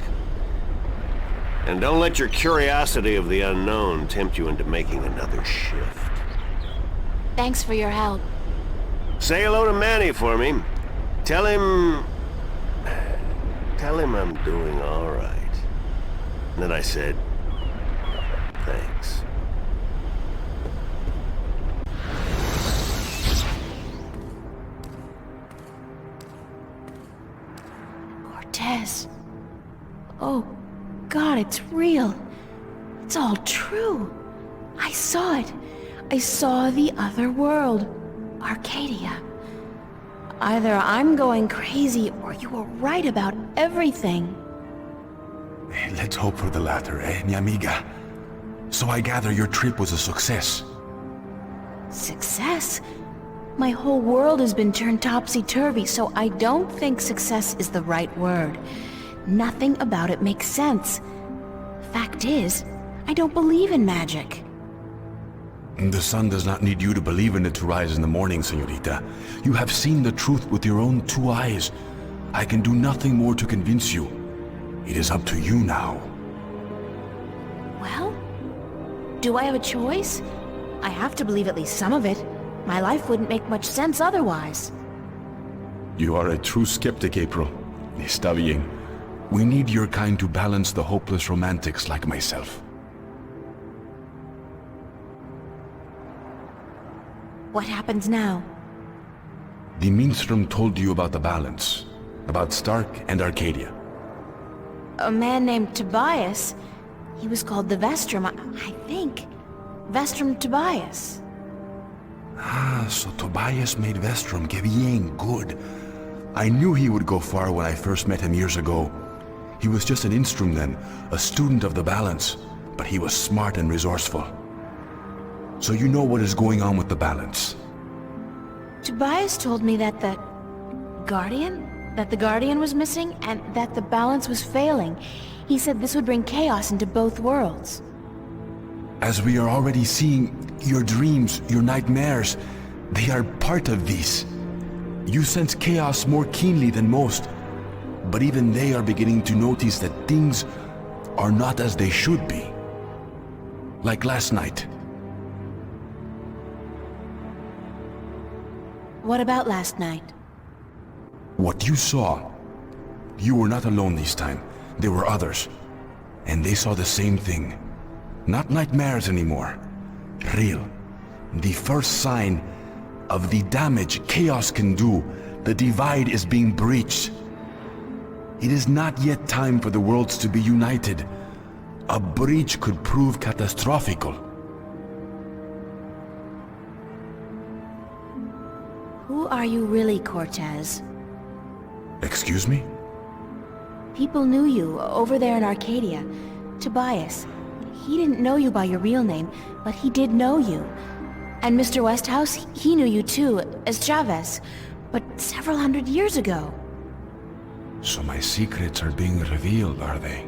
And don't let your curiosity of the unknown tempt you into making another shift. Thanks for your help. Say hello to Manny for me. Tell him I'm doing all right. And then I said, thanks. Cortez. Oh, God, it's real. It's all true. I saw it. I saw the other world. Arcadia. Either I'm going crazy or you were right about everything. Let's hope for the latter, mi amiga? So I gather your trip was a success. Success? My whole world has been turned topsy-turvy, so I don't think success is the right word. Nothing about it makes sense. Fact is, I don't believe in magic. The sun does not need you to believe in it to rise in the morning, señorita. You have seen the truth with your own 2 eyes. I can do nothing more to convince you. It is up to you now. Well, do I have a choice? I have to believe at least some of it. My life wouldn't make much sense otherwise. You are a true skeptic, April. Está bien. We need your kind to balance the hopeless romantics like myself. What happens now? The Minstrom told you about the balance, about Stark and Arcadia. A man named Tobias. He was called the Vestrum, I think. Vestrum Tobias. Ah, so Tobias made Vestrum. Que bien, good. I knew he would go far when I first met him years ago. He was just an instrument then, a student of the balance, but he was smart and resourceful. So you know what is going on with the balance. Tobias told me that the Guardian was missing and that the balance was failing. He said this would bring chaos into both worlds. As we are already seeing, your dreams, your nightmares, they are part of these. You sense chaos more keenly than most, but even they are beginning to notice that things are not as they should be. Like last night. What about last night? What you saw, you were not alone this time. There were others, and they saw the same thing. Not nightmares anymore. Real. The first sign of the damage chaos can do. The divide is being breached. It is not yet time for the worlds to be united. A breach could prove catastrophical. Who are you really, Cortez? Excuse me? People knew you over there in Arcadia. Tobias. He didn't know you by your real name, but he did know you. And Mr. Westhouse, he knew you too, as Chavez, but several hundred years ago. So my secrets are being revealed, are they?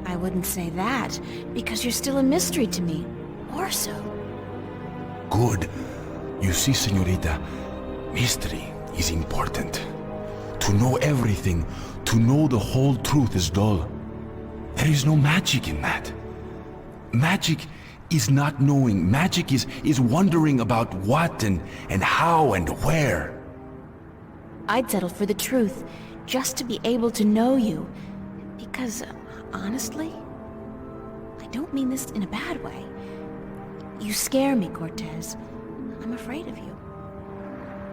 I wouldn't say that, because you're still a mystery to me. Or so. Good. You see, señorita, mystery is important. To know everything, to know the whole truth is dull. There is no magic in that. Magic is not knowing. Magic is wondering about what and how and where. I'd settle for the truth, just to be able to know you. Because, honestly, I don't mean this in a bad way. You scare me, Cortez. I'm afraid of you.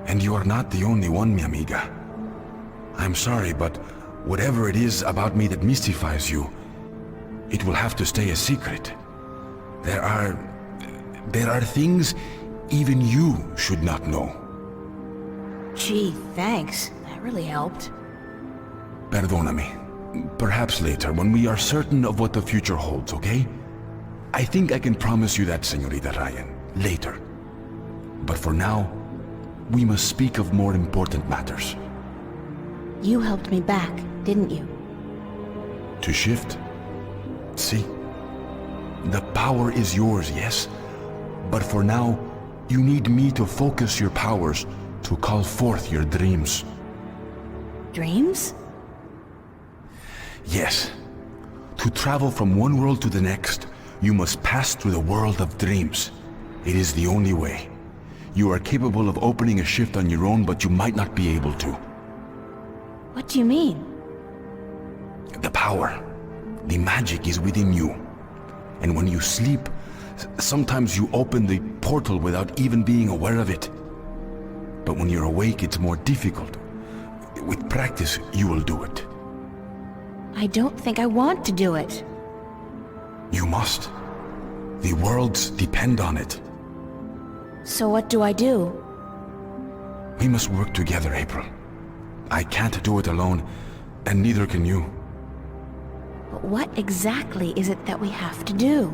And you are not the only one, mi amiga. I'm sorry, but whatever it is about me that mystifies you, it will have to stay a secret. There are things even you should not know. Gee, thanks. That really helped. Perdóname. Perhaps later, when we are certain of what the future holds, okay? I think I can promise you that, Señorita Ryan. Later. But for now, we must speak of more important matters. You helped me back, didn't you? To shift? See? The power is yours, yes? But for now, you need me to focus your powers to call forth your dreams. Dreams? Yes. To travel from one world to the next, you must pass through the world of dreams. It is the only way. You are capable of opening a shift on your own, but you might not be able to. What do you mean? The power, the magic is within you. And when you sleep, sometimes you open the portal without even being aware of it. But when you're awake, it's more difficult. With practice, you will do it. I don't think I want to do it. You must. The worlds depend on it. So what do I do? We must work together, April. I can't do it alone, and neither can you. But what exactly is it that we have to do?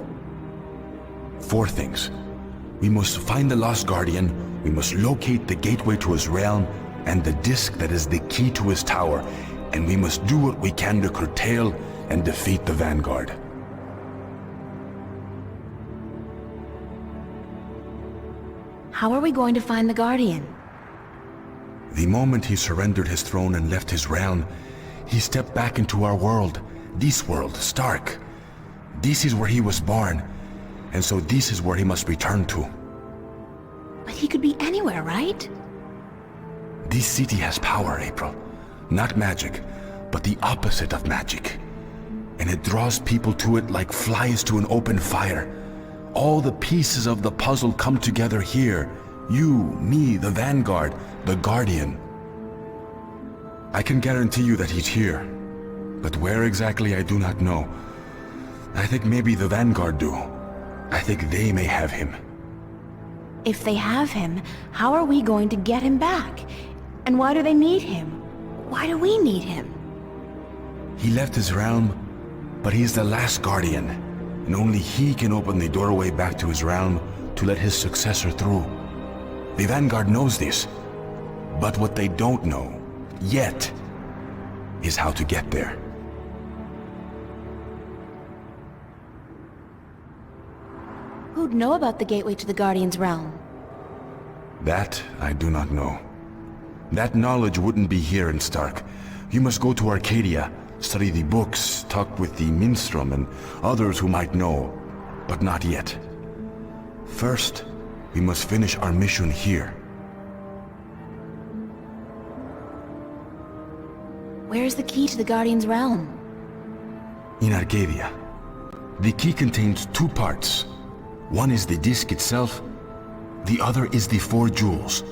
4 things. We must find the Lost Guardian, we must locate the gateway to his realm, and the disc that is the key to his tower, and we must do what we can to curtail and defeat the Vanguard. How are we going to find the Guardian? The moment he surrendered his throne and left his realm, he stepped back into our world. This world, Stark. This is where he was born, and so this is where he must return to. But he could be anywhere, right? This city has power, April. Not magic, but the opposite of magic. And it draws people to it like flies to an open fire. All the pieces of the puzzle come together here. You, me, the Vanguard, the Guardian. I can guarantee you that he's here. But where exactly I do not know. I think maybe the Vanguard do. I think they may have him. If they have him, how are we going to get him back? And why do they need him? Why do we need him? He left his realm, but he's the last Guardian, and only he can open the doorway back to his realm to let his successor through. The Vanguard knows this, but what they don't know, yet, is how to get there. Who'd know about the gateway to the Guardian's realm? That I do not know. That knowledge wouldn't be here in Stark. You must go to Arcadia, study the books, talk with the Minstrom and others who might know, but not yet. First, we must finish our mission here. Where's the key to the Guardian's realm? In Arcadia. The key contains 2 parts. One is the disc itself, the other is the 4 jewels,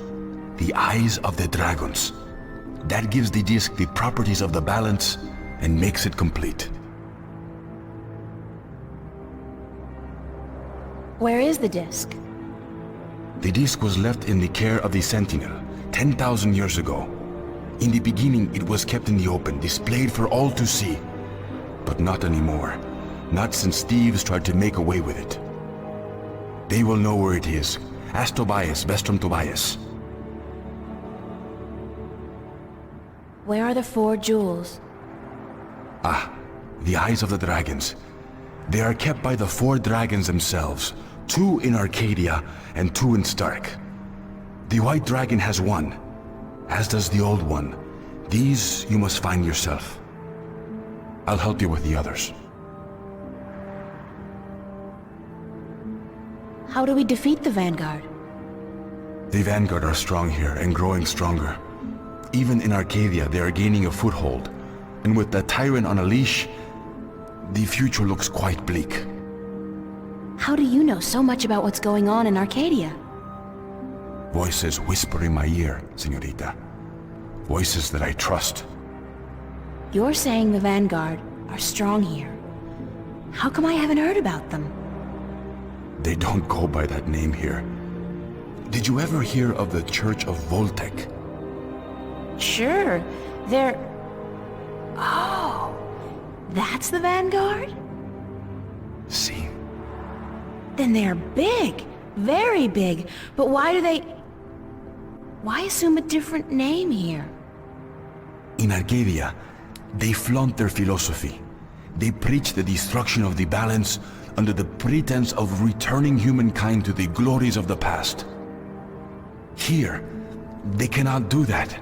the eyes of the dragons. That gives the disc the properties of the balance and makes it complete. Where is the disc? The disc was left in the care of the Sentinel 10,000 years ago. In the beginning, it was kept in the open, displayed for all to see. But not anymore. Not since thieves tried to make away with it. They will know where it is. Ask Tobias, Vestrum Tobias. Where are the 4 jewels? Ah, the eyes of the dragons. They are kept by the 4 dragons themselves. 2 in Arcadia and 2 in Stark. The white dragon has 1, as does the old one. These you must find yourself. I'll help you with the others. How do we defeat the Vanguard? The Vanguard are strong here and growing stronger. Even in Arcadia, they are gaining a foothold. And with the Tyrant on a leash, the future looks quite bleak. How do you know so much about what's going on in Arcadia? Voices whisper in my ear, Señorita. Voices that I trust. You're saying the Vanguard are strong here. How come I haven't heard about them? They don't go by that name here. Did you ever hear of the Church of Voltec? Sure, they're... Oh, that's the Vanguard? See? Then they're big, very big. But why assume a different name here? In Arcadia, they flaunt their philosophy. They preach the destruction of the balance under the pretense of returning humankind to the glories of the past. Here, they cannot do that,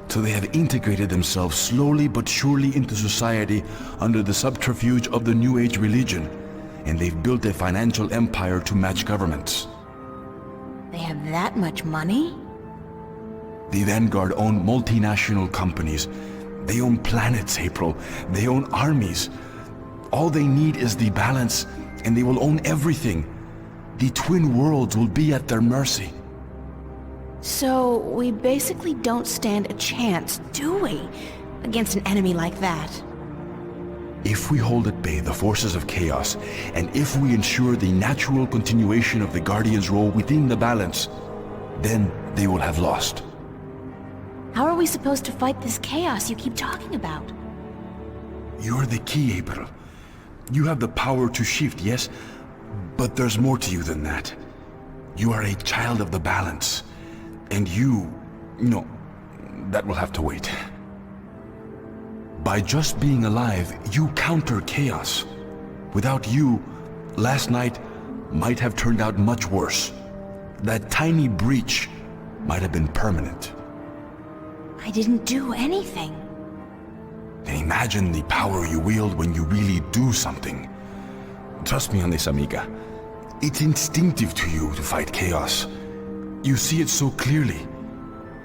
so they have integrated themselves slowly but surely into society under the subterfuge of the New Age religion, and they've built a financial empire to match governments. They have that much money? The Vanguard own multinational companies. They own planets, April. They own armies. All they need is the balance, and they will own everything. The twin worlds will be at their mercy. So, we basically don't stand a chance, do we? Against an enemy like that. If we hold at bay the forces of chaos, and if we ensure the natural continuation of the Guardian's role within the balance, then they will have lost. How are we supposed to fight this chaos you keep talking about? You're the key, April. You have the power to shift, yes, but there's more to you than that. You are a child of the balance, and no, that will have to wait. By just being alive, you counter chaos. Without you, last night might have turned out much worse. That tiny breach might have been permanent. I didn't do anything. Imagine the power you wield when you really do something. Trust me on this, amiga. It's instinctive to you to fight chaos. You see it so clearly,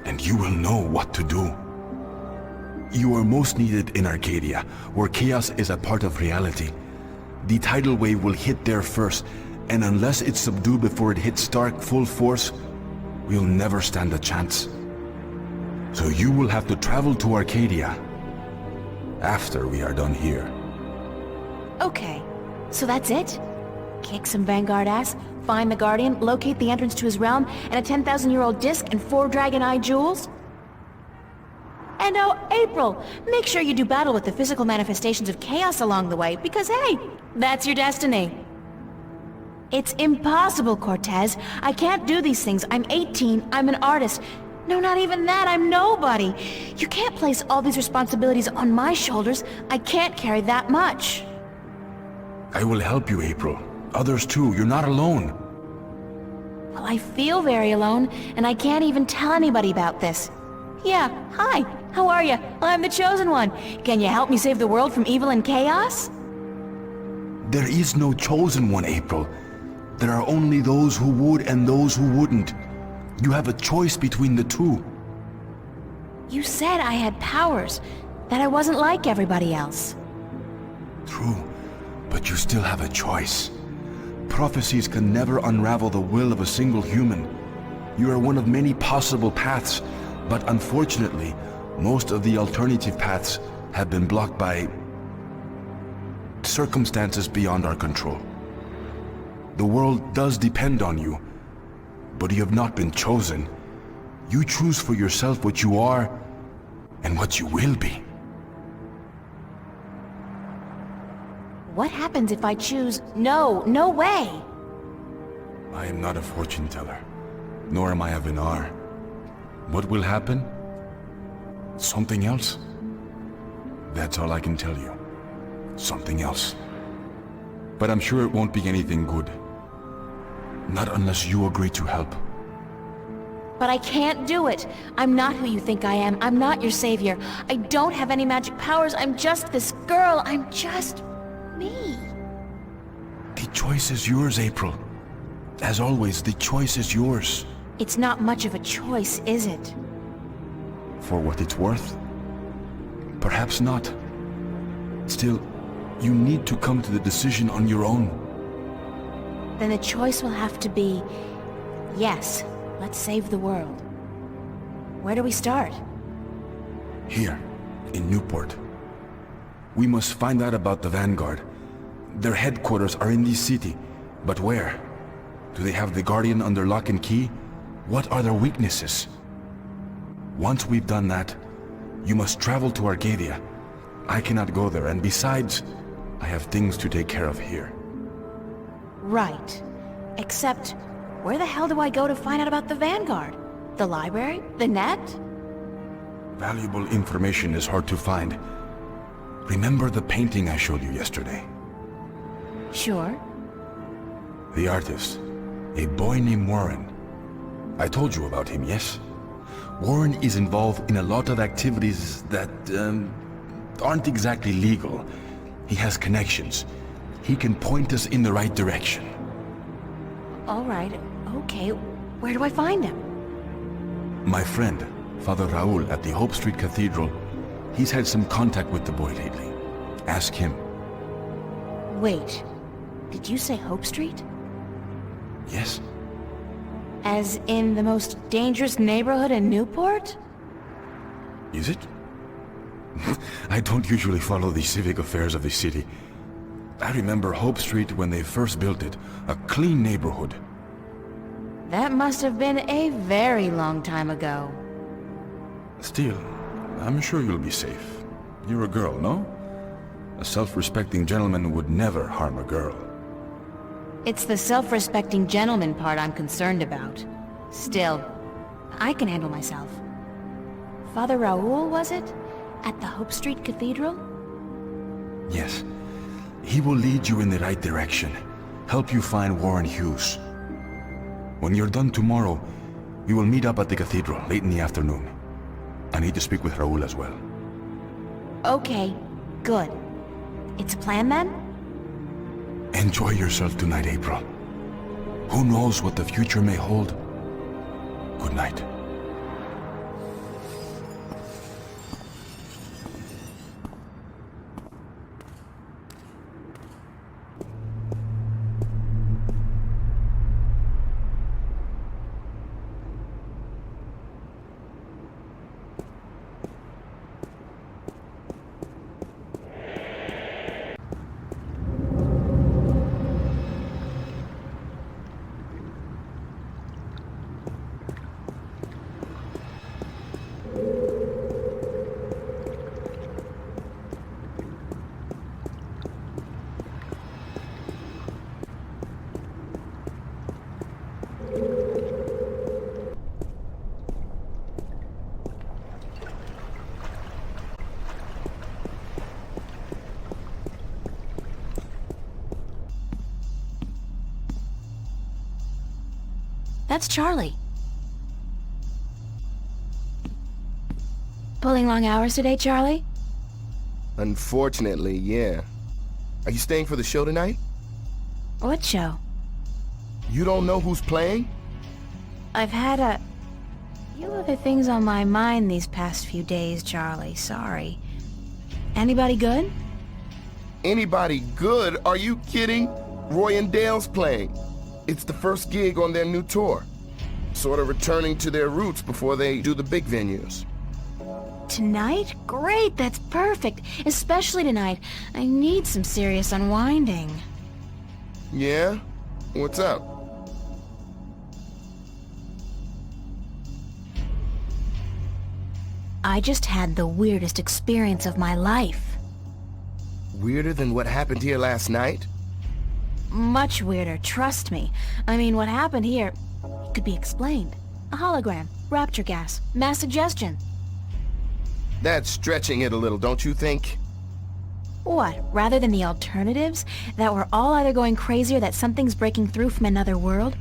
and you will know what to do. You are most needed in Arcadia, where chaos is a part of reality. The tidal wave will hit there first, and unless it's subdued before it hits Stark full force, we'll never stand a chance. So you will have to travel to Arcadia after we are done here. Okay, so that's it? Kick some Vanguard ass, find the Guardian, locate the entrance to his realm, and a 10,000-year-old disc and 4 Dragon Eye jewels? And oh, April, make sure you do battle with the physical manifestations of chaos along the way, because hey, that's your destiny. It's impossible, Cortez. I can't do these things. I'm 18, I'm an artist. No, not even that, I'm nobody. You can't place all these responsibilities on my shoulders. I can't carry that much. I will help you, April. Others too, you're not alone. Well, I feel very alone, and I can't even tell anybody about this. Yeah, hi, how are you? I'm the Chosen One. Can you help me save the world from evil and chaos? There is no Chosen One, April. There are only those who would and those who wouldn't. You have a choice between the two. You said I had powers, that I wasn't like everybody else. True, but you still have a choice. Prophecies can never unravel the will of a single human. You are one of many possible paths, but unfortunately, most of the alternative paths have been blocked by circumstances beyond our control. The world does depend on you, but you have not been chosen. You choose for yourself what you are and what you will be. What happens if I choose no? No way! I am not a fortune teller, nor am I a Vinar. What will happen? Something else? That's all I can tell you. Something else. But I'm sure it won't be anything good. Not unless you agree to help. But I can't do it. I'm not who you think I am. I'm not your savior. I don't have any magic powers. I'm just this girl. I'm just me. The choice is yours, April. As always, the choice is yours. It's not much of a choice, is it? For what it's worth? Perhaps not. Still, you need to come to the decision on your own. Then the choice will have to be, yes, let's save the world. Where do we start? Here, in Newport. We must find out about the Vanguard. Their headquarters are in this city, but where? Do they have the Guardian under lock and key? What are their weaknesses? Once we've done that, you must travel to Arcadia. I cannot go there, and besides, I have things to take care of here. Right. Except, where the hell do I go to find out about the Vanguard? The library? The net? Valuable information is hard to find. Remember the painting I showed you yesterday? Sure. The artist, a boy named Warren. I told you about him, yes? Warren is involved in a lot of activities that, aren't exactly legal. He has connections. He can point us in the right direction. All right, okay. Where do I find him? My friend, Father Raul at the Hope Street Cathedral, he's had some contact with the boy lately. Ask him. Wait, did you say Hope Street? Yes? As in the most dangerous neighborhood in Newport? Is it? I don't usually follow the civic affairs of the city. I remember Hope Street when they first built it, a clean neighborhood. That must have been a very long time ago. Still, I'm sure you'll be safe. You're a girl, no? A self-respecting gentleman would never harm a girl. It's the self-respecting gentleman part I'm concerned about. Still, I can handle myself. Father Raul, was it? At the Hope Street Cathedral? Yes. He will lead you in the right direction, help you find Warren Hughes. When you're done tomorrow, we will meet up at the cathedral late in the afternoon. I need to speak with Raul as well. Okay, good. It's a plan then? Enjoy yourself tonight, April. Who knows what the future may hold? Good night. That's Charlie. Pulling long hours today, Charlie? Unfortunately, yeah. Are you staying for the show tonight? What show? You don't know who's playing? I've had a few other things on my mind these past few days, Charlie. Sorry. Anybody good? Anybody good? Are you kidding? Roy and Dale's playing. It's the first gig on their new tour. Sort of returning to their roots before they do the big venues. Tonight? Great, that's perfect. Especially tonight. I need some serious unwinding. Yeah? What's up? I just had the weirdest experience of my life. Weirder than what happened here last night? Much weirder, trust me. I mean, what happened here, it could be explained. A hologram, rapture gas, mass suggestion. That's stretching it a little, don't you think? What, rather than the alternatives? That we're all either going crazy or that something's breaking through from another world?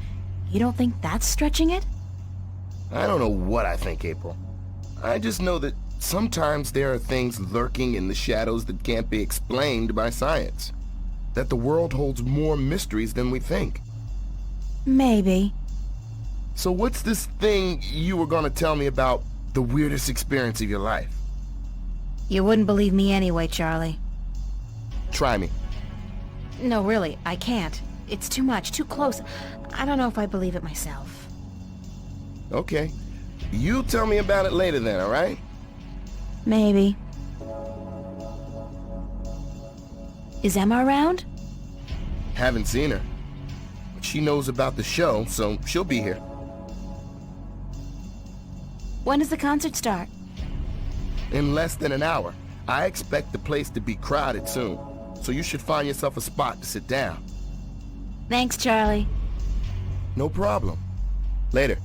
You don't think that's stretching it? I don't know what I think, April. I just know that sometimes there are things lurking in the shadows that can't be explained by science. That the world holds more mysteries than we think. Maybe. So what's this thing you were gonna tell me about the weirdest experience of your life? You wouldn't believe me anyway, Charlie. Try me. No, really, I can't. It's too much, too close. I don't know if I believe it myself. Okay. You tell me about it later then, alright? Maybe. Is Emma around? Haven't seen her. But she knows about the show, so she'll be here. When does the concert start? In less than an hour. I expect the place to be crowded soon, so you should find yourself a spot to sit down. Thanks, Charlie. No problem. Later.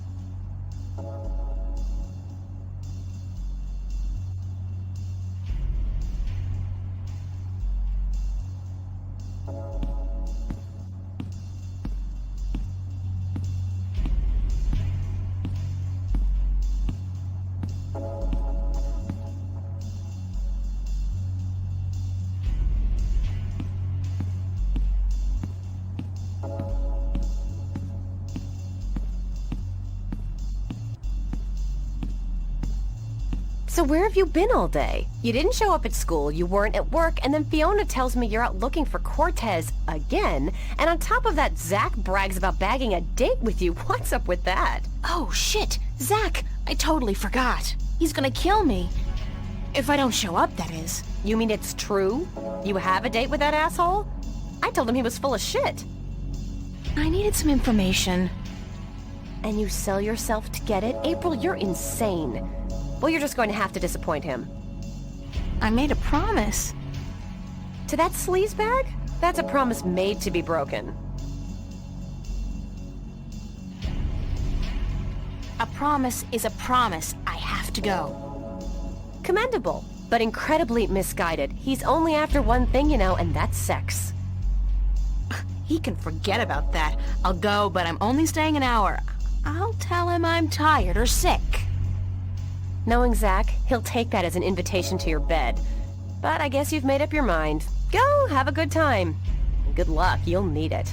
So where have you been all day? You didn't show up at school, you weren't at work, and then Fiona tells me you're out looking for Cortez again, and on top of that, Zach brags about bagging a date with you. What's up with that? Oh, shit! Zach! I totally forgot. He's gonna kill me. If I don't show up, that is. You mean it's true? You have a date with that asshole? I told him he was full of shit. I needed some information. And you sell yourself to get it? April, you're insane. Well, you're just going to have to disappoint him. I made a promise. To that sleazebag? That's a promise made to be broken. A promise is a promise. I have to go. Commendable, but incredibly misguided. He's only after one thing, you know, and that's sex. He can forget about that. I'll go, but I'm only staying an hour. I'll tell him I'm tired or sick. Knowing Zach, he'll take that as an invitation to your bed. But I guess you've made up your mind. Go, have a good time. Good luck, you'll need it.